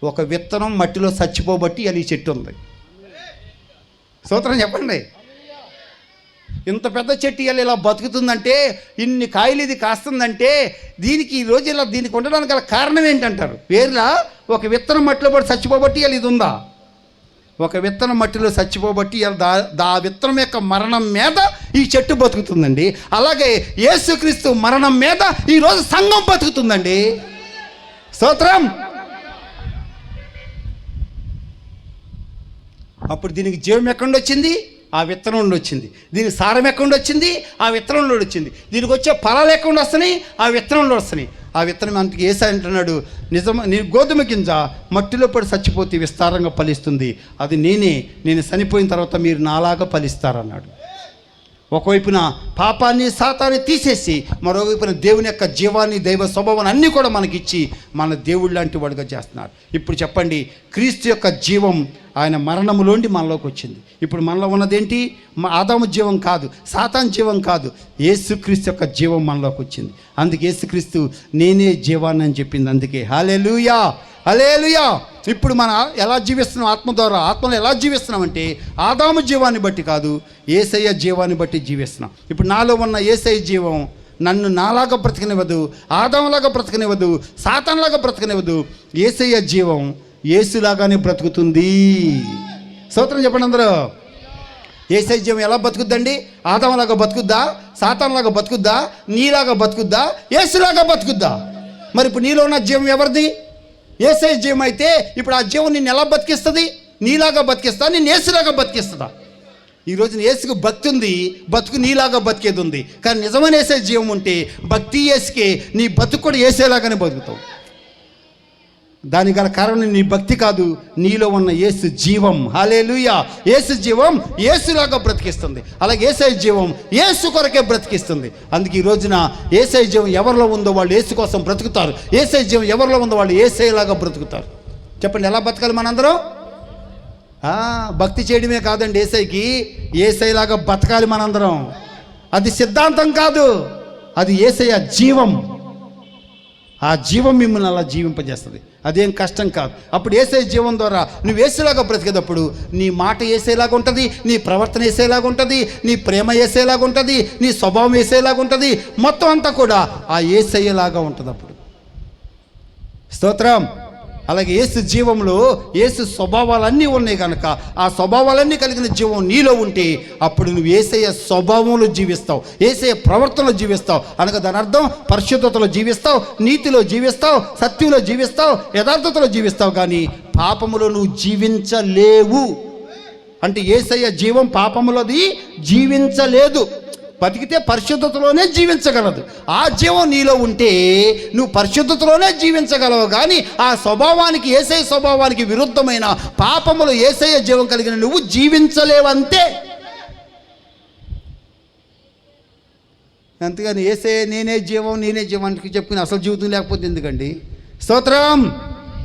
ఒక విత్తనం మట్టిలో చచ్చిపోబట్టి ఇలా ఈ చెట్టు ఉంది. స్తోత్రం చెప్పండి. ఇంత పెద్ద చెట్టు ఇలా బతుకుతుందంటే, ఇన్ని కాయలు ఇది కాస్తుందంటే, దీనికి ఈరోజు ఇలా దీనికి ఉండడానికి గల కారణం ఏంటంటారు? వేర్లా ఒక విత్తనం మట్టిలో పడి చచ్చిపోబట్టి ఇలా ఇది ఉందా? ఒక విత్తనం మట్టిలో చచ్చిపోబట్టి ఆ విత్తనం యొక్క మరణం మీద ఈ చెట్టు బతుకుతుందండి. అలాగే యేసుక్రీస్తు మరణం మీద ఈరోజు సంఘం బతుకుతుందండి. స్తోత్రం. అప్పుడు దీనికి జీవం ఎక్కడి నుండి వచ్చింది? ఆ విత్తనం నుండి వచ్చింది. దీనికి సారం ఎక్కడి నుండి వచ్చింది? ఆ విత్తనం నుండి వచ్చింది. దీనికి వచ్చే ఫలాలు ఎక్కడి నుండి వస్తున్నాయి? ఆ విత్తనంలో వస్తున్నాయి. ఆ విత్తనం అంతకి ఏసై అంటున్నాడు, నీ గోధుమ గింజ మట్టిలో పడి చచ్చిపోతే విస్తారంగా ఫలిస్తుంది, అది నేను చనిపోయిన తర్వాత మీరు నాలాగా ఫలిస్తారన్నాడు. ఒకవైపున పాపాన్ని, శాతాన్ని తీసేసి, మరోవైపున దేవుని యొక్క జీవాన్ని, దైవ స్వభావాన్ని అన్నీ కూడా మనకిచ్చి మన దేవుడు లాంటి వాడుగా చేస్తున్నారు. ఇప్పుడు చెప్పండి, క్రీస్తు యొక్క జీవం ఆయన మరణములోండి మనలోకి వచ్చింది. ఇప్పుడు మనలో ఉన్నదేంటి? ఆదాము జీవం కాదు, సాతాను జీవం కాదు, యేసుక్రీస్తు యొక్క జీవం మనలోకి వచ్చింది. అందుకే యేసుక్రీస్తు నేనే జీవాన్ని అని చెప్పింది. అందుకే హల్లెలూయా, హల్లెలూయా. ఇప్పుడు మనం ఎలా జీవిస్తున్నాం? ఆత్మ ద్వారా. ఆత్మలో ఎలా జీవిస్తున్నామంటే ఆదాము జీవాన్ని బట్టి కాదు, యేసయ్య జీవాన్ని బట్టి జీవిస్తున్నాం. ఇప్పుడు నాలో ఉన్న యేసయ్య జీవం నన్ను నాలాగా బ్రతకనివ్వదు, ఆదాములాగా బ్రతకనివ్వదు, సాతానులాగా బ్రతకనివ్వదు. యేసయ్య జీవం యేసులాగానే బ్రతుకుతుంది. స్తోత్రం చెప్పండి అందరూ. యేసయ్య జీవం ఎలా బతుకుద్దండి? ఆదాములాగా బతుకుద్దా? సాతానులాగా బతుకుద్దా? నీలాగా బతుకుద్దా? యేసులాగా బతుకుద్దా? మరి ఇప్పుడు నీలో ఉన్న జీవం ఎవరిది? యేసయ్య జీవం అయితే ఇప్పుడు ఆ జీవం నిన్ను ఎలా బతికిస్తుంది? నీలాగా బతికిస్తా? నిన్ను యేసులాగా బతికిస్తుందా? ఈ రోజున యేసుకు భక్తి ఉంది, బతుకు నీలాగా బతికేది ఉంది. కానీ నిజమైన యేసే జీవం ఉంటే భక్తి యేసుకే, నీ బతుకు కూడా యేసేలాగానే బతుకుతావు. దానికి గల కారణం నీ భక్తి కాదు, నీలో ఉన్న యేసు జీవం. హల్లెలూయా. యేసు జీవం యేసులాగా బ్రతికిస్తుంది. అలాగే యేసయ్య జీవం యేసు కొరకే బ్రతికిస్తుంది. అందుకే ఈ రోజున యేసయ్య జీవం ఎవరిలో ఉందో వాళ్ళు యేసు కోసం బ్రతుకుతారు. యేసయ్య జీవం ఎవరిలో ఉందో వాళ్ళు యేసయ్యలాగా బ్రతుకుతారు. చెప్పండి, ఎలా బతకాలి మనందరం? భక్తి చేయడమే కాదండి, యేసయ్యకి యేసయ్యలాగా బతకాలి మనందరం. అది సిద్ధాంతం కాదు, అది యేసయ్య జీవం. ఆ జీవం మిమ్మల్ని అలా జీవింపజేస్తుంది. అదేం కష్టం కాదు. అప్పుడు యేసయ్య జీవం ద్వారా నువ్వు యేసులాగా బ్రతికేటప్పుడు నీ మాట యేసేలాగా ఉంటుంది, నీ ప్రవర్తన యేసేలాగా ఉంటుంది, నీ ప్రేమ యేసేలాగా ఉంటుంది, నీ స్వభావం యేసేలాగా ఉంటుంది. మొత్తం అంతా కూడా ఆ యేసయ్యలాగా ఉంటుంది అప్పుడు. స్తోత్రం. అలాగే యేసు జీవంలో యేసు స్వభావాలన్నీ ఉన్నాయి కనుక ఆ స్వభావాలన్నీ కలిగిన జీవం నీలో ఉంటే అప్పుడు నువ్వు యేసయ్య స్వభావంలో జీవిస్తావు, యేసయ్య ప్రవర్తనలో జీవిస్తావు. అనగా దాని అర్థం పరిశుద్ధతలో జీవిస్తావు, నీతిలో జీవిస్తావు, సత్యంలో జీవిస్తావు, యథార్థతలో జీవిస్తావు. కానీ పాపములో నువ్వు జీవించలేవు. అంటే యేసయ్య జీవం పాపములోది జీవించలేదు. బతికితే పరిశుద్ధతలోనే జీవించగలదు. ఆ జీవం నీలో ఉంటే నువ్వు పరిశుద్ధతలోనే జీవించగలవు. కానీ ఆ స్వభావానికి, యేసయ్య స్వభావానికి విరుద్ధమైన పాపములో యేసయ్య జీవం కలిగిన నువ్వు జీవించలేవంతే. అంతేగాని యేసయ్య నేనే జీవం అంటే చెప్పుకుని అసలు జీవితం లేకపోతే ఎందుకండి? స్తోత్రం.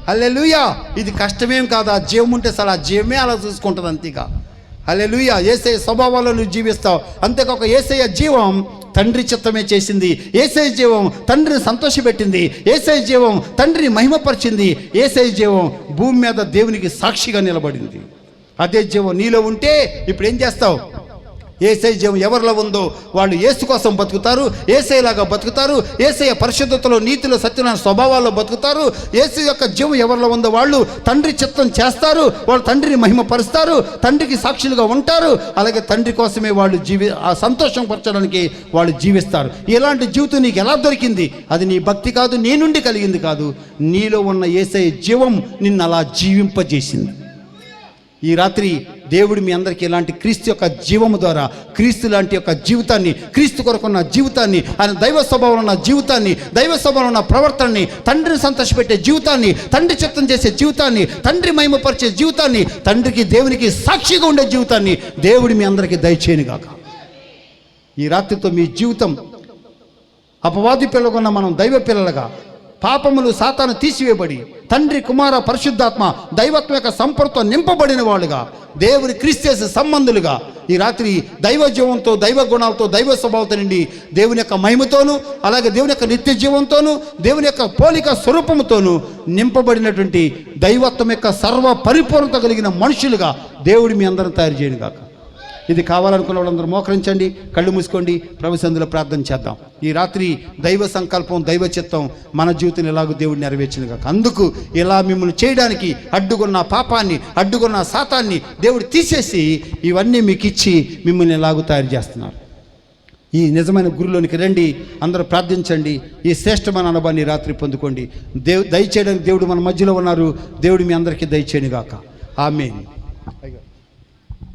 హల్లెలూయా. ఇది కష్టమేం కాదు. ఆ జీవం ఉంటే అసలు ఆ జీవమే అలా చూసుకుంటుంది అంతేగా. హల్లెలూయా. యేసయ్య స్వభావాల్లో నువ్వు జీవిస్తావు. అంతేకాక యేసయ్య జీవం తండ్రి చిత్తమే చేసింది. యేసయ్య జీవం తండ్రిని సంతోషపెట్టింది. యేసయ్య జీవం తండ్రిని మహిమపరిచింది. యేసయ్య జీవం భూమి మీద దేవునికి సాక్షిగా నిలబడింది. అదే జీవం నీలో ఉంటే ఇప్పుడు ఏం చేస్తావు? యేసయ్య జీవం ఎవరిలో ఉందో వాళ్ళు యేసు కోసం బతుకుతారు, యేసయ్యలాగా బతుకుతారు, యేసయ్య పరిశుద్ధతలో, నీతిలో, సత్యమైన స్వభావాల్లో బతుకుతారు. యేసు యొక్క జీవం ఎవరిలో ఉందో వాళ్ళు తండ్రి చిత్తం చేస్తారు, వాళ్ళు తండ్రిని మహిమపరుస్తారు, తండ్రికి సాక్షులుగా ఉంటారు. అలాగే తండ్రి కోసమే వాళ్ళు ఆ సంతోషం పరచడానికి వాళ్ళు జీవిస్తారు. ఇలాంటి జీవితం నీకు ఎలా దొరికింది? అది నీ భక్తి కాదు, నీ నుండి కలిగింది కాదు. నీలో ఉన్న యేసయ్య జీవం నిన్ను అలా జీవింపజేసింది. ఈ రాత్రి దేవుడు మీ అందరికీ ఇలాంటి క్రీస్తు యొక్క జీవము ద్వారా, క్రీస్తు లాంటి యొక్క జీవితాన్ని, క్రీస్తు కొరకున్న జీవితాన్ని, ఆయన దైవ స్వభావం ఉన్న జీవితాన్ని, దైవ స్వభావం ఉన్న ప్రవర్తనని, తండ్రిని సంతోషపెట్టే జీవితాన్ని, తండ్రి చిత్తం చేసే జీవితాన్ని, తండ్రి మహిమపరిచే జీవితాన్ని, తండ్రికి దేవునికి సాక్షిగా ఉండే జీవితాన్ని దేవుడు మీ అందరికీ దయచేయనుగాక. ఈ రాత్రితో మీ జీవితం అపవాది పిల్లలుగా మనం దైవ పిల్లలుగా, పాపములు సాతాను తీసివేయబడి తండ్రి, కుమార, పరిశుద్ధాత్మ దైవత్వం యొక్క సంపూర్ణతో నింపబడిన వాళ్ళుగా, దేవుని క్రీస్తు సంబంధులుగా ఈ రాత్రి దైవ జీవంతో, దైవ గుణాలతో, దైవ స్వభావంతో నిండి దేవుని యొక్క మహిమతోనూ, అలాగే దేవుని యొక్క నిత్య జీవంతోనూ, దేవుని యొక్క పోలిక స్వరూపముతోనూ నింపబడినటువంటి దైవత్వం యొక్క సర్వ పరిపూర్ణత కలిగిన మనుషులుగా దేవుడు మీ అందరం తయారు చేయను గాక. ఇది కావాలనుకున్న వాళ్ళందరూ మోకరించండి, కళ్ళు మూసుకోండి, ప్రభు సన్నిధిలో ప్రార్థన చేద్దాం. ఈ రాత్రి దైవ సంకల్పం, దైవ చిత్తం మన జీవితం ఎలాగో దేవుడు నెరవేర్చిన కాక. అందుకు ఇలా మిమ్మల్ని చేయడానికి అడ్డుకున్న పాపాన్ని, అడ్డుకున్న సాతాన్ని దేవుడు తీసేసి ఇవన్నీ మీకు ఇచ్చి మిమ్మల్ని ఎలాగో తయారు చేస్తున్నారు. ఈ నిజమైన గురిలోనికి రండి, అందరూ ప్రార్థించండి. ఈ శ్రేష్టమైన అనుభవాన్ని రాత్రి పొందుకోండి. దయచేయడానికి దేవుడు మన మధ్యలో ఉన్నారు. దేవుడు మీ అందరికీ దయచేయను గాక. ఆమేన్.